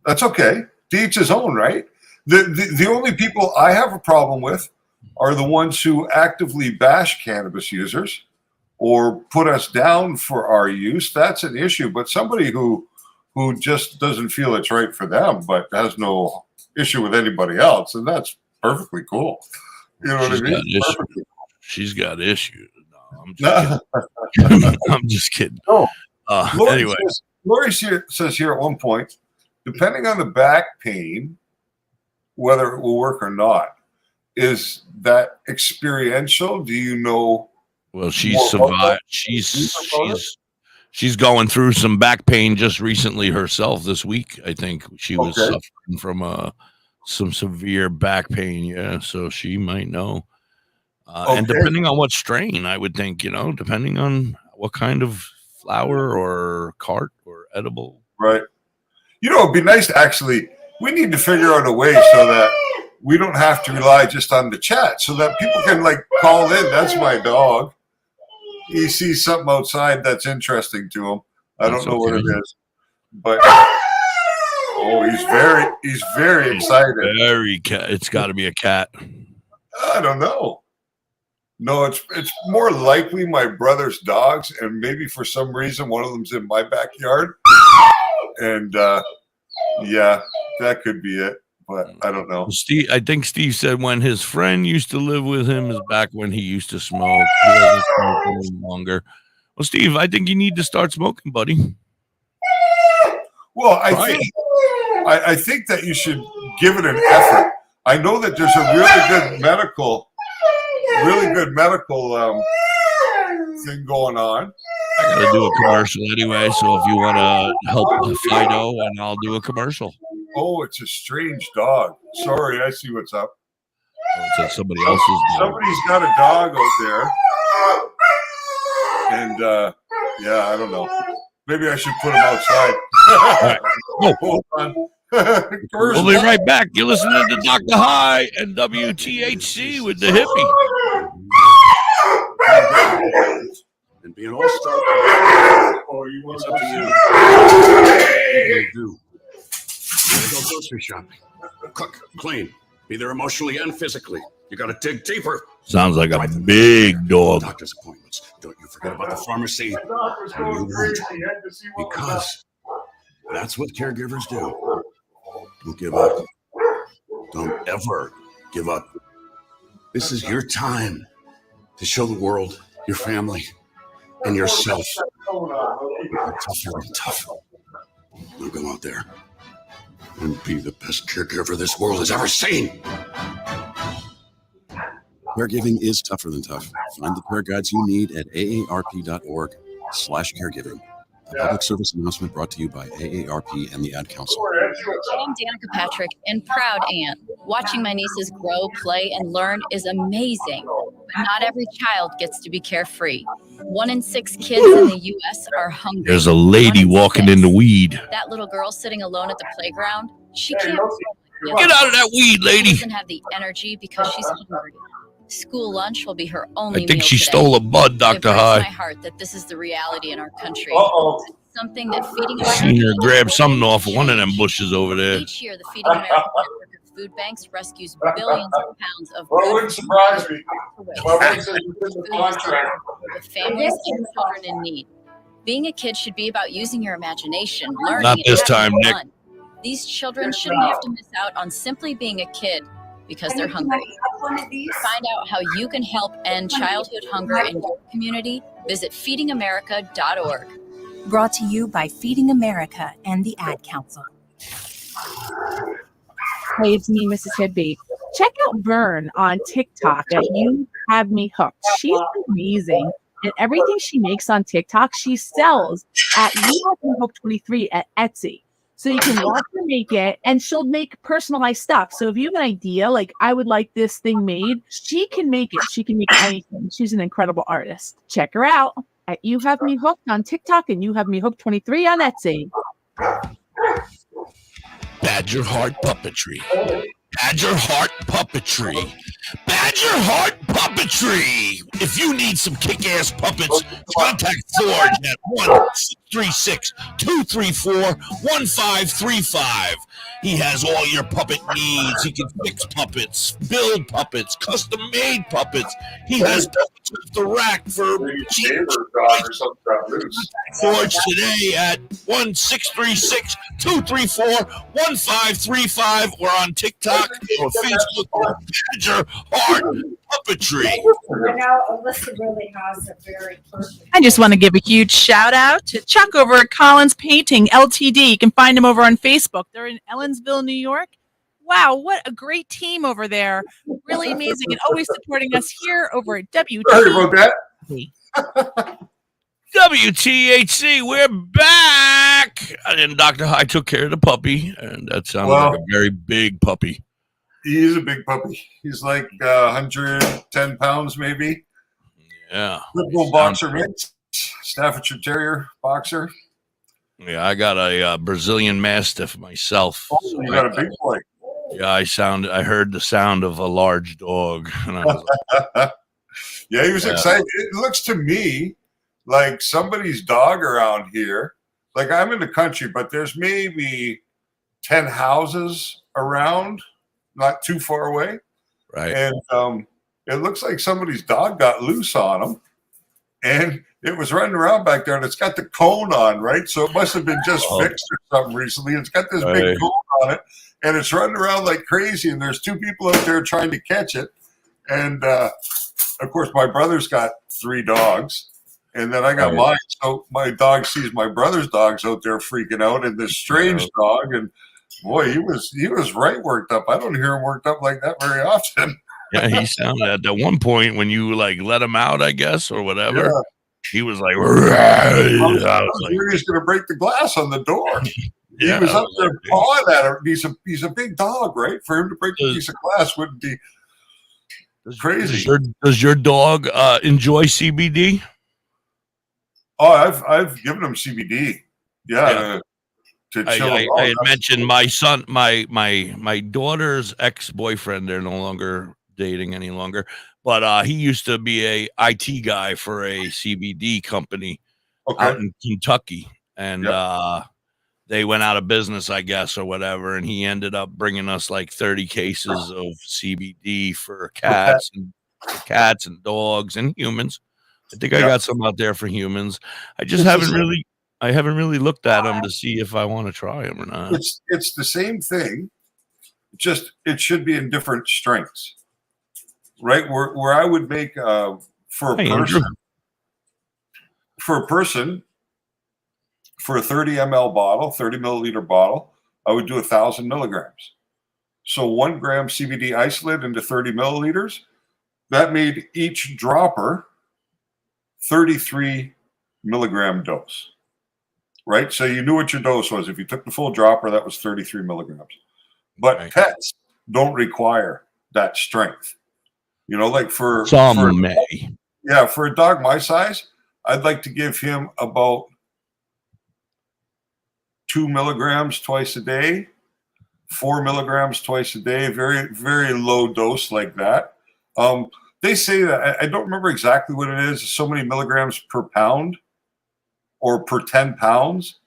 That's okay. To each his own, right? The only people I have a problem with are the ones who actively bash cannabis users or put us down for our use. That's an issue. But somebody who just doesn't feel it's right for them, but has no issue with anybody else, and that's perfectly cool. You know what I mean? She's got issues. No, I'm just kidding. I'm just kidding. No. Anyway, Lori says here at one point, depending on the back pain, whether it will work or not, is that experiential? Do you know? Well, she's survived. She's going through some back pain just recently herself this week. I think she was suffering from some severe back pain. Yeah, so she might know. And depending on what strain, I would think, depending on what kind of flower or cart or edible. Right. It'd be nice to actually, we need to figure out a way so that we don't have to rely just on the chat, so that people can call in. That's my dog. He sees something outside that's interesting to him. I don't know what it is, but he's very excited. It's got to be a cat. I don't know. No, it's more likely my brother's dogs, and maybe for some reason one of them's in my backyard. And yeah, that could be it, but I don't know. I think Steve said when his friend used to live with him is back when he used to smoke. He doesn't smoke any longer. Well, Steve, I think you need to start smoking, buddy. Well, I think that you should give it an effort. I know that there's a really good medical thing going on. I gotta do a commercial anyway, so if you want to help Fido, and I'll do a commercial. Oh, it's a strange dog. Sorry, I see what's up. Oh, it's like somebody else's dog. Somebody's got a dog out there, and yeah, I don't know. Maybe I should put him outside. Right. Oh. Hold on. We'll be right back. You're listening to Dr. High and WTHC with the Hippie. Be an all-star. Or you want up to you. What do you do? You gotta go grocery shopping. Cook, clean. Be there emotionally and physically. You gotta dig deeper. Sounds like a big dog. Doctor's appointments. Don't you forget about the pharmacy. And you won't. Because that's what caregivers do. Don't give up. Don't ever give up. This is your time to show the world, your family, and yourself. You're tougher and tougher. Now go out there and be the best caregiver this world has ever seen. Caregiving is tougher than tough. Find the care guides you need at aarp.org/caregiving. A public service announcement brought to you by AARP and the Ad Council. I'm Danica Patrick and proud aunt. Watching my nieces grow, play, and learn is amazing. But not every child gets to be carefree. 1 in 6 kids in the U.S. are hungry. There's a lady walking in the weed. That little girl sitting alone at the playground, she can't. Get out of that weed, lady. She doesn't have the energy because she's hungry. School lunch will be her only I think meal she today. stole a bud, It Dr. breaks High. my heart that this is the reality in our country. Uh-oh. Something that Feeding Seen her America grab something off one of them bushes over there. Each year, the Feeding America network of food banks rescues billions of pounds of Well, it good wouldn't surprise me. Well, with families and children in need. Being a kid should be about using your imagination, learning, Not this and having time, Nick. fun. These children shouldn't have to miss out on simply being a kid because they're hungry. To find out how you can help end childhood hunger in your community, visit feedingamerica.org. Brought to you by Feeding America and the Ad Council. Hey, it's me, Mississippi. Check out Vern on TikTok at You Have Me Hooked. She's amazing. And everything she makes on TikTok, she sells at You Have Me Hooked 23 at Etsy. So you can watch her make it, and she'll make personalized stuff. So if you have an idea, like I would like this thing made, she can make it. She can make anything. She's an incredible artist. Check her out at You Have Me Hooked on TikTok and You Have Me Hooked 23 on Etsy. Badger Heart Puppetry. Badger Heart Puppetry. Badger Heart Puppetry. If you need some kick-ass puppets, contact Forge at 1-636-234-1535. He has all your puppet needs. He can fix puppets, build puppets, custom-made puppets. He has puppets off the rack for cheap. Forge today at 1-636-234-1535 or on TikTok or Facebook or Badger Heart Puppetry. I know Alyssa really has a very perfect. I just want to give a huge shout out to Chuck over at Collins Painting LTD. You can find him over on Facebook. They're in Ellensville, New York. Wow, what a great team over there. Really amazing and always supporting us here over at WTHC. Sorry about that. WTHC, we're back. And Dr. High took care of the puppy, and that sounds like a very big puppy. He's a big puppy. He's like 110 pounds, maybe. Yeah. Little boxer mix. Staffordshire Terrier boxer. Yeah, I got a Brazilian Mastiff myself. Oh, you got a big boy. Yeah, I heard the sound of a large dog. And I was like, yeah, he was excited. It looks to me like somebody's dog around here. Like I'm in the country, but there's maybe 10 houses around, not too far away. Right. And it looks like somebody's dog got loose on him. And it was running around back there, and it's got the cone on, right? So it must have been just fixed or something recently. It's got this big cone on it, and it's running around like crazy. And there's 2 people out there trying to catch it. And, of course, my brother's got 3 dogs. And then I got mine. So my dog sees my brother's dogs out there freaking out, and this strange dog. And, boy, he was right worked up. I don't hear him worked up like that very often. yeah, he sounded at one point when you like let him out, I guess, or whatever. Yeah. He was like, I was like, he's going to break the glass on the door. Yeah, he was up there pawing at her. He's a big dog, right? For him to break a piece of glass wouldn't be crazy. Does your dog enjoy CBD? Oh, I've given him CBD. Yeah. To chill I had mentioned my son, my daughter's ex-boyfriend. They're no longer dating any longer. But he used to be a IT guy for a CBD company out in Kentucky, and they went out of business, I guess, or whatever. And he ended up bringing us like 30 cases of CBD for cats and dogs and humans. I think I got some out there for humans. I just haven't really looked at them to see if I want to try them or not. It's the same thing, just it should be in different strengths, right? Where I would make for a person for a 30 ml bottle, 30 milliliter bottle, I would do 1,000 milligrams. So 1 gram CBD isolate into 30 milliliters, that made each dropper 33 milligram dose, right? So you knew what your dose was. If you took the full dropper, that was 33 milligrams. But pets don't require that strength. You know, like for a dog my size, I'd like to give him about 2 milligrams twice a day, 4 milligrams twice a day, very, very low dose like that. They say that, I don't remember exactly what it is, so many milligrams per pound or per 10 pounds.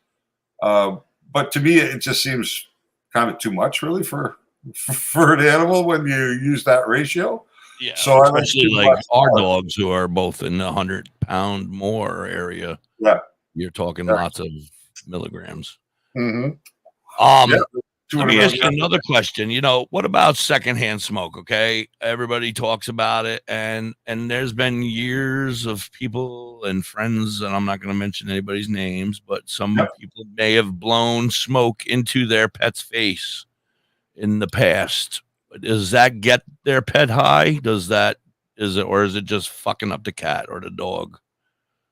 But to me, it just seems kind of too much, really, for an animal when you use that ratio. Yeah, so especially like our dogs who are both in the 100-pound more area. Yeah, you're talking lots of milligrams. Mm-hmm. Let me ask you another question. You know, what about secondhand smoke? Okay, everybody talks about it, and there's been years of people and friends, and I'm not going to mention anybody's names, but some people may have blown smoke into their pet's face in the past. Does that get their pet high? Is it just fucking up the cat or the dog?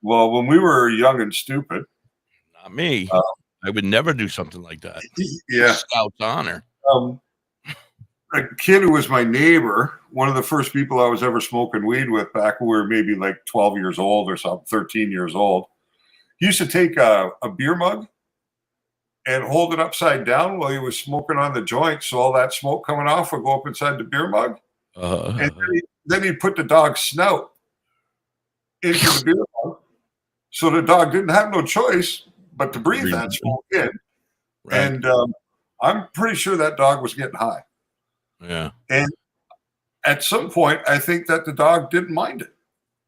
Well, when we were young and stupid, not me. I would never do something like that. Yeah. Scout's honor. A kid who was my neighbor, one of the first people I was ever smoking weed with back when we were maybe like 12 years old or something, 13 years old, he used to take a beer mug and hold it upside down while he was smoking on the joint. So all that smoke coming off would go up inside the beer mug. And then he'd put the dog's snout into the beer mug. So the dog didn't have no choice but to breathe that smoke in. Right. And I'm pretty sure that dog was getting high. Yeah. And at some point, I think that the dog didn't mind it,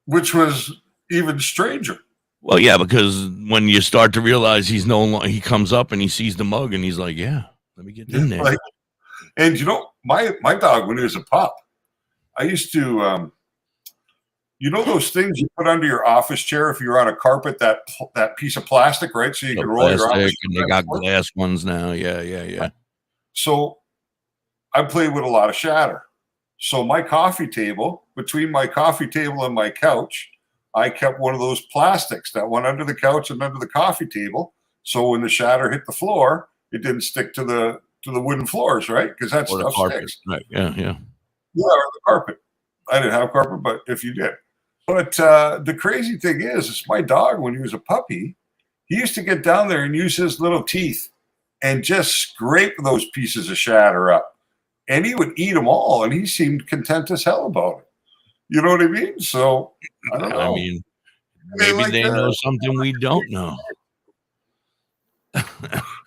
which was even stranger. Well, yeah, because when you start to realize he's no longer, he comes up and he sees the mug and he's like, yeah, let me get in there. And you know, my dog, when he was a pup, I used to, you know those things you put under your office chair if you're on a carpet, that piece of plastic, right? So you can roll your office. And they got glass ones now. Yeah. So I played with a lot of shatter. So my coffee table, between my coffee table and my couch, I kept one of those plastics that went under the couch and under the coffee table. So when the shatter hit the floor, it didn't stick to the wooden floors, right? Because that stuff sticks. Right. Yeah. Yeah, or the carpet. I didn't have carpet, but if you did. But the crazy thing is my dog, when he was a puppy, he used to get down there and use his little teeth and just scrape those pieces of shatter up. And he would eat them all, and he seemed content as hell about it. You know what I mean? So, I don't know. I mean, maybe they know something we don't know. I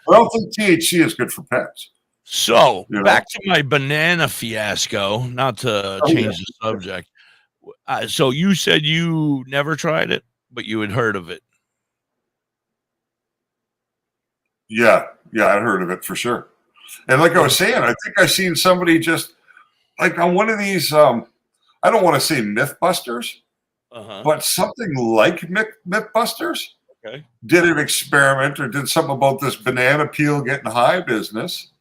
don't think THC is good for pets. So, back to my banana fiasco, not to change the subject. So you said you never tried it, but you had heard of it. Yeah, I'd heard of it for sure. And like I was saying, I think I seen somebody just like on one of these, I don't want to say Mythbusters, but something like Mythbusters did an experiment or did something about this banana peel getting high business.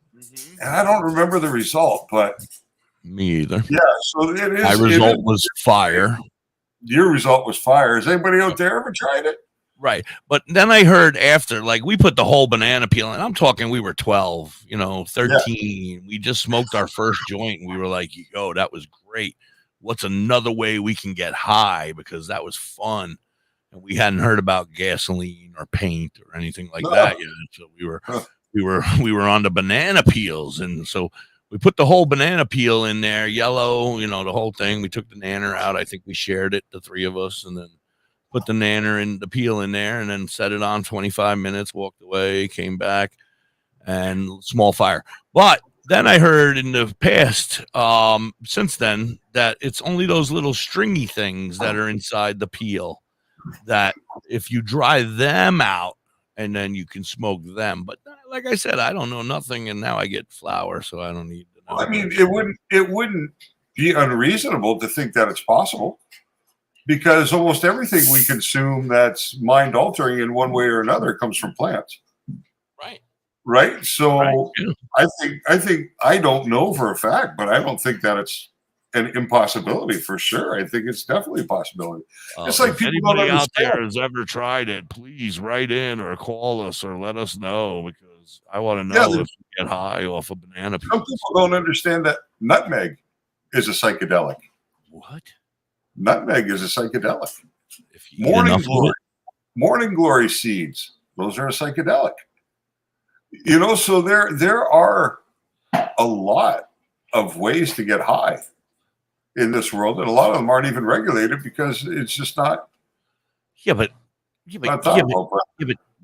And I don't remember the result, but me either. Yeah, so it is. My result was fire. Your result was fire. Has anybody out there ever tried it? Right. But then I heard after, like, we put the whole banana peel in. I'm talking, we were 12, 13. Yeah. We just smoked our first joint, and we were like, yo, that was great. What's another way we can get high? Because that was fun. And we hadn't heard about gasoline or paint or anything like that yet. So we were on the banana peels. And so We put the whole banana peel in there, yellow, the whole thing. We took the nanner out. I think we shared it, the three of us, and then put the nanner and the peel in there, and then set it on 25 minutes, walked away, came back, and small fire. But then I heard in the past, since then, that it's only those little stringy things that are inside the peel that if you dry them out, and then you can smoke them. But like I said, I don't know nothing, and now I get flour, so I don't need to know. I mean, it wouldn't be unreasonable to think that it's possible, because almost everything we consume that's mind altering in one way or another comes from plants. Right. So right. I think I don't know for a fact, but I don't think that it's an impossibility for sure. I think it's definitely a possibility. It's like if people anybody don't out understand. there has ever tried it, please write in or call us or let us know, because I want to know if you get high off a banana peel. Some people don't understand that nutmeg is a psychedelic. What? Nutmeg is a psychedelic. If you Morning glory seeds, those are a psychedelic. So there are a lot of ways to get high in this world, and a lot of them aren't even regulated because it's just not. But do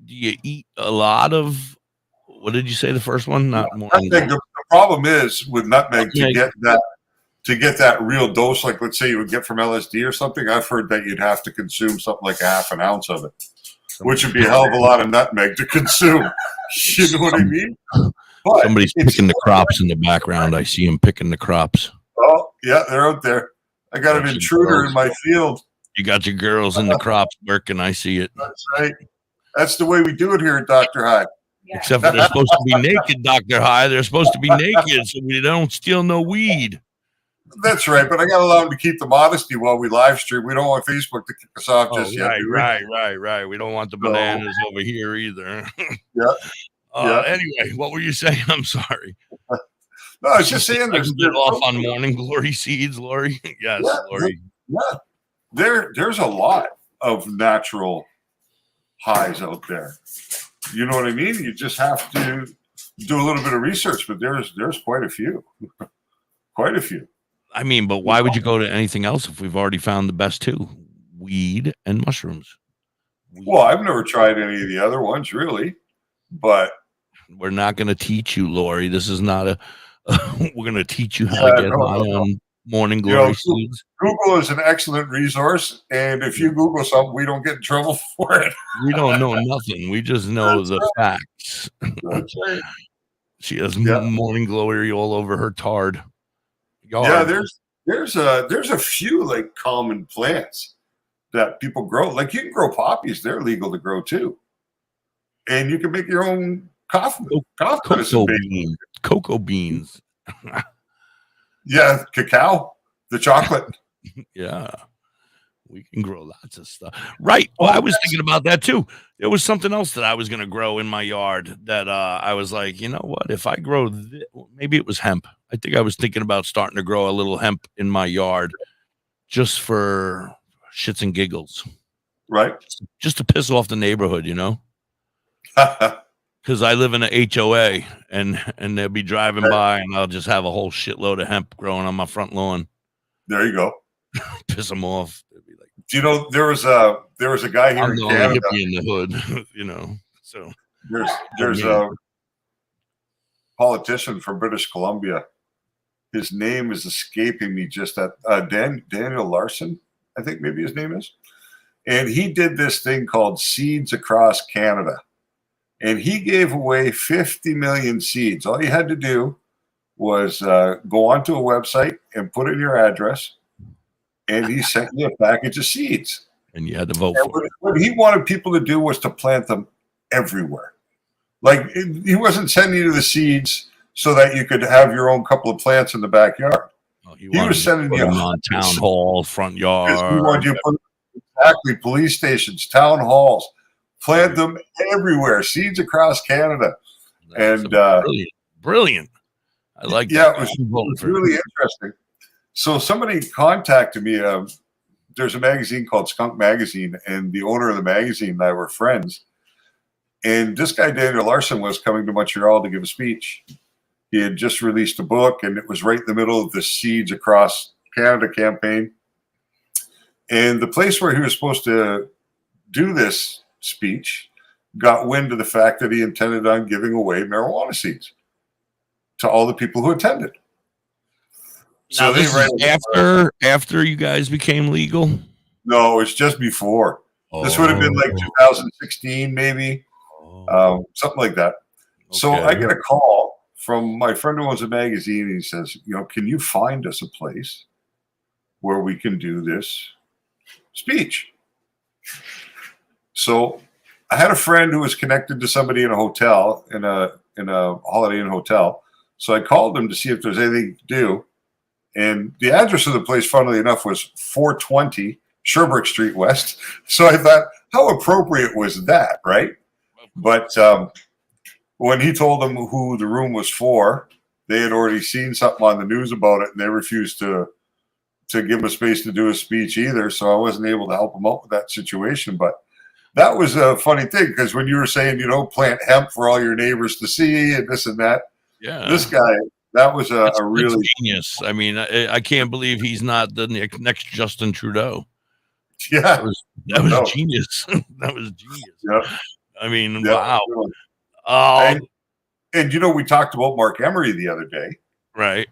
you eat a lot of? What did you say? The first one, not morning. The problem is with nutmeg to get that real dose, like let's say you would get from LSD or something. I've heard that you'd have to consume something like a half an ounce of it, which would be a hell of a lot of nutmeg to consume. You know what I mean? But somebody's picking the crops in the background. I see them picking the crops. Oh, yeah, they're out there. I got an intruder in my field. You got your girls in the crops working. I see it. That's right. That's the way we do it here at Dr. High. Except for they're supposed to be naked, Dr. High. They're supposed to be naked so we don't steal no weed. That's right, but I got to allow them to keep the modesty while we live stream. We don't want Facebook to kick us off just yet. Right. We don't want the bananas over here either. Yeah. Anyway, what were you saying? I'm sorry. No, I was just saying there's get off on morning glory seeds, Lori. Yes, Lori. Yeah. There's a lot of natural highs out there. You know what I mean? You just have to do a little bit of research, but there's quite a few. Quite a few. I mean, but why would you go to anything else if we've already found the best two? Weed and mushrooms. Well, I've never tried any of the other ones, really. But we're not going to teach you, Lori. This is not we're going to teach you how to get high on morning glory seeds. Google is an excellent resource, and if you Google something, we don't get in trouble for it. We don't know nothing. We just know the facts. That's right. She has morning glory all over her yard. Yeah, there's a few like common plants that people grow. Like you can grow poppies; they're legal to grow too, and you can make your own cocoa beans. Yeah, cacao, the chocolate. Yeah, we can grow lots of stuff. Right. Well, I was thinking about that too. There was something else that I was going to grow in my yard that I was like, you know what? If I grow, maybe it was hemp. I think I was thinking about starting to grow a little hemp in my yard just for shits and giggles. Right. Just to piss off the neighborhood, Because I live in an HOA and they'll be driving by and I'll just have a whole shitload of hemp growing on my front lawn. There you go. Piss them off. They'd be like, do you know there was a guy here in Canada. Hippie in the hood, So there's a politician from British Columbia. His name is escaping me just at Daniel Larson, I think maybe his name is. And he did this thing called Seeds Across Canada. And he gave away 50 million seeds. All you had to do was go onto a website and put in your address, and he sent you a package of seeds. And you had to vote for it. What he wanted people to do was to plant them everywhere. Like, he wasn't sending you the seeds so that you could have your own couple of plants in the backyard. Oh, he was sending you on town hall, front yard. He wanted you to put exactly police stations, town halls. Plant them everywhere. Seeds across Canada. And brilliant. I like that. Yeah, it was really interesting. So somebody contacted me. There's a magazine called Skunk Magazine, and the owner of the magazine and I were friends. And this guy, Daniel Larson, was coming to Montreal to give a speech. He had just released a book, and it was right in the middle of the Seeds Across Canada campaign. And the place where he was supposed to do this speech got wind of the fact that he intended on giving away marijuana seeds to all the people who attended. So this is after you guys became legal? No, it's just before. This would have been like 2016, maybe, something like that. So I get a call from my friend who owns a magazine, and he says, can you find us a place where we can do this speech? So I had a friend who was connected to somebody in a hotel, in a Holiday Inn hotel. So I called him to see if there's anything to do. And the address of the place, funnily enough, was 420 Sherbrooke Street West. So I thought, how appropriate was that, right? But when he told them who the room was for, they had already seen something on the news about it, and they refused to give him a space to do a speech either. So I wasn't able to help him out with that situation. But that was a funny thing, because when you were saying, plant hemp for all your neighbors to see and this and that, this guy, that was a really genius. I mean, I can't believe he's not the next Justin Trudeau. Yeah, that was genius. That was genius. Yeah. I mean, yeah. wow. And we talked about Mark Emery the other day. Right.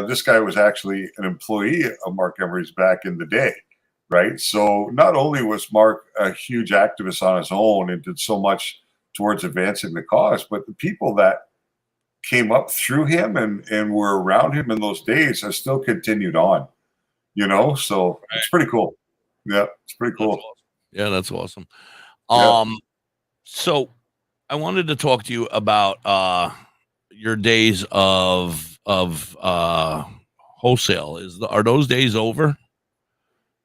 This guy was actually an employee of Mark Emery's back in the day. Right. So not only was Mark a huge activist on his own and did so much towards advancing the cause, but the people that came up through him and were around him in those days have still continued on, so it's pretty cool. Yeah, it's pretty cool. Yeah, that's awesome. Yeah. So I wanted to talk to you about your days of wholesale. Are those days over?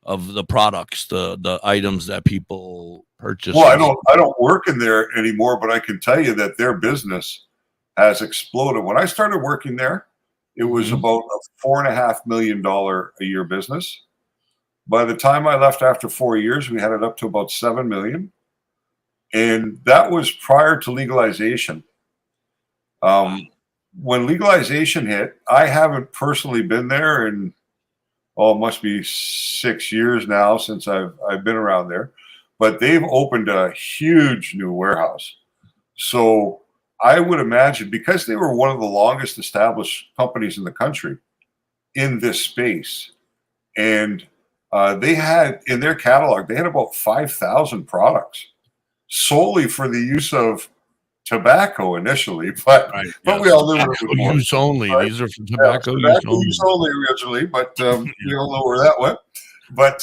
Of the products, the items that people purchase? Well, I don't work in there anymore, but I can tell you that their business has exploded. When I started working there, it was about a $4.5 million a year business. By the time I left after 4 years, we had it up to about 7 million. And that was prior to legalization. When legalization hit, I haven't personally been there in, it must be 6 years now since I've been around there. But they've opened a huge new warehouse. So I would imagine, because they were one of the longest established companies in the country in this space, and they had in their catalog, they had about 5,000 products solely for the use of tobacco initially, but we all knew tobacco use only. Right? These are for tobacco use only originally, but we all know where that went. But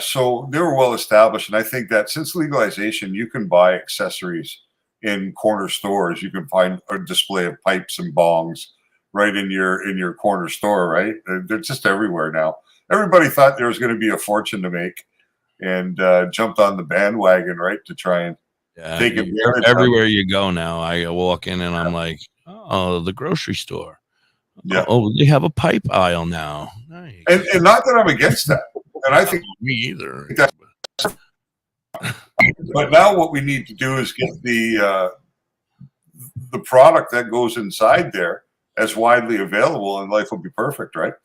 so they were well established, and I think that since legalization, you can buy accessories in corner stores. You can find a display of pipes and bongs right in your corner store. Right, they're just everywhere now. Everybody thought there was going to be a fortune to make, and jumped on the bandwagon, right, to try and take advantage. Everywhere you go now, I walk in and I'm like, oh, the grocery store. Yeah. Oh, they have a pipe aisle now. Nice. And not that I'm against that. And I think me either. But now what we need to do is get the product that goes inside there as widely available, and life will be perfect, right?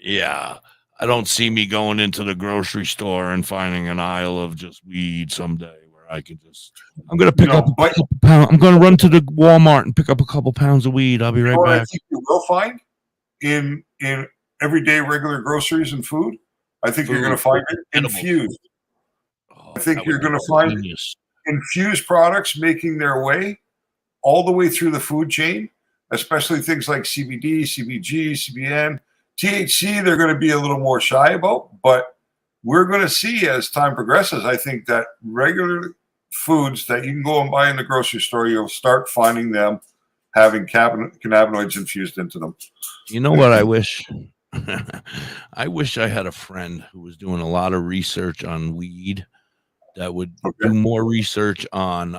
Yeah. I don't see me going into the grocery store and finding an aisle of just weed someday where I can just. I'm going to pick up a couple pounds. I'm going to run to the Walmart and pick up a couple pounds of weed. I'll be right back. I think you will find in everyday regular groceries and food. I think you're going to find it infused. I think you're going to find infused products making their way all the way through the food chain, especially things like CBD, CBG, CBN. THC, they're going to be a little more shy about, but we're going to see as time progresses, I think that regular foods that you can go and buy in the grocery store, you'll start finding them having cannabinoids infused into them. You know what I wish? I wish I had a friend who was doing a lot of research on weed that would do more research on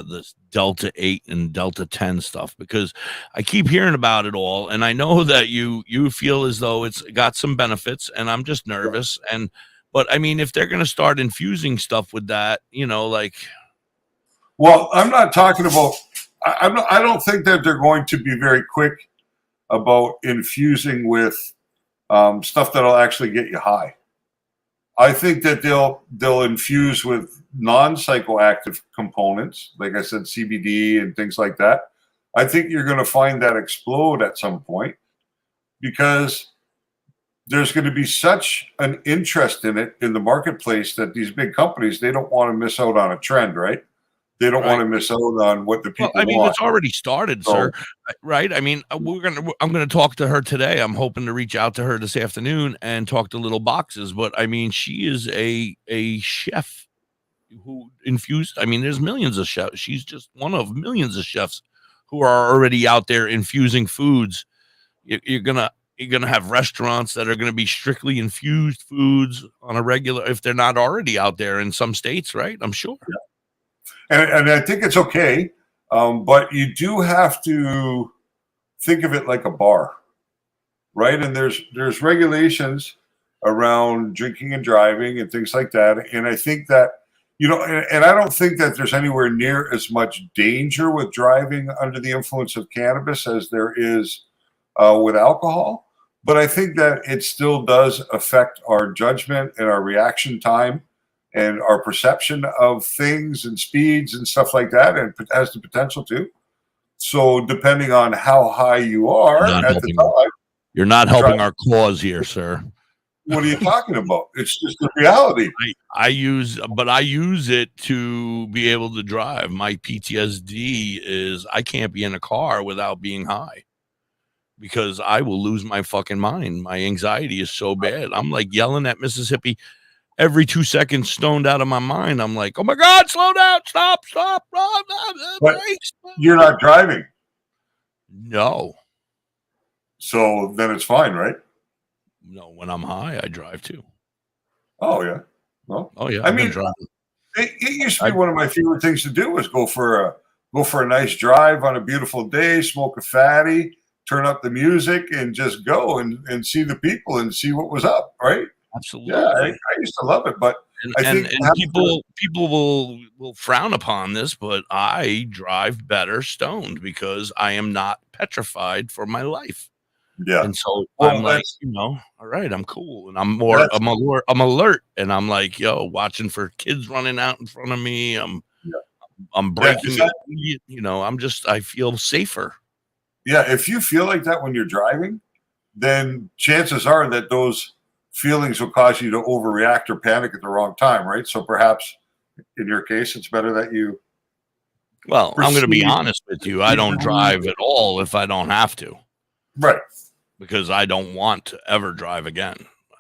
this Delta 8 and Delta 10 stuff, because I keep hearing about it all, and I know that you feel as though it's got some benefits, and I'm just nervous. But I mean, if they're going to start infusing stuff with that, Well, I'm not talking about. I don't think that they're going to be very quick about infusing with stuff that'll actually get you high. I think that they'll infuse with non-psychoactive components, like I said, CBD and things like that. I think you're going to find that explode at some point because there's going to be such an interest in it in the marketplace that these big companies, they don't want to miss out on a trend, right? They don't want to miss out on what the people want. It's already started, sir. Right? I mean, I'm gonna talk to her today. I'm hoping to reach out to her this afternoon and talk to Little Boxes. But I mean, she is a chef who infused. I mean, there's millions of chefs. She's just one of millions of chefs who are already out there infusing foods. You're gonna have restaurants that are gonna be strictly infused foods on a regular, if they're not already out there in some states, right? I'm sure. Yeah. And I think it's okay, but you do have to think of it like a bar, right? And there's regulations around drinking and driving and things like that. And I think that, and I don't think that there's anywhere near as much danger with driving under the influence of cannabis as there is with alcohol. But I think that it still does affect our judgment and our reaction time and our perception of things and speeds and stuff like that, and it has the potential to. So depending on how high you are at the time, you're not helping our cause here, sir. What are you talking about? It's just the reality. I use it to be able to drive. My PTSD is I can't be in a car without being high because I will lose my fucking mind. My anxiety is so bad. I'm like yelling at Mississippi every 2 seconds, stoned out of my mind. I'm like, oh my God, slow down, stop. But you're not driving. No. So then it's fine, right? No, when I'm high, I drive too. Oh yeah. Well, oh yeah. I mean, it used to be one of my favorite things to do was go for a nice drive on a beautiful day, smoke a fatty, turn up the music, and just go and see the people and see what was up, right? Absolutely. Yeah, I used to love it, but I think people will frown upon this, but I drive better stoned because I am not petrified for my life. Yeah, and so I'm like, all right, I'm cool, and I'm alert, and I'm like, watching for kids running out in front of me. I'm breaking, I feel safer. Yeah, if you feel like that when you're driving, then chances are that those feelings will cause you to overreact or panic at the wrong time, right? So perhaps in your case, it's better that you. Well, I'm going to be honest with you. I don't drive at all if I don't have to. Right. Because I don't want to ever drive again.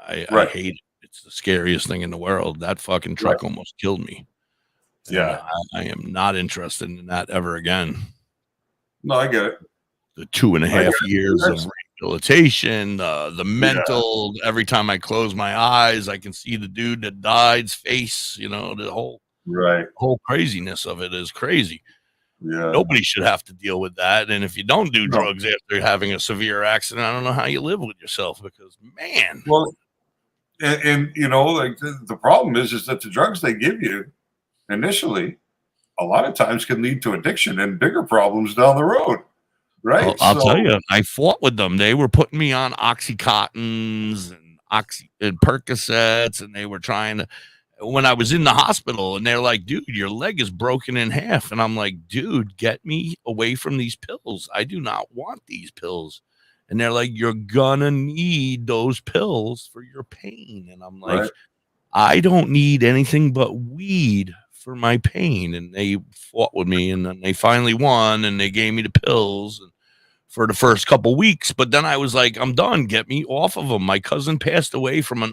I hate it. It's the scariest thing in the world. That fucking truck almost killed me. Yeah. I am not interested in that ever again. No, I get it. The 2.5 years of rehabilitation, the mental, every time I close my eyes, I can see the dude that died's face, the whole craziness of it is crazy. Yeah. Nobody should have to deal with that. And if you don't do drugs after having a severe accident, I don't know how you live with yourself because, man. Well, and like the problem is that the drugs they give you initially, a lot of times can lead to addiction and bigger problems down the road. Right. Well, I'll tell you, I fought with them. They were putting me on Oxycontins and Percocets, and they were trying to, when I was in the hospital, and they're like, dude, your leg is broken in half. And I'm like, dude, get me away from these pills. I do not want these pills. And they're like, you're gonna need those pills for your pain. And I'm like, I don't need anything but weed for my pain. And they fought with me, and then they finally won, and they gave me the pills for the first couple weeks. But then I was like, I'm done. Get me off of them. My cousin passed away from an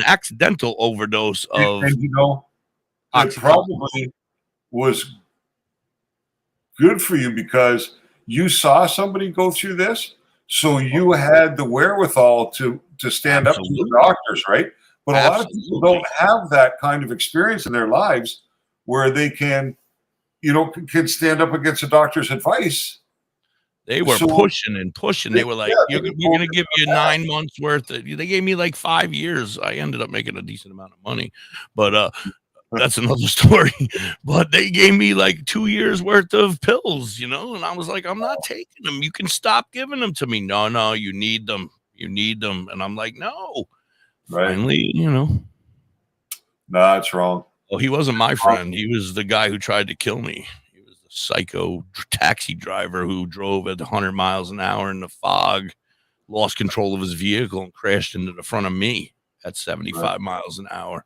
accidental overdose of. And it probably was good for you because you saw somebody go through this, so you had the wherewithal to stand up to the doctors, right? But a lot of people don't have that kind of experience in their lives where they can stand up against a doctor's advice. They were pushing and pushing. They were like, we're going to give you 9 months worth. They gave me like 5 years. I ended up making a decent amount of money. But that's another story. But they gave me like 2 years worth of pills, and I was like, I'm not taking them. You can stop giving them to me. No, you need them. You need them. And I'm like, no. Right. Finally, Nah, it's wrong. Oh, he wasn't my friend. He was the guy who tried to kill me. He was the psycho taxi driver who drove at 100 miles an hour in the fog, lost control of his vehicle, and crashed into the front of me at 75 miles an hour.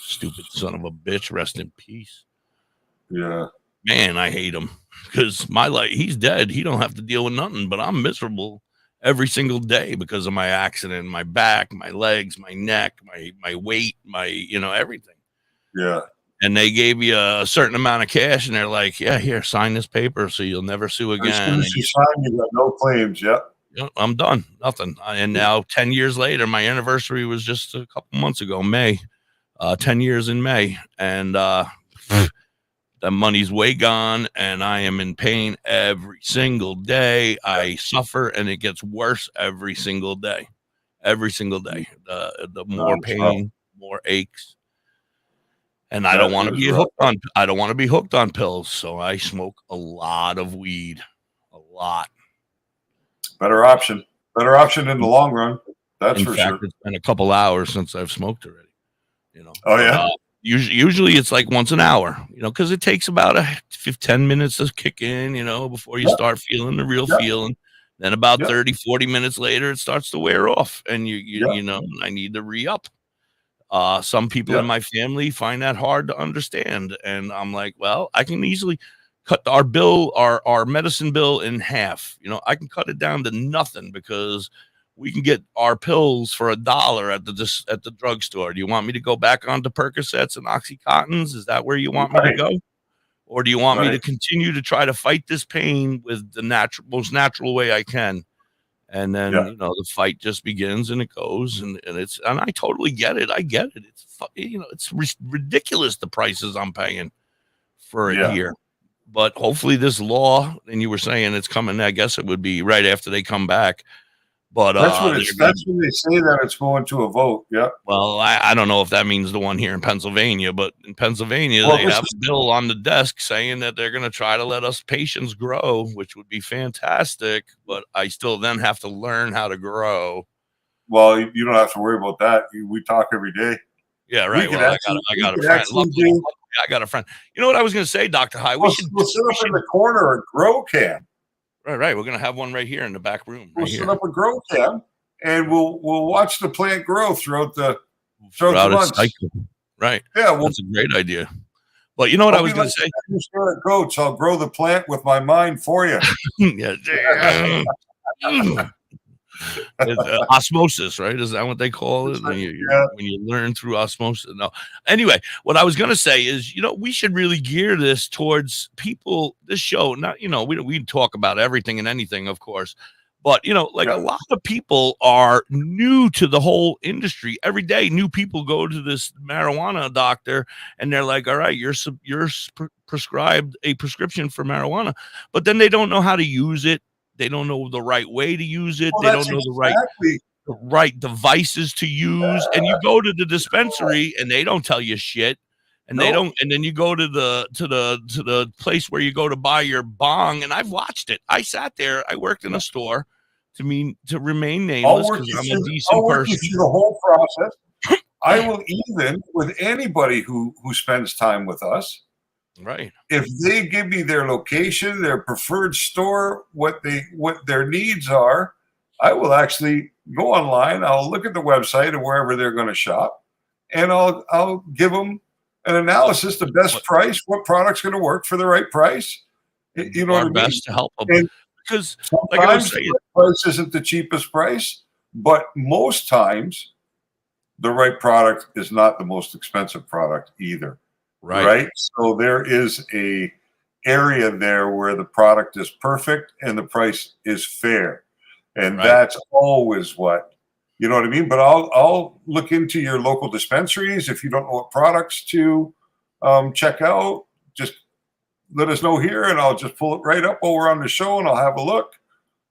Stupid son of a bitch. Rest in peace. Yeah. Man, I hate him because my life, he's dead. He don't have to deal with nothing, but I'm miserable every single day because of my accident, my back, my legs, my neck, my weight, my, everything. Yeah. And they gave you a certain amount of cash and they're like, yeah, here, sign this paper so you'll never sue again. As soon as you sign, you got no claims. Yep. I'm done. Nothing. And now 10 years later, my anniversary was just a couple months ago, May, 10 years in May. And, the money's way gone, and I am in pain every single day. I suffer, and it gets worse every single day. Every single day. The more pain, more aches. And I don't want to be hooked on. I don't want to be hooked on pills, so I smoke a lot of weed, a lot. Better option in the long run. That's for sure. It's been a couple hours since I've smoked already. Oh yeah. Usually it's like once an hour, because it takes about 10 minutes to kick in, before you start feeling the real feeling. Then about 30, 40 minutes later, it starts to wear off, and I need to re-up. Some people in my family find that hard to understand, and I'm like, well, I can easily cut our medicine bill in half. I can cut it down to nothing because we can get our pills for $1 at the drugstore. Do you want me to go back onto Percocets and Oxycontins? Is that where you want me to go? Or do you want me to continue to try to fight this pain with the most natural way I can? And then, the fight just begins and it goes and I totally get it. I get it. It's ridiculous the prices I'm paying for it here. But hopefully this law, and you were saying it's coming, I guess it would be right after they come back. But that's when they say that it's going to a vote. Yeah. Well, I don't know if that means the one here in Pennsylvania, but in Pennsylvania, they have a bill on the desk saying that they're going to try to let us patients grow, which would be fantastic. But I still then have to learn how to grow. Well, you don't have to worry about that. We talk every day. Yeah, right. Well, I got a friend. Luckily, I got a friend. You know what I was going to say, Dr. High? We'll sit up in the corner and grow can. Right. We're gonna have one right here in the back room. We'll set up a grow cam, and we'll watch the plant grow throughout the months. Cycle. Right. Yeah, that's a great idea. But you know what I was going to say? Goats, I'll grow the plant with my mind for you. Osmosis, right? Is that what they call it? When you learn through osmosis. No. Anyway, what I was going to say is, we should really gear this towards people. This show, not we talk about everything and anything, of course, but a lot of people are new to the whole industry. Every day, new people go to this marijuana doctor, and they're like, "All right, you're prescribed a prescription for marijuana," but then they don't know how to use it. They don't know the right way to use it. They don't know the right devices to use. And you go to the dispensary and they don't tell you shit. And they don't. And then you go to the place where you go to buy your bong. And I've watched it. I sat there. I worked in a store to remain nameless because I'm a decent person. Through the whole process. I will even with anybody who spends time with us. Right. If they give me their location, their preferred store, what their needs are, I will actually go online. I'll look at the website or wherever they're going to shop, and I'll give them an analysis, the best price, what product's going to work for the right price. You know what I mean? Best to help them. And because like I was saying, the price isn't the cheapest price, but most times the right product is not the most expensive product either. Right. So there is a area there where the product is perfect and the price is fair. And that's always what, you know what I mean? But I'll look into your local dispensaries. If you don't know what products to check out, just let us know here and I'll just pull it right up while we're on the show and I'll have a look.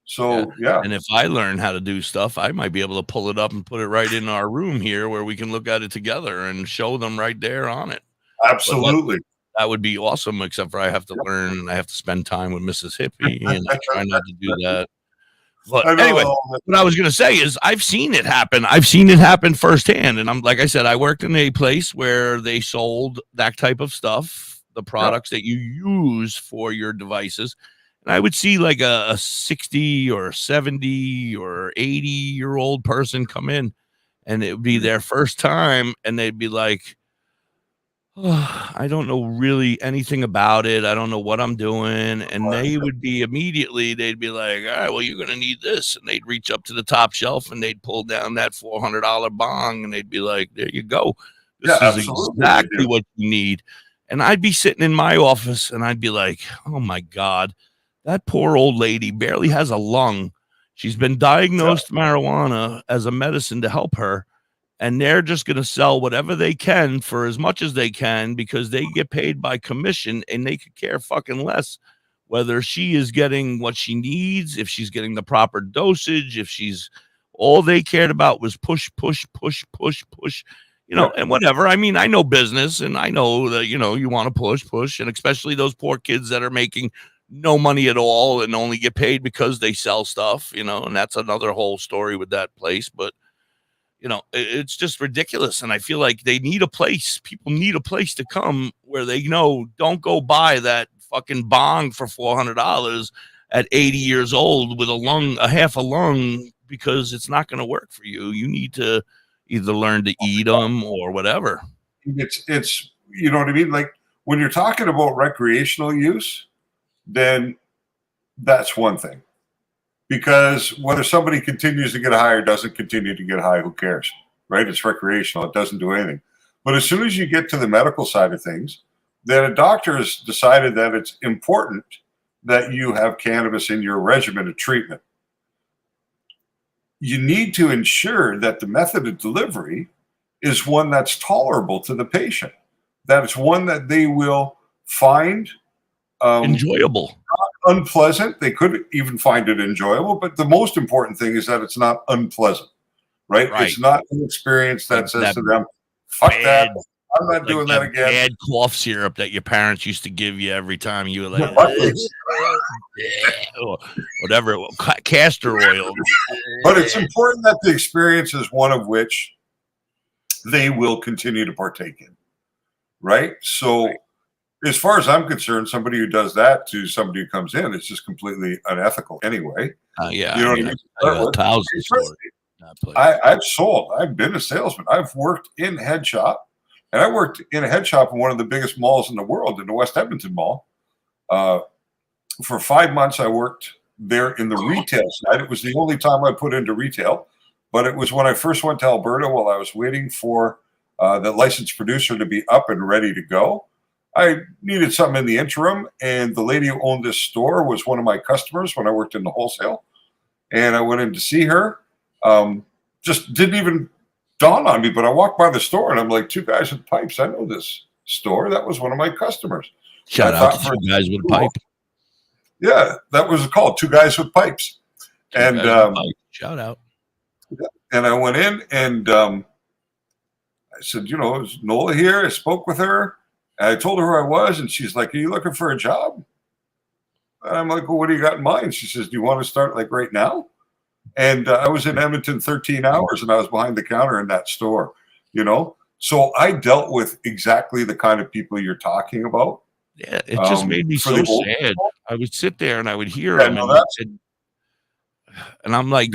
So, yeah. And if I learn how to do stuff, I might be able to pull it up and put it right in our room here where we can look at it together and show them right there on it. Absolutely. That would be awesome, except for I have to learn and I have to spend time with Mrs. Hippie, and I try not to do that. But anyway, what I was going to say is I've seen it happen. I've seen it happen firsthand. And like I said, I worked in a place where they sold that type of stuff, the products that you use for your devices. And I would see like a 60 or 70 or 80-year-old person come in, and it would be their first time. And they'd be like, "Oh, I don't know really anything about it. I don't know what I'm doing." And they would be immediately, they'd be like, "All right, well, you're going to need this." And they'd reach up to the top shelf and they'd pull down that $400 bong and they'd be like, "There you go. This is exactly what you need." And I'd be sitting in my office and I'd be like, "Oh my God, that poor old lady barely has a lung. She's been diagnosed marijuana as a medicine to help her. And they're just going to sell whatever they can for as much as they can because they get paid by commission, and they could care fucking less whether she is getting what she needs, if she's getting the proper dosage, if she's all they cared about was push, and whatever. I mean, I know business and I know that, you want to push, and especially those poor kids that are making no money at all and only get paid because they sell stuff, and that's another whole story with that place. But it's just ridiculous. And I feel like they need a place. People need a place to come where they don't go buy that fucking bong for $400 at 80 years old with a half a lung, because it's not going to work for you. You need to either learn to eat them or whatever. It's you know what I mean? Like when you're talking about recreational use, then that's one thing. Because whether somebody continues to get high or doesn't continue to get high, who cares, right? It's recreational. It doesn't do anything. But as soon as you get to the medical side of things, then a doctor has decided that it's important that you have cannabis in your regimen of treatment. You need to ensure that the method of delivery is one that's tolerable to the patient, that it's one that they will find enjoyable. Not unpleasant. They could even find it enjoyable, but the most important thing is that it's not unpleasant, right? It's not an experience that says to them, "Fuck that, I'm not doing that again." Bad cough syrup that your parents used to give you every time you were like, or whatever, castor oil. But it's important that the experience is one of which they will continue to partake in, right? So as far as I'm concerned, somebody who does that to somebody who comes in, it's just completely unethical anyway. Yeah. You know what I mean? Thousands I've sold. I've been a salesman. I've worked in head shop, and I worked in a head shop in one of the biggest malls in the world, in the West Edmonton Mall. For 5 months, I worked there in the retail side. It was the only time I put into retail, but it was when I first went to Alberta while I was waiting for the licensed producer to be up and ready to go. I needed something in the interim, and the lady who owned this store was one of my customers when I worked in the wholesale. And I went in to see her. Just didn't even dawn on me, but I walked by the store and I'm like, "Two Guys with Pipes. I know this store. That was one of my customers." Shout out to Two Guys with a Pipe. Yeah, that was called Two Guys with Pipes. And shout out. And I went in and I said, "Is Nola here?" I spoke with her. And I told her who I was, and she's like, "Are you looking for a job?" And I'm like, "Well, what do you got in mind?" She says, "Do you want to start like right now?" And I was in Edmonton 13 hours, and I was behind the counter in that store, So I dealt with exactly the kind of people you're talking about. Yeah, it just made me so sad. I would sit there and I would hear them, and I'm like,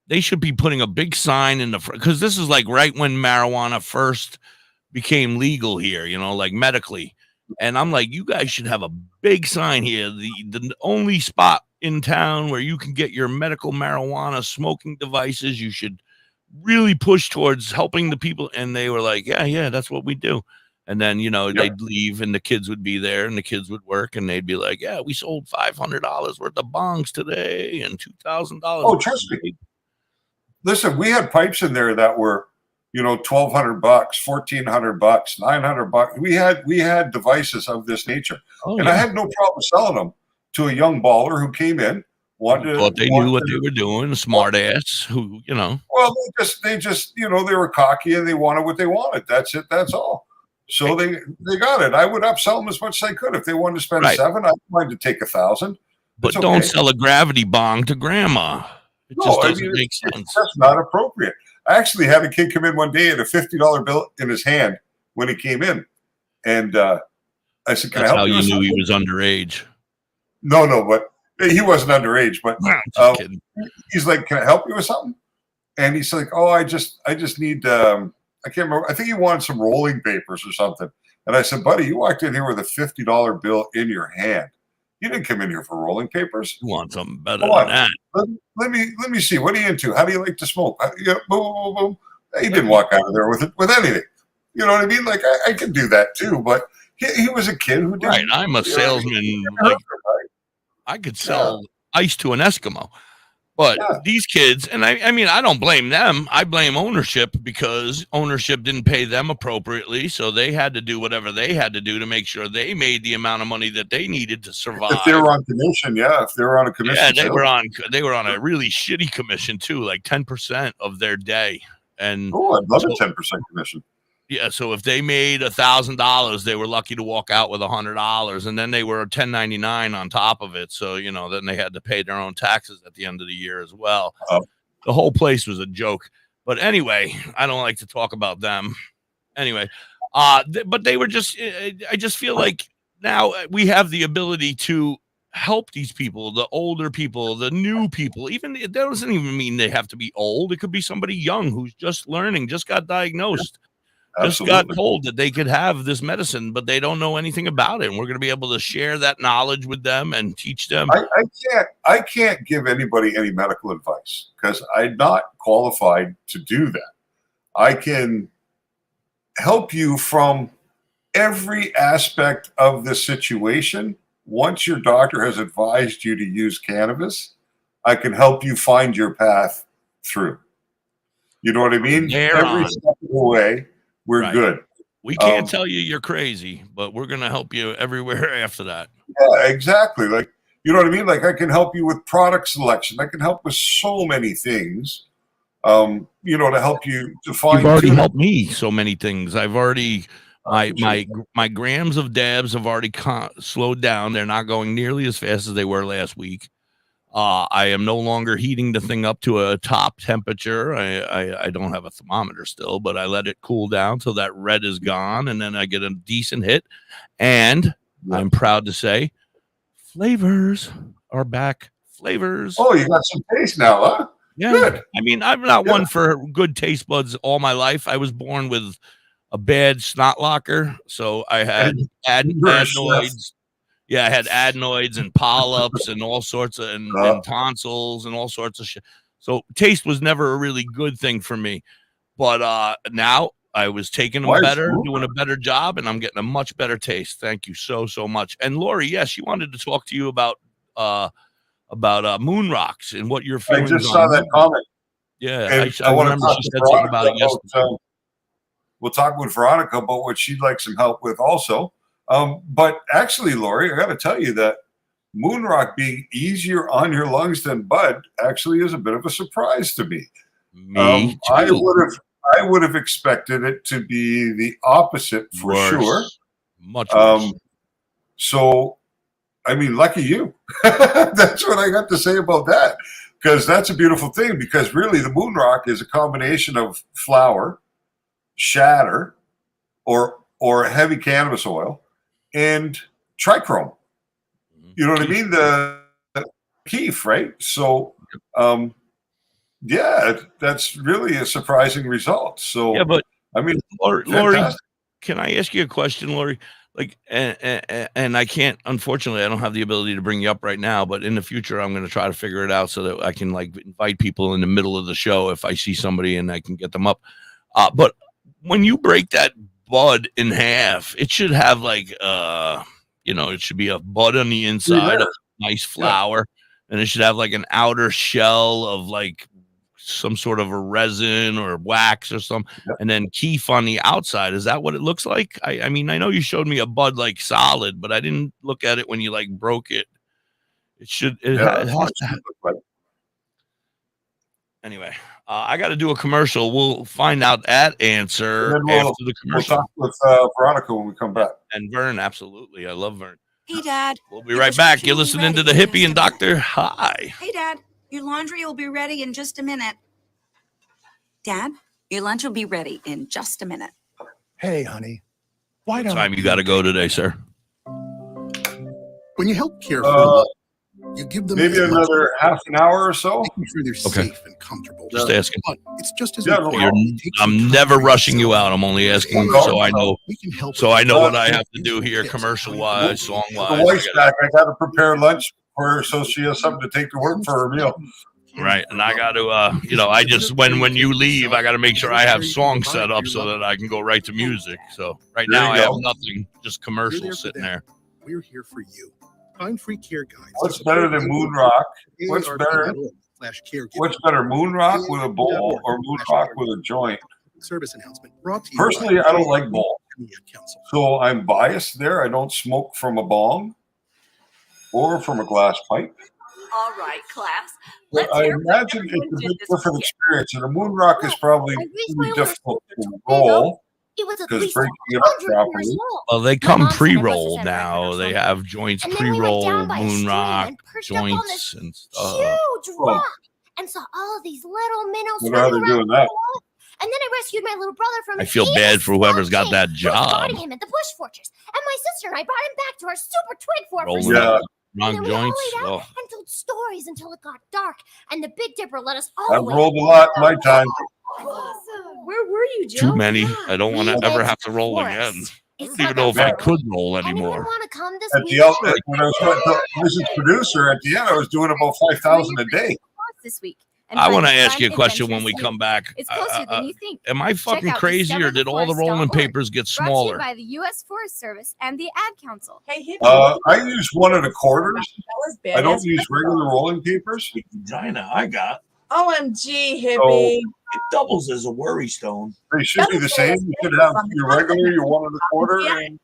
they should be putting a big sign in the front, because this is like right when marijuana first became legal here, like medically. And I'm like, you guys should have a big sign here. The only spot in town where you can get your medical marijuana smoking devices. You should really push towards helping the people. And they were like, yeah, that's what we do. And then, they'd leave and the kids would be there and the kids would work and they'd be like, "Yeah, we sold $500 worth of bongs today and $2,000. Oh, trust me. Listen, we had pipes in there that were, $1,200, $1,400, $900. We had devices of this nature. I had no problem selling them to a young baller who came in, thought they knew what they were doing, a smart ass who, Well, they just, they were cocky and they wanted what they wanted. That's it. That's all. So they got it. I would upsell them as much as I could. If they wanted to spend Right. $7, I'd mind to take $1,000. But It's don't okay. sell a gravity bong to grandma. It just doesn't make sense. It's just not appropriate. I actually had a kid come in one day and a $50 bill in his hand when he came in. And I said, can I That's help how you you with knew he something? was underage. No, but he wasn't underage. But Just kidding. he's like, can I help you with something? And he's like, oh, I just need, I can't remember. I think he wanted some rolling papers or something. And I said, buddy, you walked in here with a $50 bill in your hand. You didn't come in here for rolling papers. You want something better Come than on. that. Let me see. What are you into? How do you like to smoke? Boom, boom, boom. He didn't walk out of there with anything. You know what I mean? Like I can do that too, but he was a kid who didn't. Right. I'm a salesman. Like, I could sell ice to an Eskimo. But these kids, and I mean, I don't blame them. I blame ownership because ownership didn't pay them appropriately. So they had to do whatever they had to do to make sure they made the amount of money that they needed to survive. If they were on commission, if they were on a commission. Yeah, they were on a really shitty commission too, like 10% of their day. And I'd love a 10% commission. Yeah, so if they made $1,000, they were lucky to walk out with $100, and then they were 1099 on top of it. So then they had to pay their own taxes at the end of the year as well. The whole place was a joke. But anyway, I don't like to talk about them. Anyway, but they were just. I just feel like now we have the ability to help these people, the older people, the new people. Even that doesn't even mean they have to be old. It could be somebody young who's just learning, just got diagnosed. Just got told that they could have this medicine, but they don't know anything about it. And we're going to be able to share that knowledge with them and teach them. I can't give anybody any medical advice because I'm not qualified to do that. I can help you from every aspect of the situation. Once your doctor has advised you to use cannabis, I can help you find your path through. You know what I mean? Every step of the way. We're good. We can't tell you you're crazy, but we're going to help you everywhere after that. Yeah, exactly. Like, you know what I mean? Like I can help you with product selection. I can help with so many things, to help you to find. You've already helped me so many things. I've already, my grams of dabs have already slowed down. They're not going nearly as fast as they were last week. I am no longer heating the thing up to a top temperature. I don't have a thermometer still, but I let it cool down till that red is gone, and then I get a decent hit. And I'm proud to say, flavors are back. Flavors. Oh, you got some taste now, huh? Yeah. Good. I mean, I'm not one for good taste buds all my life. I was born with a bad snot locker, so I had adenoids. Yeah, I had adenoids and polyps and all sorts of and tonsils and all sorts of shit. So taste was never a really good thing for me. But now I was taking them better, doing a better job, and I'm getting a much better taste. Thank you so much. And Lori, yes, she wanted to talk to you about moon rocks and what you're feeling. I just saw that comment. Yeah, I remember she said something about it yesterday. We'll talk with Veronica about what she'd like some help with also. But actually, Lori, I got to tell you that moon rock being easier on your lungs than bud actually is a bit of a surprise to me. Me too. I would have expected it to be the opposite for sure. Much worse. So, I mean, lucky you. That's what I got to say about that. Because that's a beautiful thing. Because really, the moon rock is a combination of flour, shatter, or heavy cannabis oil, and trichrome. You know what I mean? The keef, right? So, that's really a surprising result. So, yeah, but I mean, Lori, can I ask you a question, Lori? Like, and I can't, unfortunately, I don't have the ability to bring you up right now, but in the future, I'm going to try to figure it out so that I can like invite people in the middle of the show if I see somebody and I can get them up. But when you break that bud in half, it should have like, it should be a bud on the inside, a nice flour, and it should have like an outer shell of like some sort of a resin or wax or something, and then keef on the outside. Is that what it looks like? I mean, I know you showed me a bud like solid, but I didn't look at it when you like broke it. It should. It has to have, Anyway, I got to do a commercial. We'll find out that answer And then after the commercial. We'll talk with Veronica when we come back. And Vern, absolutely. I love Vern. Hey, Dad. We'll be right back. You're listening to The Hippie and Doctor. Hi. Hey, Dad. Your laundry will be ready in just a minute. Dad, your lunch will be ready in just a minute. Hey, honey. What time you got to go today, sir? When you help care for you give them maybe another half an hour or so. Making sure they're safe and comfortable. Just asking. But it's just as I'm never rushing you out. I'm only asking so I know. So I know what I have to do here, commercial wise, song The wise. wife's back. I got to prepare lunch for her so she has something to take to work for her meal. Right, and I got to, I just when you leave, I got to make sure I have songs set up so that I can go right to music. So right now I have nothing, just commercials sitting there. We're here for you. Find free care guides. What's better than Moon Rock? What's better? What's better, Moon Rock with a bowl or Moon Rock with a joint? Service announcement brought to you. Personally, I don't like bowl, so I'm biased there. I don't smoke from a bong or from a glass pipe. All right, class. But I imagine it's a bit different experience, and a Moon Rock is probably really difficult to roll because breaking it up properly. Well, they come pre-rolled now. They have joints pre-rolled, Moon Rock joints and stuff. Huge rock and saw all of these little minnows. What are they doing that? And then I rescued my little brother from. I feel bad for whoever's got that job. Guarding him at the Bush Fortress, and my sister and I brought him back to our super twig fortress. Rolling And then we all joints. laid out Oh. and told stories until it got dark, and the Big Dipper let us all. I've rolled a lot in my time. Awesome. Where were you, Joe? Too many. I don't want to ever have to roll again. I don't even know if I could roll anymore. Want to come this At the outlet, when I was talking to Mrs. Producer, at the end, I was doing about 5,000 a day. this week. I want to ask you a question when we come back. It's closer than you think. Am I fucking out crazy, or did all the rolling papers get Brought to you smaller? by the U.S. Forest Service and the Ad Council. Hey, I use 1 1/4. I don't use regular rolling papers. Vagina, I got. OMG, hippie. So, it doubles as a worry stone. They should be the same. You should have your regular, your 1 1/4. And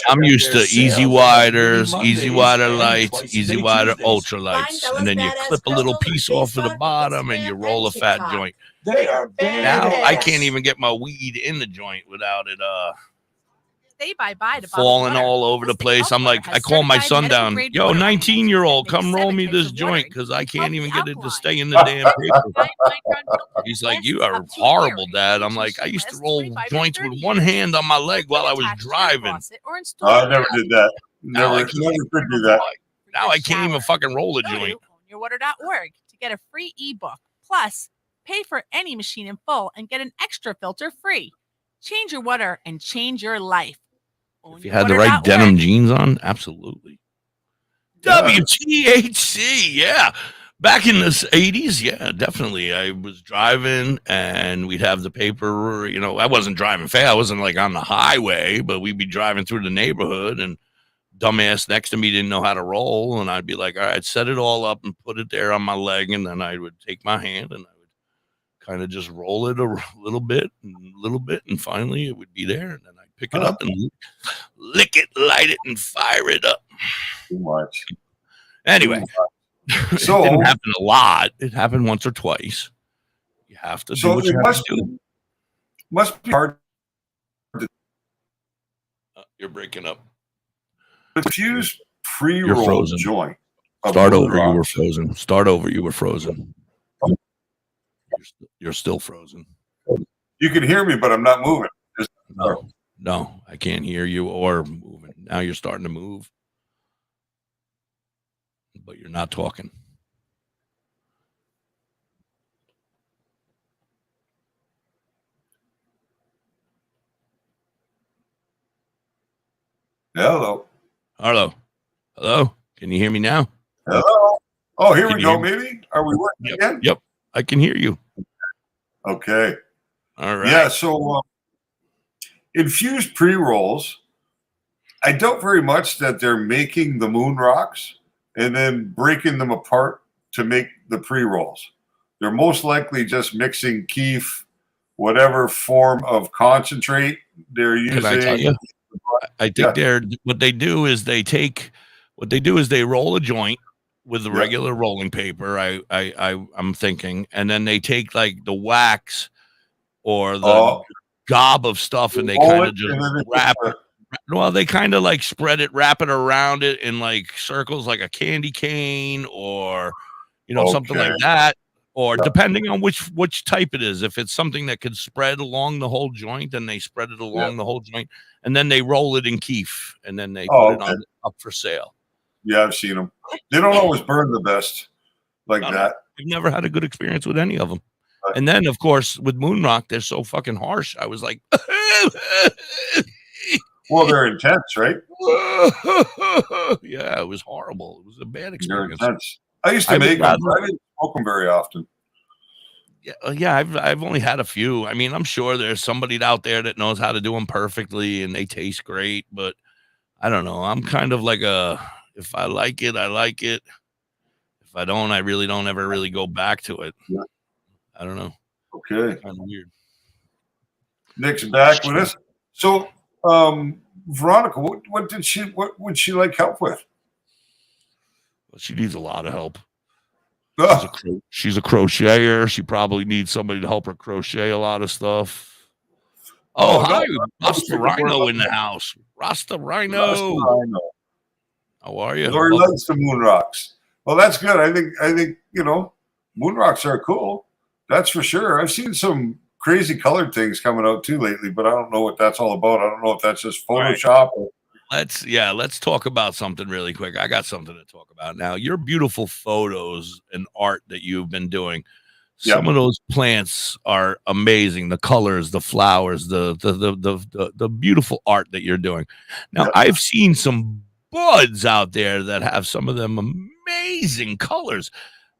I'm used to easy widers, easy wider lights, easy wider ultra lights, and then you clip a little piece off of the bottom and you roll a fat joint. They are Now I can't even get my weed in the joint without it Say bye-bye to falling all over the place. I'm like, I call my son down. Yo, 19-year-old, come roll me this joint because I can't even get it to stay in the damn paper. He's like, you are horrible, Dad. I'm like, I used to roll joints with one hand on my leg while I was driving. I never did that. Never could do that. Now I can't even fucking roll a joint. Ownyourwater.org to get a free ebook. Plus, pay for any machine in full and get an extra filter free. Change your water and change your life. If you had the right denim jeans on, absolutely. WTHC, yeah. Back in the 80s, yeah, definitely. I was driving and we'd have the paper, I wasn't driving fast. I wasn't like on the highway, but we'd be driving through the neighborhood and dumbass next to me didn't know how to roll. And I'd be like, all right, set it all up and put it there on my leg. And then I would take my hand and I would kind of just roll it a little bit. And finally it would be there. And then I'd pick it up and lick it, light it, and fire it up. Too much. Anyway. So it didn't happen a lot. It happened once or twice. You have to do what you have to do. Must be hard. You're breaking up. Fuse pre-roll joint. Start over. You were frozen. Start over. You were frozen. You're still frozen. You can hear me, but I'm not moving. No, I can't hear you or moving. Now you're starting to move. But you're not talking. Hello. Can you hear me now? Hello. Oh, here Can we you go, hear me? maybe. Are we working again? Yep. I can hear you. Okay. All right. Yeah, so infused pre-rolls, I doubt very much that they're making the moon rocks and then breaking them apart to make the pre-rolls. They're most likely just mixing keef, whatever form of concentrate they're using. Can I tell you? I think what they do is they roll a joint with the Yeah. regular rolling paper. I'm thinking, and then they take like the wax or the gob of stuff, and they roll kind it, of just and then they put wrap the- it. Well, they kind of like spread it, wrap it around it in like circles, like a candy cane, or something like Okay. that. Or depending on which type it is, if it's something that could spread along the whole joint, then they spread it along the whole joint, and then they roll it in keef, and then they put it on up for sale. Yeah, I've seen them. They don't always burn the best like No, that. I've never had a good experience with any of them. And then, of course, with Moon Rock, they're so fucking harsh. I was like, well, they're intense, right? Yeah, it was horrible. It was a bad They're experience. intense. I used to make them, but I didn't smoke them very often. Yeah, I've only had a few. I mean, I'm sure there's somebody out there that knows how to do them perfectly and they taste great, but I don't know. I'm kind of like if I like it, I like it. If I don't, I really don't ever really go back to it. Yeah. I don't know. Okay. Kind of weird. Nick's back with us. So, Veronica, what would she like help with? Well, she needs a lot of help. She's a crocheter. She probably needs somebody to help her crochet a lot of stuff. Oh, hi, Rasta Rhino in the house. Rasta Rhino. How are you? Lori loves the moon rocks. Well, that's good. I think moon rocks are cool. That's for sure. I've seen some crazy colored things coming out too lately, but I don't know what that's all about. I don't know if that's just Photoshop. Let's talk about something really quick. I got something to talk about now. Your beautiful photos and art that you've been doing. Some of those plants are amazing. The colors, the flowers, the beautiful art that you're doing. Now, I've seen some buds out there that have some of them amazing colors.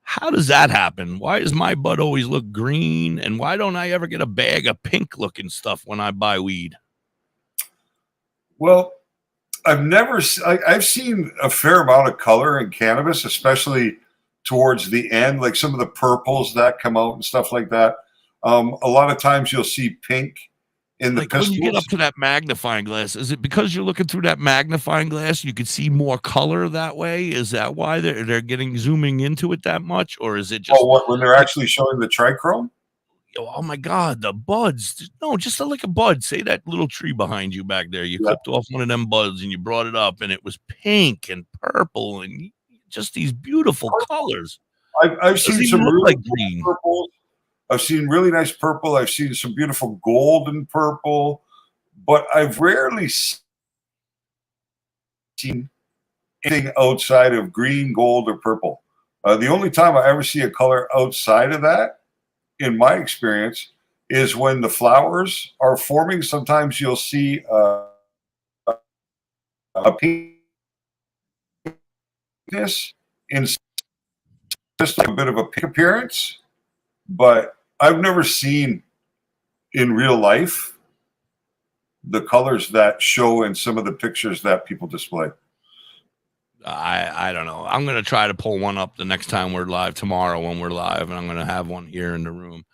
How does that happen? Why does my bud always look green? And why don't I ever get a bag of pink looking stuff when I buy weed? Well, I've seen a fair amount of color in cannabis, especially towards the end, like some of the purples that come out and stuff like that. A lot of times you'll see pink in the pistols. When you get up to that magnifying glass, is it because you're looking through that magnifying glass you can see more color that way? Is that why they're getting zooming into it that much, or is it just when they're actually showing the trichrome? Oh my God, the buds! No, just like a bud. Say that little tree behind you back there. You clipped off one of them buds and you brought it up, and it was pink and purple and just these beautiful colors. I've seen some really like green purple. I've seen really nice purple. I've seen some beautiful golden purple, but I've rarely seen anything outside of green, gold, or purple. The only time I ever see a color outside of that, in my experience, is when the flowers are forming. Sometimes you'll see a pinkness in just like a bit of a pink appearance, but I've never seen in real life the colors that show in some of the pictures that people display. I don't know. I'm going to try to pull one up the next time we're live tomorrow when we're live, and I'm going to have one here in the room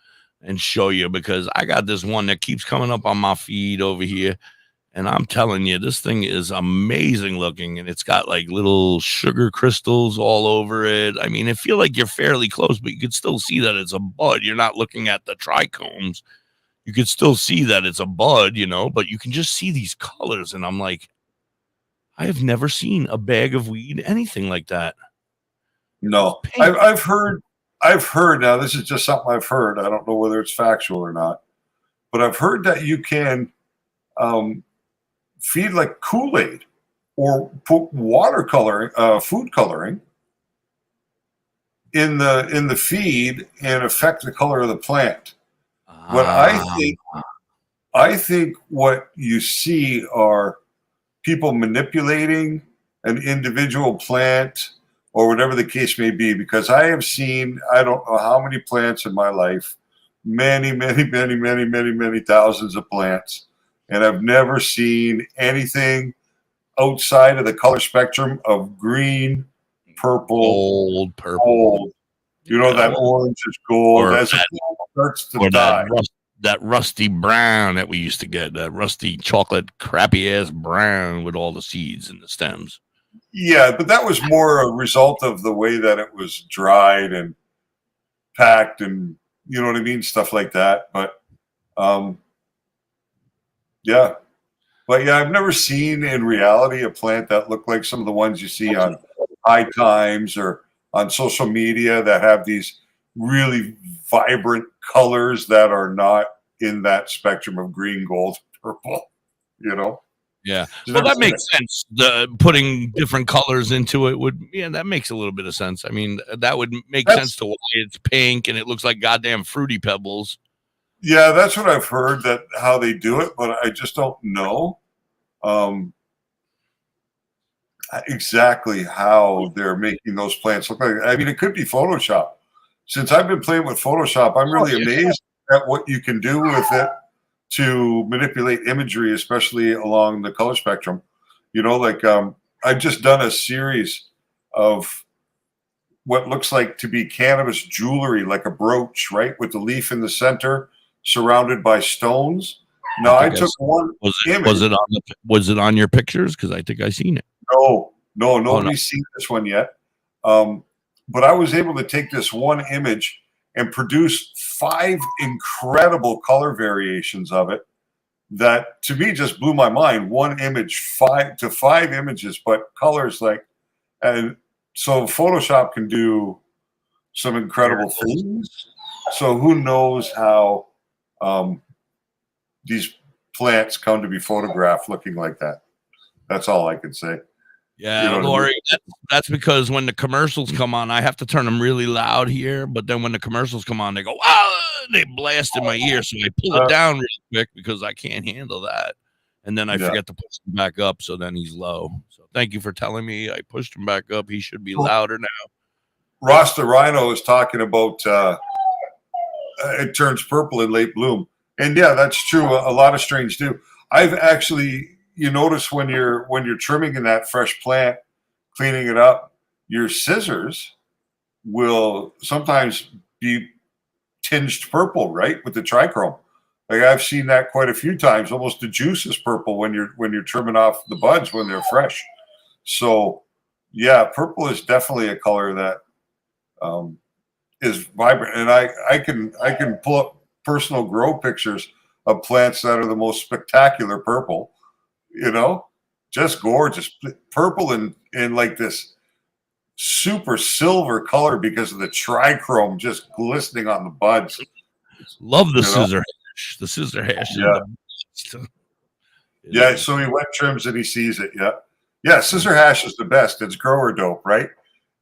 and show you, because I got this one that keeps coming up on my feed over here, and I'm telling you, this thing is amazing looking, and it's got like little sugar crystals all over it. I mean, I feel like you're fairly close, but you can still see that it's a bud. You're not looking at the trichomes. You can still see that it's a bud, but you can just see these colors, and I'm like, I have never seen a bag of weed, anything like that. No, I've heard, now this is just something I've heard. I don't know whether it's factual or not, but I've heard that you can feed like Kool-Aid or put watercolor, food coloring in the feed and affect the color of the plant. But I think what you see are people manipulating an individual plant or whatever the case may be, because I have seen, I don't know how many plants in my life, many thousands of plants, and I've never seen anything outside of the color spectrum of green, purple, gold. That orange is gold. Or As that- the plant starts to or die. that rusty brown that we used to get, that rusty chocolate crappy ass brown with all the seeds and the stems. Yeah, but that was more a result of the way that it was dried and packed, and you know what I mean, stuff like that. But yeah, I've never seen in reality a plant that looked like some of the ones you see on High Times or on social media that have these really vibrant colors that are not in that spectrum of green, gold, purple. You know. Yeah. Just Well, never that seen makes sense. The putting different colors into it would, yeah, that makes a little bit of sense. I mean, that would make sense to why it's pink and it looks like goddamn Fruity Pebbles. Yeah, that's what I've heard, that how they do it, but I just don't know exactly how they're making those plants look like. I mean, it could be Photoshop. Since I've been playing with Photoshop, I'm really amazed at what you can do with it to manipulate imagery, especially along the color spectrum. You know, like I've just done a series of what looks like to be cannabis jewelry, like a brooch, right, with the leaf in the center, surrounded by stones. Now, I took one image. Was it on your pictures? Because I think I seen it. No, nobody's seen this one yet. But I was able to take this one image and produce 5 incredible color variations of it that to me just blew my mind. One image, 5 images, but colors like, and so Photoshop can do some incredible things. So who knows how these plants come to be photographed looking like that. That's all I can say. Yeah, You know what I Lori, mean? that's because when the commercials come on, I have to turn them really loud here. But then when the commercials come on, they go, wow, they blast in my ear. So I pull it down really quick because I can't handle that. And then I forget to push him back up. So then he's low. So thank you for telling me. I pushed him back up. He should be louder now. Ross the Rhino is talking about it turns purple in late bloom. And yeah, that's true. A lot of strains do. I've actually, you notice when you're trimming in that fresh plant, cleaning it up, your scissors will sometimes be tinged purple, right, with the trichrome. Like I've seen that quite a few times. Almost the juice is purple when you're trimming off the buds when they're fresh. So yeah, purple is definitely a color that is vibrant, and I can pull up personal grow pictures of plants that are the most spectacular purple. You know, just gorgeous purple and like this super silver color because of the trichrome just glistening on the buds. Love the scissor hash. The scissor hash. Yeah. So he wet trims and he sees it. Yeah. Scissor hash is the best. It's grower dope, right?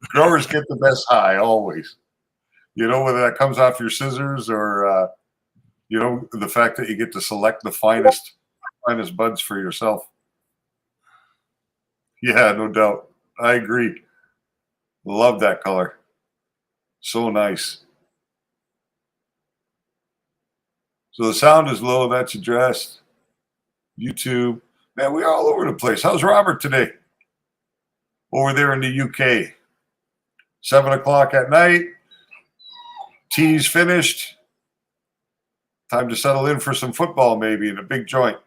Growers get the best high always. You know, whether that comes off your scissors or you know, the fact that you get to select the finest buds for yourself. Yeah, no doubt. I agree. Love that color. So nice. So the sound is low. That's addressed. YouTube. Man, we're all over the place. How's Robert today? Over there in the UK. 7 o'clock at night. Tea's finished. Time to settle in for some football, maybe, in a big joint.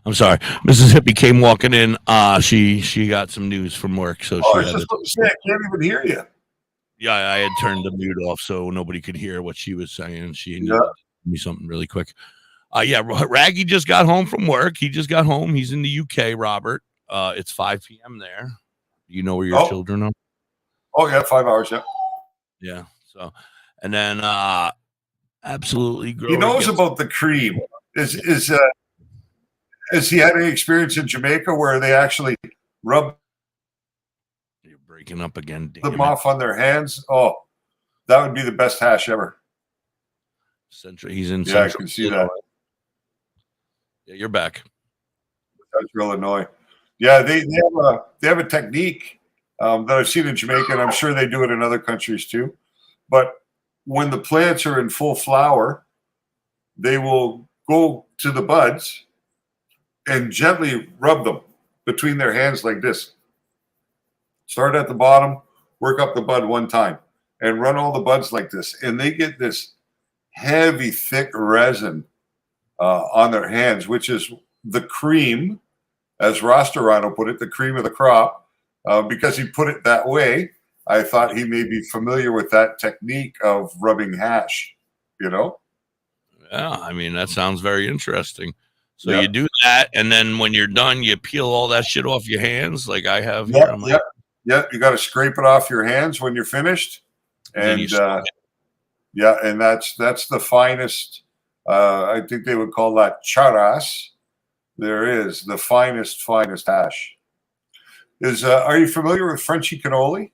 I'm sorry. Mrs. Hippie came walking in. She got some news from work. So I was just about to say, I can't even hear you. Yeah, I had turned the mute off so nobody could hear what she was saying. She needed to tell me something really quick. Yeah, Raggy just got home from work. He just got home. He's in the UK, Robert. It's 5 p.m. there. You know where your children are? Oh, yeah, 5 hours, yeah. Yeah. So, and then absolutely He knows about the cream. Has he had any experience in Jamaica where they actually rub breaking up again? Them off on their hands? Oh, that would be the best hash ever. He's in I can see that. Yeah, you're back. Central Illinois. Yeah, they have a technique that I've seen in Jamaica, and I'm sure they do it in other countries too. But when the plants are in full flower, they will go to the buds and gently rub them between their hands like this. Start at the bottom, work up the bud one time, and run all the buds like this. And they get this heavy, thick resin on their hands, which is the cream, as Rostorano put it, the cream of the crop. Because he put it that way, I thought he may be familiar with that technique of rubbing hash, you know? Yeah, I mean, that sounds very interesting. So Yep. you do that, and then when you're done, you peel all that shit off your hands, like I have here. Yep, on my- yep. You got to scrape it off your hands when you're finished, And then you and yeah, and that's the finest. I think they would call that charas. There is the finest hash. Are you familiar with Frenchy cannoli?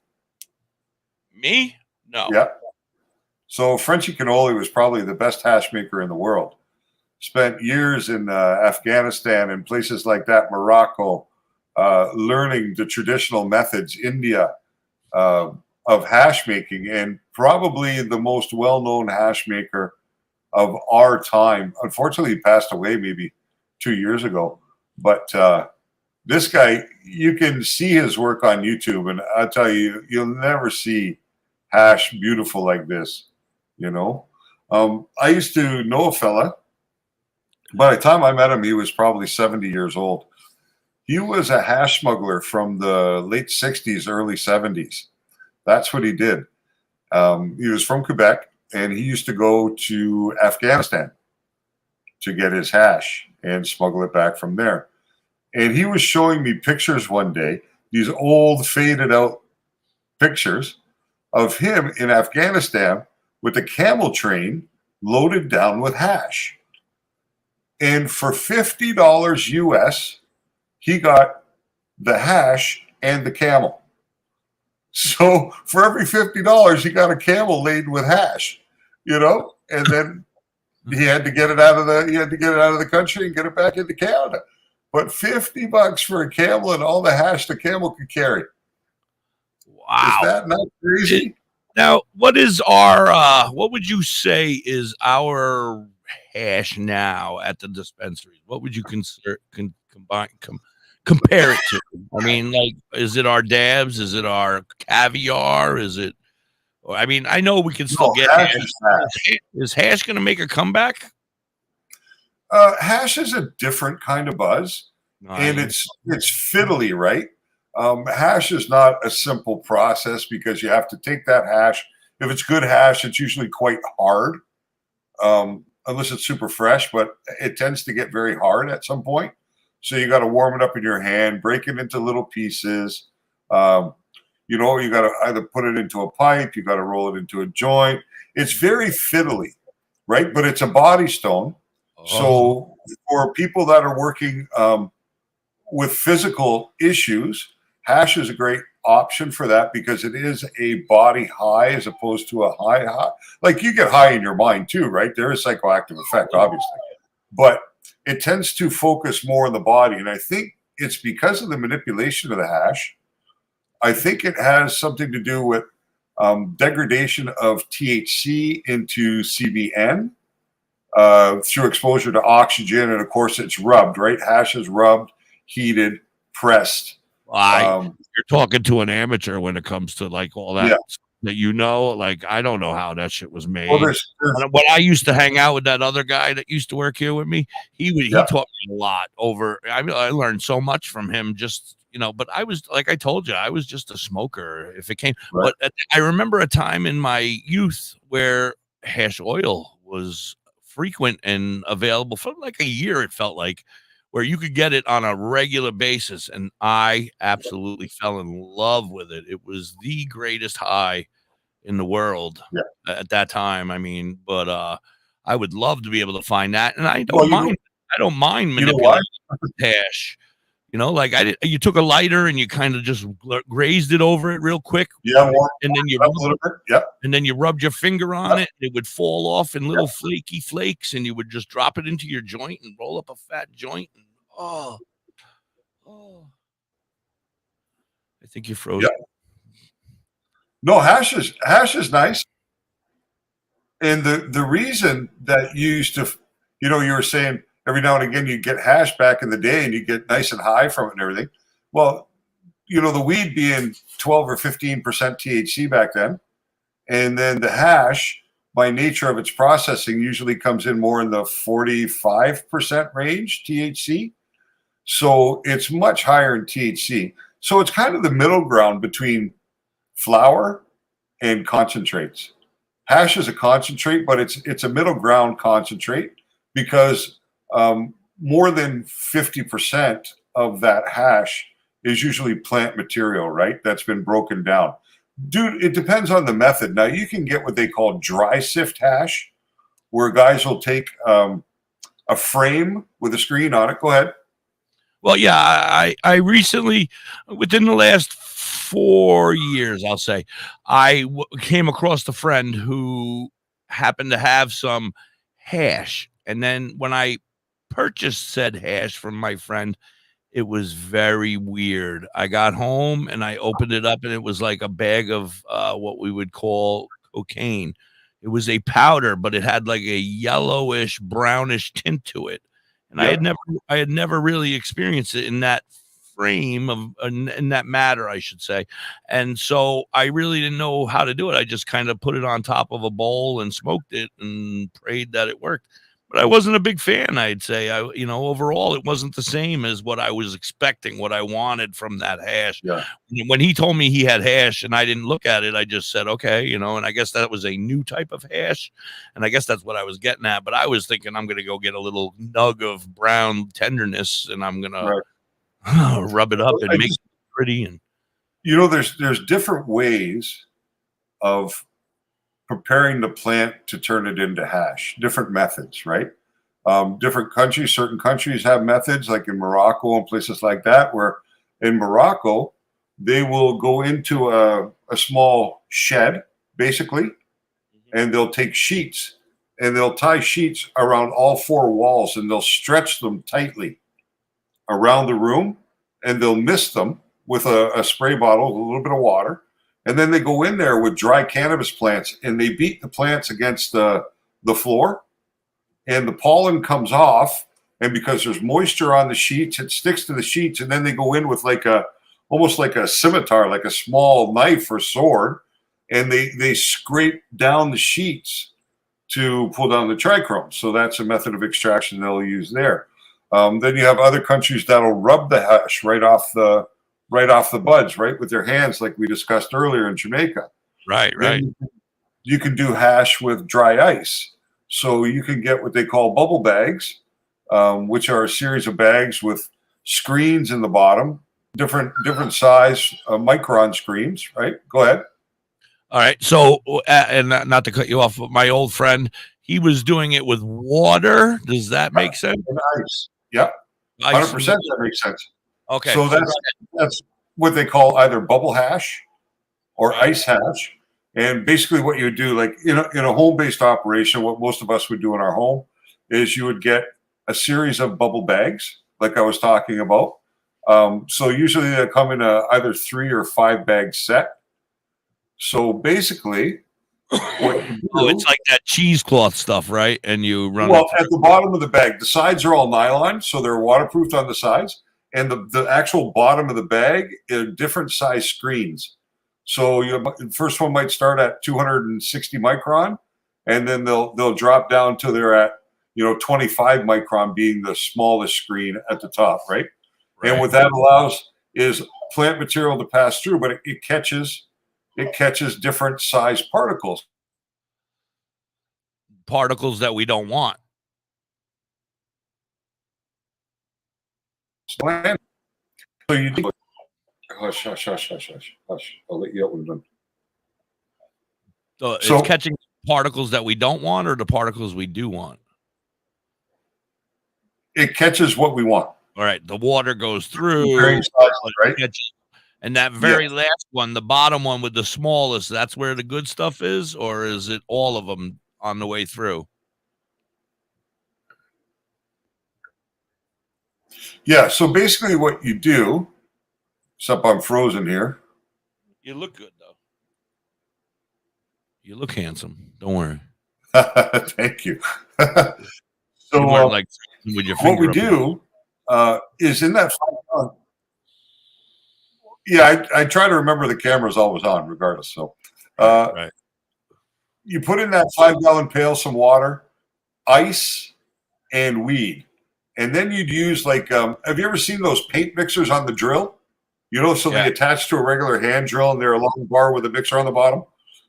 Me? No. Yeah. So Frenchy cannoli was probably the best hash maker in the world. Spent years in Afghanistan and places like that, Morocco, learning the traditional methods, India, of hash making, and probably the most well-known hash maker of our time. Unfortunately, he passed away maybe 2 years ago. But this guy, you can see his work on YouTube, and I'll tell you, you'll never see hash beautiful like this, you know? I used to know a fella. By the time I met him, he was probably 70 years old. He was a hash smuggler from the late 60s, early 70s. That's what he did. He was from Quebec, and he used to go to Afghanistan to get his hash and smuggle it back from there. And he was showing me pictures one day, these old faded out pictures of him in Afghanistan with a camel train loaded down with hash. And for $50 US, he got the hash and the camel. So for every $50, he got a camel laden with hash, you know, and then he had to get it out of the country and get it back into Canada. But $50 for a camel and all the hash the camel could carry. Wow. Is that not crazy? Now, what is our, what would you say is our hash now at the dispensaries? What would you consider, compare it to? I mean, like, is it our dabs? Is it our caviar? Is it, I mean, I know we can still get hash. Is hash going to make a comeback? Hash is a different kind of buzz, and it's fiddly, right? Hash is not a simple process because you have to take that hash. If it's good hash, it's usually quite hard, unless it's super fresh, but it tends to get very hard at some point. So you got to warm it up in your hand, break it into little pieces. You know, you got to either put it into a pipe, you got to roll it into a joint. It's very fiddly, right? But it's a body stone. So for people that are working with physical issues, hash is a great option for that because it is a body high as opposed to a high. Like you get high in your mind too, right? There is psychoactive effect, obviously, but it tends to focus more on the body. And I think it's because of the manipulation of the hash. I think it has something to do with degradation of THC into CBN. Through exposure to oxygen, and of course it's rubbed, right? Hash is rubbed, heated, pressed. You're talking to an amateur when it comes to like all that that you know. Like I don't know how that shit was made. Well, when I used to hang out with that other guy that used to work here with me, he taught me a lot. I learned so much from him. Just but I was like I told you, I was just a smoker if it came. Right. But I remember a time in my youth where hash oil was frequent and available for like a year, it felt like, where you could get it on a regular basis, and I absolutely fell in love with it. It was the greatest high in the world at that time. I mean, but I would love to be able to find that, and I don't mind manipulating hash. Like you took a lighter and you kind of just grazed it over it real quick. Yeah, and then you and then you rubbed your finger on it. It would fall off in little flaky flakes, and you would just drop it into your joint and roll up a fat joint. And, I think you froze. Yeah. No, hash is nice, and the reason that you used to, you were saying. Every now and again, you get hash back in the day and you get nice and high from it and everything. Well, the weed being 12 or 15% THC back then. And then the hash by nature of its processing, usually comes in more in the 45% range THC. So it's much higher in THC. So it's kind of the middle ground between flower and concentrates. Hash is a concentrate, but it's a middle ground concentrate because more than 50% of that hash is usually plant material, right? That's been broken down. Dude, it depends on the method. Now, you can get what they call dry sift hash, where guys will take a frame with a screen on it. Go ahead. Well, yeah, I recently, within the last 4 years, I'll say, came across a friend who happened to have some hash. And then when I purchased said hash from my friend, it was very weird. I got home and I opened it up and it was like a bag of what we would call cocaine. It was a powder, but it had like a yellowish, brownish tint to it. And Yeah. I had never really experienced it in that frame of in that matter, I should say. And so I really didn't know how to do it. I just kind of put it on top of a bowl and smoked it and prayed that it worked. But I wasn't a big fan, I'd say. Overall, it wasn't the same as what I was expecting, what I wanted from that hash. Yeah. When he told me he had hash and I didn't look at it, I just said, okay, and I guess that was a new type of hash. And I guess that's what I was getting at. But I was thinking I'm going to go get a little nug of brown tenderness and I'm going to rub it up and make it pretty. And there's different ways of preparing the plant to turn it into hash, different methods, right? Different countries, certain countries have methods like in Morocco and places like that, where in Morocco, they will go into a small shed, basically, and they'll take sheets and they'll tie sheets around all four walls and they'll stretch them tightly around the room and they'll mist them with a spray bottle, a little bit of water. And then they go in there with dry cannabis plants and they beat the plants against the floor and the pollen comes off. And because there's moisture on the sheets, it sticks to the sheets. And then they go in with almost like a scimitar, like a small knife or sword. And they scrape down the sheets to pull down the trichrome. So that's a method of extraction they'll use there. Then you have other countries that'll rub the hash right off the buds, right, with their hands, like we discussed earlier in Jamaica. Right. Then you can do hash with dry ice. So you can get what they call bubble bags, which are a series of bags with screens in the bottom, different size micron screens, right? Go ahead. All right. So, and not to cut you off, but my old friend, he was doing it with water. Does that make sense? And ice. Yep. 100% that makes sense. Okay. So that's what they call either bubble hash or ice hash. And basically what you would do, like in a home-based operation, what most of us would do in our home is you would get a series of bubble bags, like I was talking about. So usually they come in either 3 or 5 bag set. So basically, what you do, it's like that cheesecloth stuff, right? And you run at the bottom of the bag, the sides are all nylon, so they're waterproofed on the sides. And the actual bottom of the bag are different size screens. So the first one might start at 260 micron, and then they'll drop down till they're at 25 micron, being the smallest screen at the top, right? And what that allows is plant material to pass through, but it catches different size particles. Particles that we don't want. So you do hush. I'll let you out when I'm done. So it's catching particles that we don't want, or the particles we do want? It catches what we want. All right. The water goes through. Right? And that very last one, the bottom one with the smallest, that's where the good stuff is? Or is it all of them on the way through? Yeah, so basically what you do, except I'm frozen here. You look good, though. You look handsome. Don't worry. Thank you. So you weren't like with your finger what we do is in that I try to remember the camera's always on regardless. So right. you put in that 5-gallon pail some water, ice, and weed. And then you'd use like, have you ever seen those paint mixers on the drill? You know, so they attach to a regular hand drill and they're a long bar with a mixer on the bottom.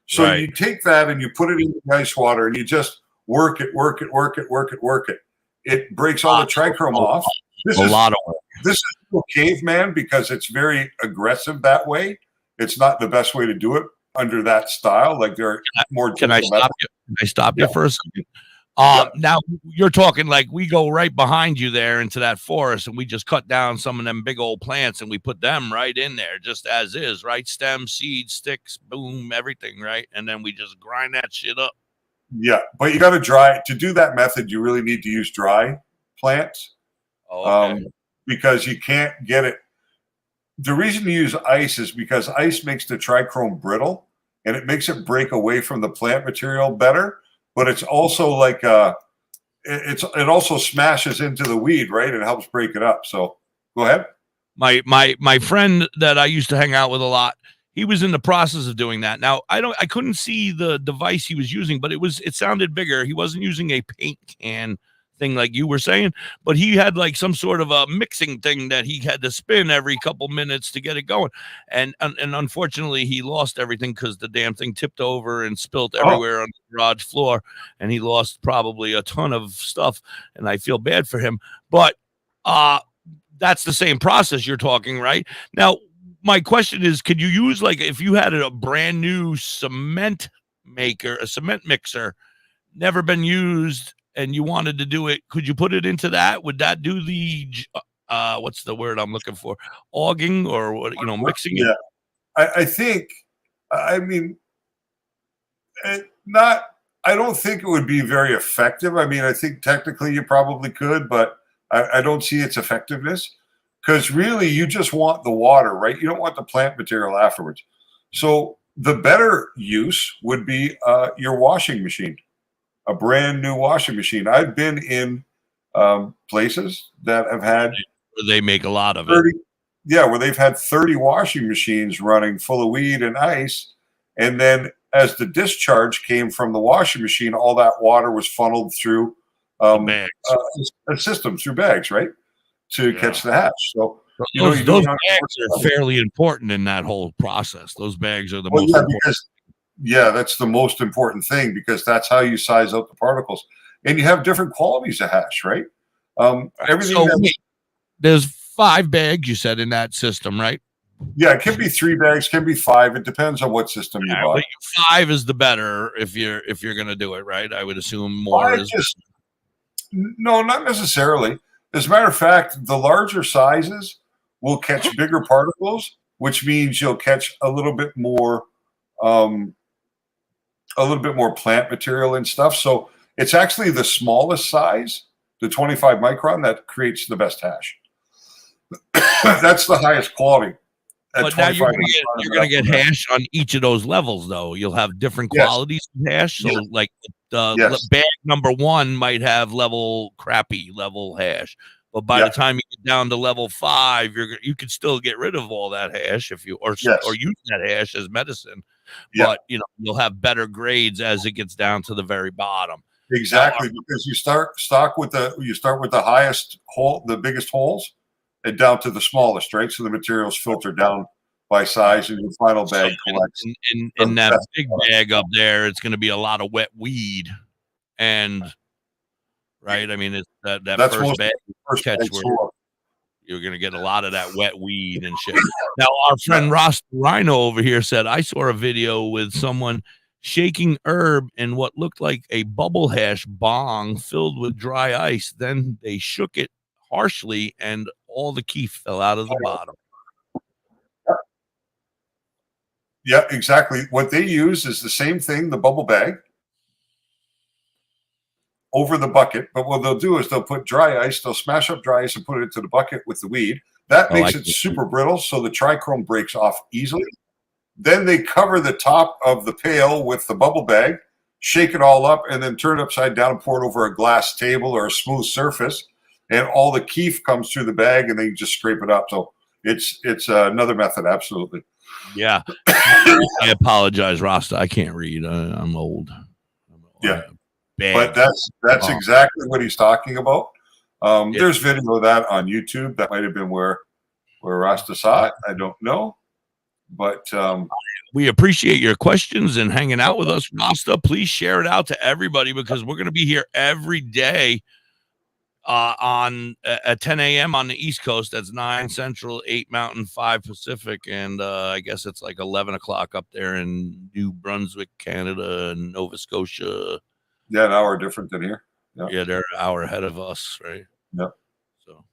So you take that and you put it in the ice water and you just work it. It breaks all the trichrome off. This is lot of work. This is caveman because it's very aggressive that way. It's not the best way to do it under that style. Like there are more. Can I stop you? Can I stop you for a second? Now you're talking like we go right behind you there into that forest and we just cut down some of them big old plants and we put them right in there just as is, right? Stems, seeds, sticks, boom, everything, right? And then we just grind that shit up. Yeah, but you got to dry. To do that method, you really need to use dry plants because you can't get it. The reason you use ice is because ice makes the trichrome brittle and it makes it break away from the plant material better. But it's also like it also smashes into the weed, right? It helps break it up. So go ahead. My friend that I used to hang out with a lot, he was in the process of doing that. Now I couldn't see the device he was using, but it sounded bigger. He wasn't using a paint can thing like you were saying, but he had like some sort of a mixing thing that he had to spin every couple minutes to get it going. And unfortunately he lost everything because the damn thing tipped over and spilt everywhere on the garage floor, and he lost probably a ton of stuff, and I feel bad for him. But that's the same process you're talking, right? Now my question is, could you use, like, if you had a brand new cement maker, a cement mixer, never been used, and you wanted to do it, could you put it into that? Would that do the what's the word I'm looking for? Auging, or what, mixing it? I think, I mean, I don't think it would be very effective. I mean, I think technically you probably could, but I don't see its effectiveness because really you just want the water, right? You don't want the plant material afterwards. So the better use would be your washing machine. A brand new washing machine. I've been in places that have had they make a lot of 30, it. Yeah, where they've had 30 washing machines running full of weed and ice, and then as the discharge came from the washing machine, all that water was funneled through a system through bags, right, to catch the hash. So those bags are fairly important in that whole process. Those bags are the most important. Yeah, that's the most important thing because that's how you size out the particles. And you have different qualities of hash, right? There's 5 bags, you said, in that system, right? Yeah, it can be 3 bags, can be 5. It depends on what system you buy. 5 is the better if you're going to do it, right? I would assume more is. No, not necessarily. As a matter of fact, the larger sizes will catch bigger particles, which means you'll catch a little bit more plant material and stuff. So it's actually the smallest size, the 25 micron, that creates the best hash. That's the highest quality. But now you're going to get hash on each of those levels, though. You'll have different qualities of hash. So, like bag number 1 might have crappy level hash, but by the time you get down to level 5, you could still get rid of all that hash or use that hash as medicine. But you'll have better grades as it gets down to the very bottom. Exactly, because you start with the highest hole, the biggest holes, and down to the smallest, right? So the materials filter down by size, and your final bag collects. In that big bag up there, it's going to be a lot of wet weed, and right. I mean, it's that's first bag catch where you're going to get a lot of that wet weed and shit. Now, our friend Ross Rhino over here said, I saw a video with someone shaking herb in what looked like a bubble hash bong filled with dry ice. Then they shook it harshly and all the keef fell out of the bottom. Yeah, exactly. What they use is the same thing, the bubble bag, over the bucket. But what they'll do is they'll put dry ice, they'll smash up dry ice and put it into the bucket with the weed. That makes it super brittle, so the trichrome breaks off easily. Then they cover the top of the pail with the bubble bag, shake it all up, and then turn it upside down and pour it over a glass table or a smooth surface. And all the keef comes through the bag, and then you just scrape it up. So it's another method, absolutely. Yeah. I apologize, Rasta. I can't read. I'm old. Yeah. bag. But that's exactly what he's talking about. Yeah. There's video of that on YouTube. That might have been where Rasta saw it. I don't know. But we appreciate your questions and hanging out with us, Rasta. Please share it out to everybody because we're going to be here every day at 10 a.m. on the East Coast. That's 9 Central, 8 Mountain, 5 Pacific, and I guess it's like 11 o'clock up there in New Brunswick, Canada, and Nova Scotia. Yeah, an hour different than here. Yeah, they're an hour ahead of us, right? Yeah. So,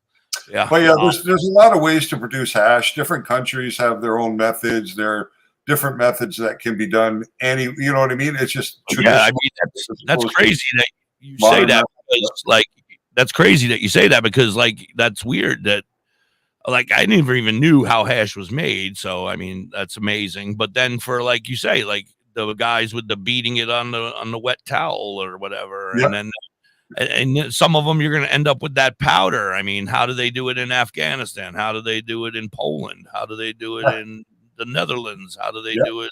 yeah. But yeah, there's a lot of ways to produce hash. Different countries have their own methods. There are different methods that can be done. You know what I mean? It's just yeah. I mean, that's crazy that you say that. Because, like, that's crazy that you say that because, like, that's weird that, like, I never even knew how hash was made. So, I mean, that's amazing. But then for, like you say, like the guys with the beating it on the wet towel or whatever, yeah. and then. And some of them you're going to end up with that powder. I mean, how do they do it in Afghanistan? How do they do it in Poland? How do they do it in the Netherlands? How do they do it?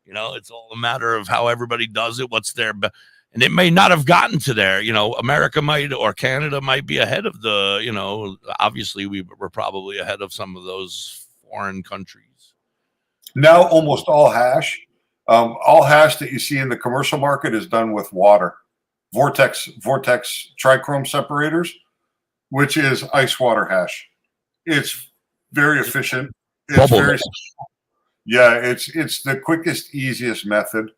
You know, it's all a matter of how everybody does it. What's their and it may not have gotten to there. You know, America might or Canada might be ahead of the. You know, obviously we're probably ahead of some of those foreign countries. Now, almost all hash that you see in the commercial market is done with water. Vortex trichrome separators, which is ice water hash. It's very efficient. It's it's the quickest, easiest method.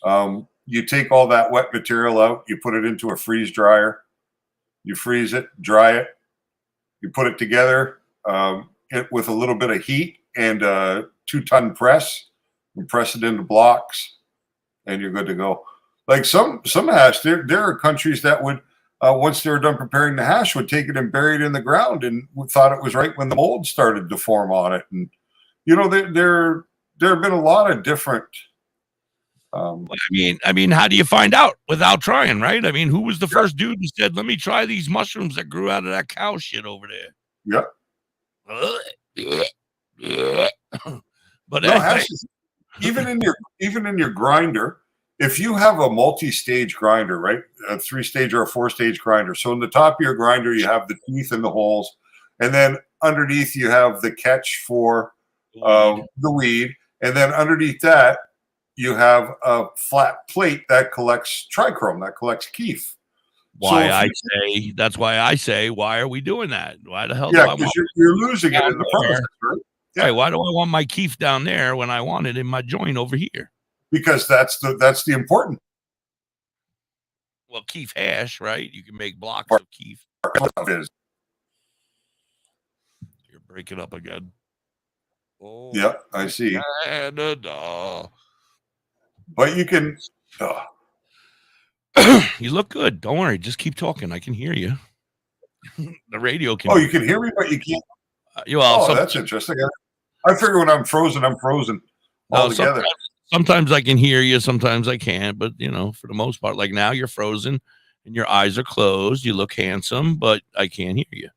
You take all that wet material out, you put it into a freeze dryer, you freeze it, dry it, you put it together with a little bit of heat and a 2-ton press, and press it into blocks, and you're good to go. Like some hash, there are countries that would, once they were done preparing the hash, would take it and bury it in the ground and thought it was right when the mold started to form on it. And, you know, there have been a lot of different. I mean, how do you find out without trying, right? I mean, who was the first dude who said, "Let me try these mushrooms that grew out of that cow shit over there"? Yeah. But no, hash is, even in your grinder. If you have a multi-stage grinder, right, a 3-stage or a 4-stage grinder, so in the top of your grinder, you have the teeth and the holes, and then underneath you have the catch for the weed, and then underneath that, you have a flat plate that collects trichrome, that collects keef. That's why I say, why are we doing that? Why the hell? Yeah, because you're losing it in the process, right? Yeah. Right. Why do I want my keef down there when I want it in my joint over here? Because that's the important. Well, keef hash, right? You can make blocks of keef. You're breaking up again. Oh, yeah, I see. Canada. But you can. You look good. Don't worry. Just keep talking. I can hear you. The radio can. Oh, you can hear me, but you can't. That's interesting. I figure when I'm frozen altogether. Sometimes I can hear you, sometimes I can't, but you know, for the most part, like now you're frozen and your eyes are closed. You look handsome, but I can't hear you.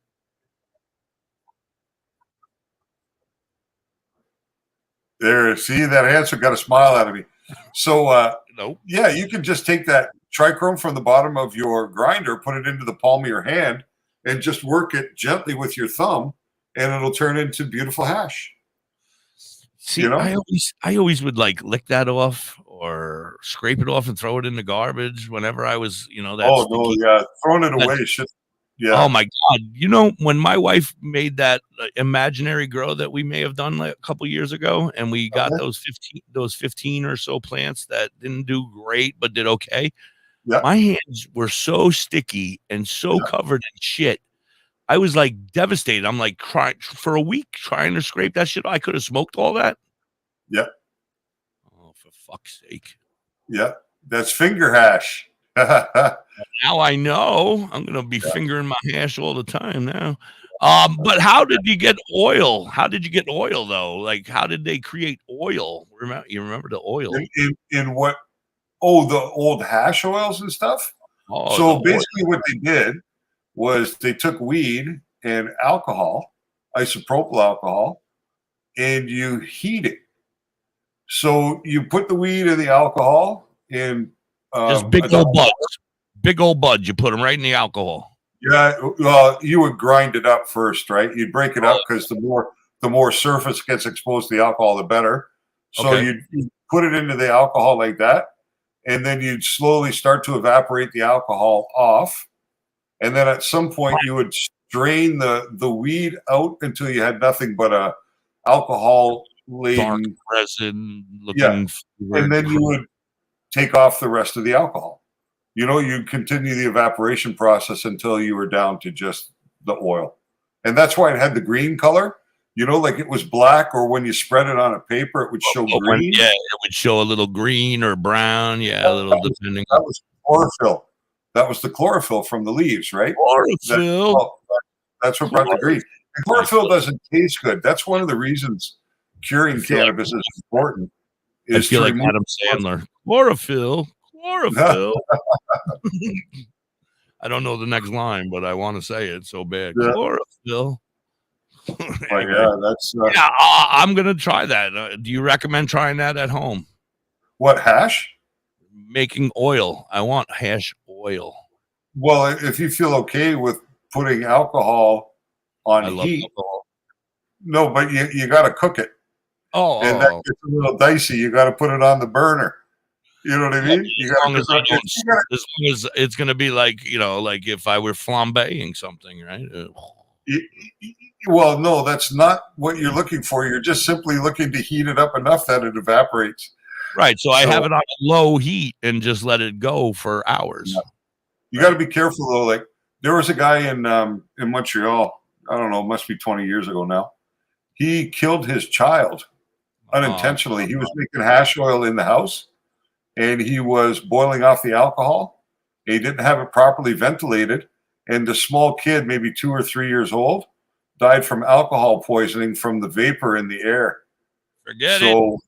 There, see that handsome got a smile out of me. So, yeah, you can just take that trichrome from the bottom of your grinder, put it into the palm of your hand, and just work it gently with your thumb, and it'll turn into beautiful hash. See, you know? I always would like lick that off or scrape it off and throw it in the garbage whenever I was, you know, that's throwing it away should. Yeah. Oh my God. You know, when my wife made that imaginary grow that we may have done like a couple years ago, and we got those 15 or so plants that didn't do great, but did okay. Yeah. My hands were so sticky and so covered in shit. I was like devastated. I'm like crying for a week trying to scrape that shit. I could have smoked all that. Yeah. Oh, for fuck's sake. Yeah. That's finger hash. Now I know I'm going to be fingering my hash all the time now. But how did you get oil? How did you get oil though? Like, how did they create oil? You remember the oil? In what? Oh, the old hash oils and stuff. Oh, so basically what they did was they took weed and alcohol, isopropyl alcohol, and you heat it. So you put the weed and the alcohol in Just big old buds. Big old buds. You put them right in the alcohol. Yeah, well, you would grind it up first, right? You'd break it up because the more surface gets exposed to the alcohol, the better. So Okay. you'd put it into the alcohol like that, and then you'd slowly start to evaporate the alcohol off. And then at some point you would strain the weed out until you had nothing but a alcohol Dark laden resin yeah. looking. And then you would take off the rest of the alcohol. You know, you continue the evaporation process until you were down to just the oil. And that's why it had the green color. You know, like it was black, or when you spread it on a paper, it would show green. Yeah, it would show a little green or brown. Yeah, a little depending. That was chlorophyll. That was the chlorophyll from the leaves, right? Chlorophyll. That's what brought the green. And chlorophyll doesn't taste good. That's one of the reasons curing cannabis is important. I feel like Adam Sandler. Chlorophyll. Chlorophyll. I don't know the next line, but I want to say it so bad. Yeah. Chlorophyll. Anyway, yeah, that's I'm gonna try that. Do you recommend trying that at home? What, hash? Making oil. I want hash oil. Well, if you feel okay with putting alcohol on heat, alcohol. No, but you got to cook it. And that gets a little dicey. You got to put it on the burner. You know what I mean? As long as it's going to be like, you know, like if I were flambeing something, right? Well, no, that's not what you're looking for. You're just simply looking to heat it up enough that it evaporates. Right. So I have it on low heat and just let it go for hours. Yeah. You got to be careful though. Like there was a guy in Montreal. I don't know, must be 20 years ago now. He killed his child unintentionally. He was making hash oil in the house, and he was boiling off the alcohol. He didn't have it properly ventilated, and the small kid, maybe 2 or 3 years old, died from alcohol poisoning from the vapor in the air. Forget it. So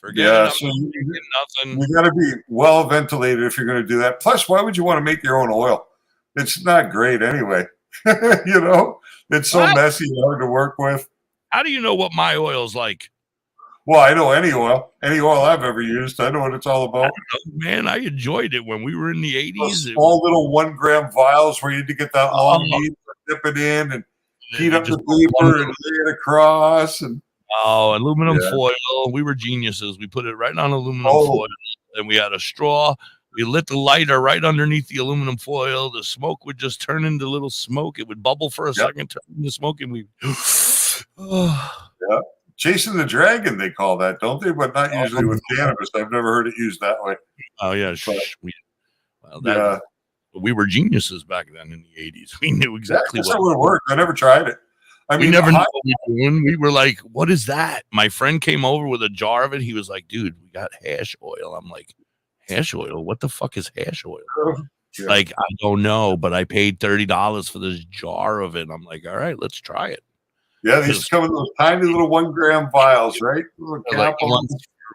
you got to be well ventilated if you're going to do that. Plus, why would you want to make your own oil? It's not great anyway. You know, it's so messy and hard to work with. How do you know what my oil's like? Well, I know any oil I've ever used. I know what it's all about. Man, I enjoyed it when we were in the 80s. Those small little 1 gram vials where you had to get that long needle, dip it in, and heat up the vapor and lay it across. And aluminum foil. We were geniuses. We put it right on aluminum foil, and we had a straw. We lit the lighter right underneath the aluminum foil. The smoke would just turn into little smoke. It would bubble for a second, turn into smoke, and we. Yeah, chasing the dragon, they call that, don't they? But not usually with cannabis. I've never heard it used that way. Oh yeah, we were geniuses back then in the 80s. We knew exactly what would work. I never tried it. I mean, we never knew what we were doing. We were like, "What is that?" My friend came over with a jar of it. He was like, "Dude, we got hash oil." I'm like, "Hash oil? What the fuck is hash oil?" Yeah. Like, I don't know, but I paid $30 for this jar of it. I'm like, all right, let's try it. Yeah, they used to come in those tiny little 1 gram vials, right? Like the ones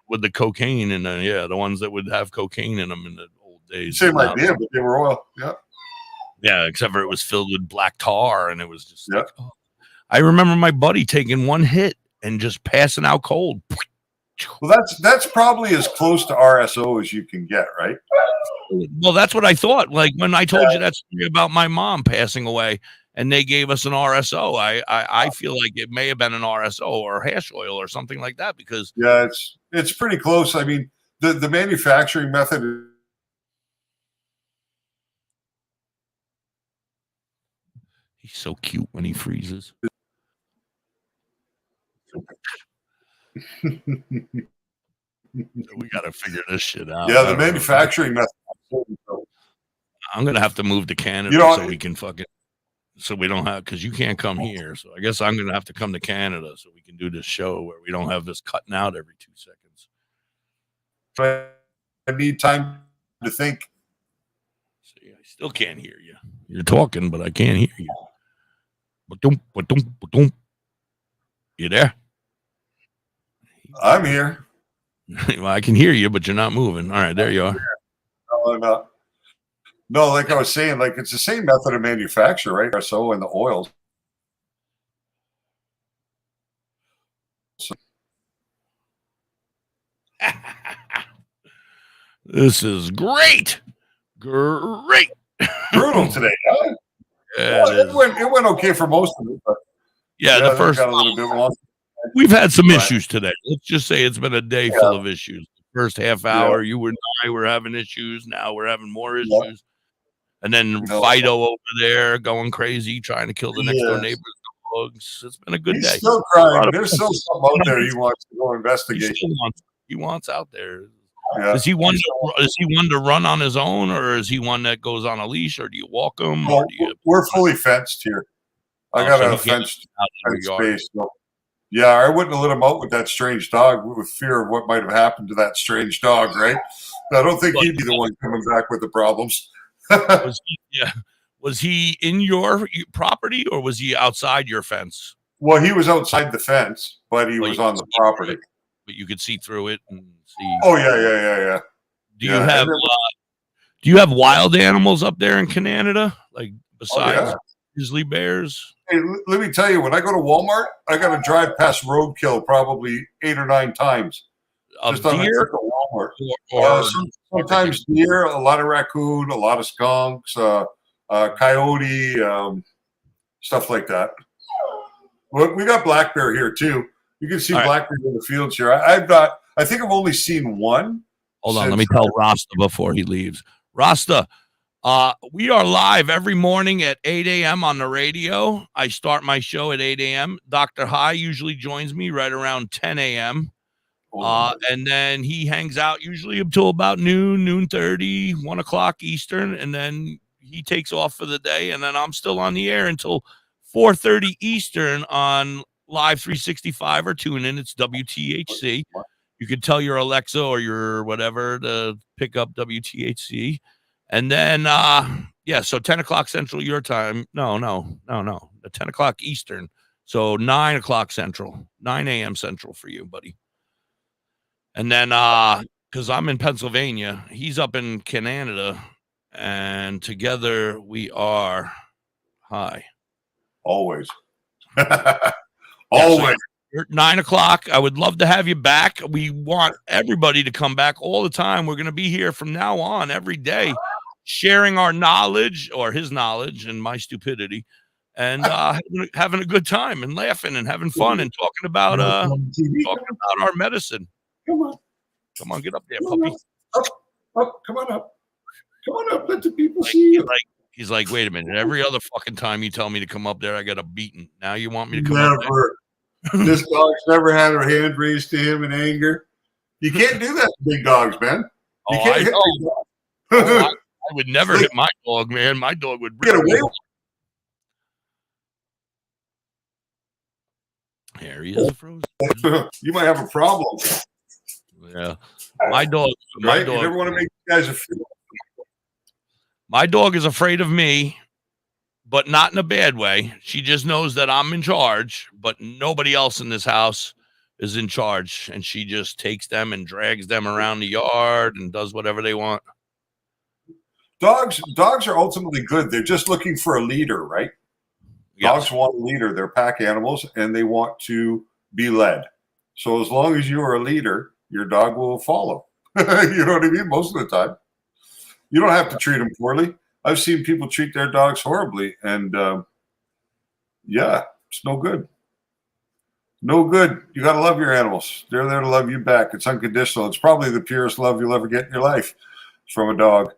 with the cocaine in them. Yeah, the ones that would have cocaine in them in the old days. Same idea, but they were oil. Yeah. Yeah, except for it was filled with black tar, and it was just like, oh. I remember my buddy taking one hit and just passing out cold. Well, that's probably as close to RSO as you can get, right? Well, that's what I thought. Like when I told you that story about my mom passing away, and they gave us an RSO. I feel like it may have been an RSO or hash oil or something like that because it's pretty close. I mean, the manufacturing method. He's so cute when he freezes. We got to figure this shit out. Yeah, the manufacturing method. I'm gonna have to move to Canada so we can so we don't have, because you can't come here. So I guess I'm gonna have to come to Canada so we can do this show where we don't have this cutting out every 2 seconds. I need time to think. See, I still can't hear you. You're talking, but I can't hear you. You there? I'm here. Well, I can hear you, but you're not moving. All right, there you are. No, like I was saying, like it's the same method of manufacture, right? So in the oils. This is great. Great. Brutal today, huh? Yeah, Well, it went okay for most of it, but yeah, the first got a little bit long. we've had some Right. issues today. Let's just say it's been a day full of issues. The first half hour, you and I were having issues. Now we're having more issues. And then Fido over there going crazy, trying to kill the next door neighbor's dogs. It's been a good day. He's still crying. There's still something out there he wants to go investigate. He wants out there. Yeah. Is he one to run on his own, or is he one that goes on a leash, or do you walk him? Well, we're fully fenced here. I got a fenced space. So. Yeah, I wouldn't have let him out with that strange dog with fear of what might have happened to that strange dog, right? I don't think he'd be the one coming back with the problems. Was he in your property, or was he outside your fence? Well, he was outside the fence, but he was on the property. But you could see through it and see. Oh yeah. Do you have wild animals up there in Canada, like besides grizzly bears? Hey, let me tell you, when I go to Walmart, I got to drive past roadkill probably 8 or 9 times. Of deer to Walmart. Sometimes deer, a lot of raccoon, a lot of skunks, coyote, stuff like that. Well, we got black bear here too. You can see black bear in the fields here. I think I've only seen one. Hold on, let me tell Rasta before he leaves. Rasta, we are live every morning at 8 a.m. on the radio. I start my show at 8 a.m. Dr. High usually joins me right around 10 a.m. And then he hangs out usually until about noon 30, 1 o'clock Eastern, and then he takes off for the day, and then I'm still on the air until 4:30 Eastern on Live 365 or TuneIn. It's WTHC. You could tell your Alexa or your whatever to pick up WTHC. And then, so 10 o'clock Central your time. No. 10 o'clock Eastern. So 9 o'clock Central, 9 a.m. Central for you, buddy. And then, because I'm in Pennsylvania, he's up in Canada, and together we are high. Always. Always. You're at 9 o'clock. I would love to have you back. We want everybody to come back all the time. We're going to be here from now on every day, sharing our knowledge or his knowledge and my stupidity, and having a good time and laughing and having fun and talking about our medicine. Come on, get up there, puppy. Up, come on up. Let the people see you. He's like, wait a minute. Every other fucking time you tell me to come up there, I get a beating. Now you want me to come up there? This dog's never had her hand raised to him in anger. You can't do that to big dogs, man. You can't hit big dogs. I would never hit my dog, man. My dog would get away. There he is, frozen. You might have a problem. Yeah, my dog. You never want to make you guys feel. My dog is afraid of me, but not in a bad way. She just knows that I'm in charge, but nobody else in this house is in charge, and she just takes them and drags them around the yard and does whatever they want. Dogs are ultimately good. They're just looking for a leader, right? Yes. Dogs want a leader. They're pack animals, and they want to be led. So as long as you are a leader, your dog will follow. You know what I mean? Most of the time. You don't have to treat them poorly. I've seen people treat their dogs horribly, and it's no good. No good. You got to love your animals. They're there to love you back. It's unconditional. It's probably the purest love you'll ever get in your life from a dog.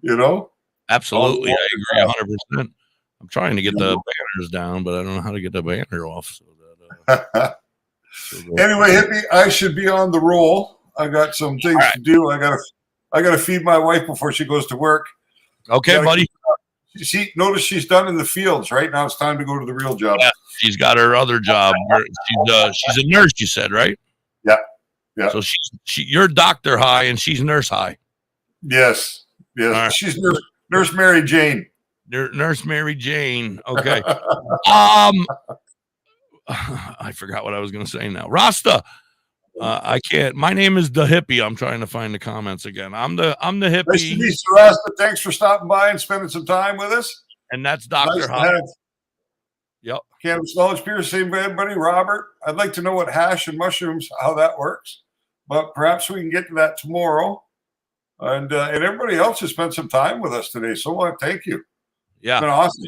You know? Absolutely. I agree 100%. I'm trying to get the banners down, but I don't know how to get the banner off. So that, anyway, Hippie, I should be on the roll. I got some things to do. I gotta feed my wife before she goes to work. Okay, buddy. Notice she's done in the fields. Right now, it's time to go to the real job. Yeah, she's got her other job. She's a nurse. You said, right? Yeah. So you're Dr. High and she's Nurse High. Yes. Right. She's Nurse Mary Jane. Nurse Mary Jane. Okay. I forgot what I was going to say now. Rasta. I can't. My name is Da.Hippie. I'm trying to find the comments again. I'm the Hippie. Nice to meet you, Rasta. Thanks for stopping by and spending some time with us. And that's Dr. High. Yep. Cannabis Knowledge Pierce, same buddy, Robert. I'd like to know what hash and mushrooms, how that works. But perhaps we can get to that tomorrow. and everybody else has spent some time with us today. So thank you. Yeah, it's been awesome.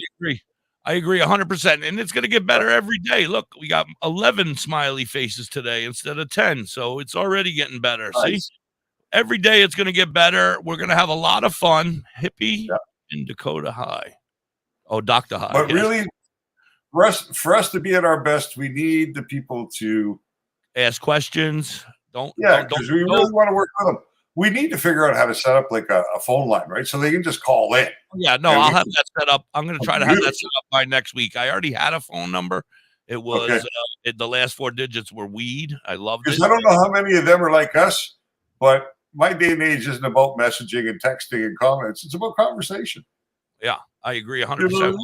I agree 100%. And it's going to get better every day. Look, we got 11 smiley faces today instead of 10. So it's already getting better. Nice. See, every day it's going to get better. We're going to have a lot of fun. Hippie in Dakota High. Oh, Dr. High. But really, for us to be at our best, we need the people to ask questions. Because we really want to work with them. We need to figure out how to set up like a phone line, right? So they can just call in. Yeah, no, I'll have that set up. I'm going to try to have that set up by next week. I already had a phone number. It was the last 4 digits were weed. I love it. Because I don't know how many of them are like us, but my day and age isn't about messaging and texting and comments. It's about conversation. Yeah, I agree 100%. Well,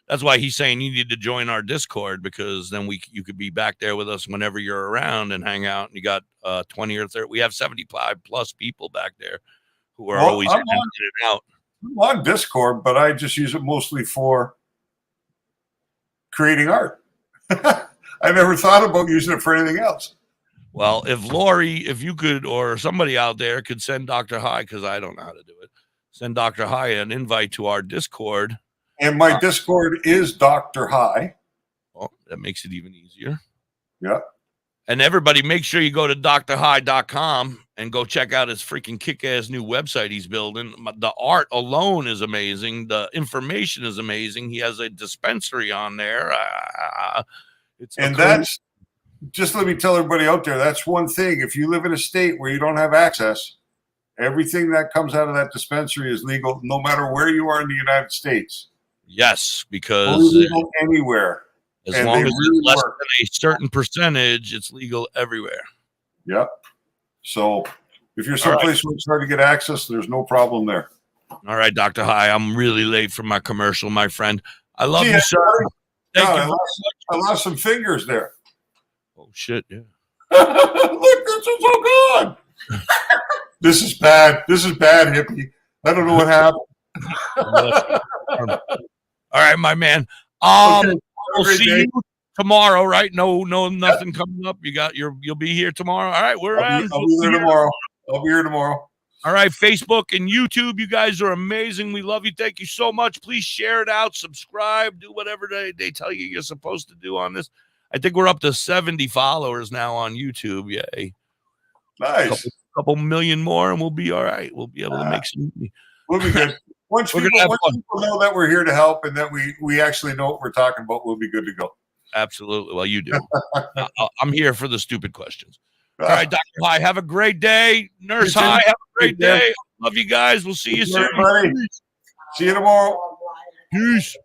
that's why he's saying you need to join our Discord, because then you could be back there with us whenever you're around and hang out. And you got 20 or 30. We have 75 plus people back there who are always in and out. I'm on Discord, but I just use it mostly for creating art. I never thought about using it for anything else. Well, if you could, or somebody out there could send Dr. High, because I don't know how to do it. Send Dr. High an invite to our Discord. And my Discord is Dr. High. Oh, that makes it even easier. Yeah. And everybody, make sure you go to drhigh.com and go check out his freaking kick-ass new website he's building. The art alone is amazing. The information is amazing. He has a dispensary on there. That's, just let me tell everybody out there, that's one thing. If you live in a state where you don't have access, everything that comes out of that dispensary is legal, no matter where you are in the United States. Yes, because legal anywhere. As long as it's less than a certain percentage, it's legal everywhere. Yep. So if you're someplace where it's hard to get access, there's no problem there. All right, Dr. High, I'm really late for my commercial, my friend. I love you, sir. Thank you. I lost some fingers there. Oh, shit, yeah. Look, this is so good. This is bad. This is bad, Hippie. I don't know what happened. All right, my man. We'll see you tomorrow, right? No, nothing coming up. You'll be here tomorrow. All right, we're around. I'll be here tomorrow. I'll be here tomorrow. All right, Facebook and YouTube, you guys are amazing. We love you. Thank you so much. Please share it out, subscribe, do whatever they tell you you're supposed to do on this. I think we're up to 70 followers now on YouTube. Yay. Nice. Couple million more and we'll be all right. We'll be able to make some money. We'll be good. Once people know that we're here to help and that we actually know what we're talking about, we'll be good to go. Absolutely. Well, you do. I'm here for the stupid questions. All right, Dr. High, have a great day. Nurse High, have a great day. Love you guys. We'll see you soon. See you tomorrow. Peace.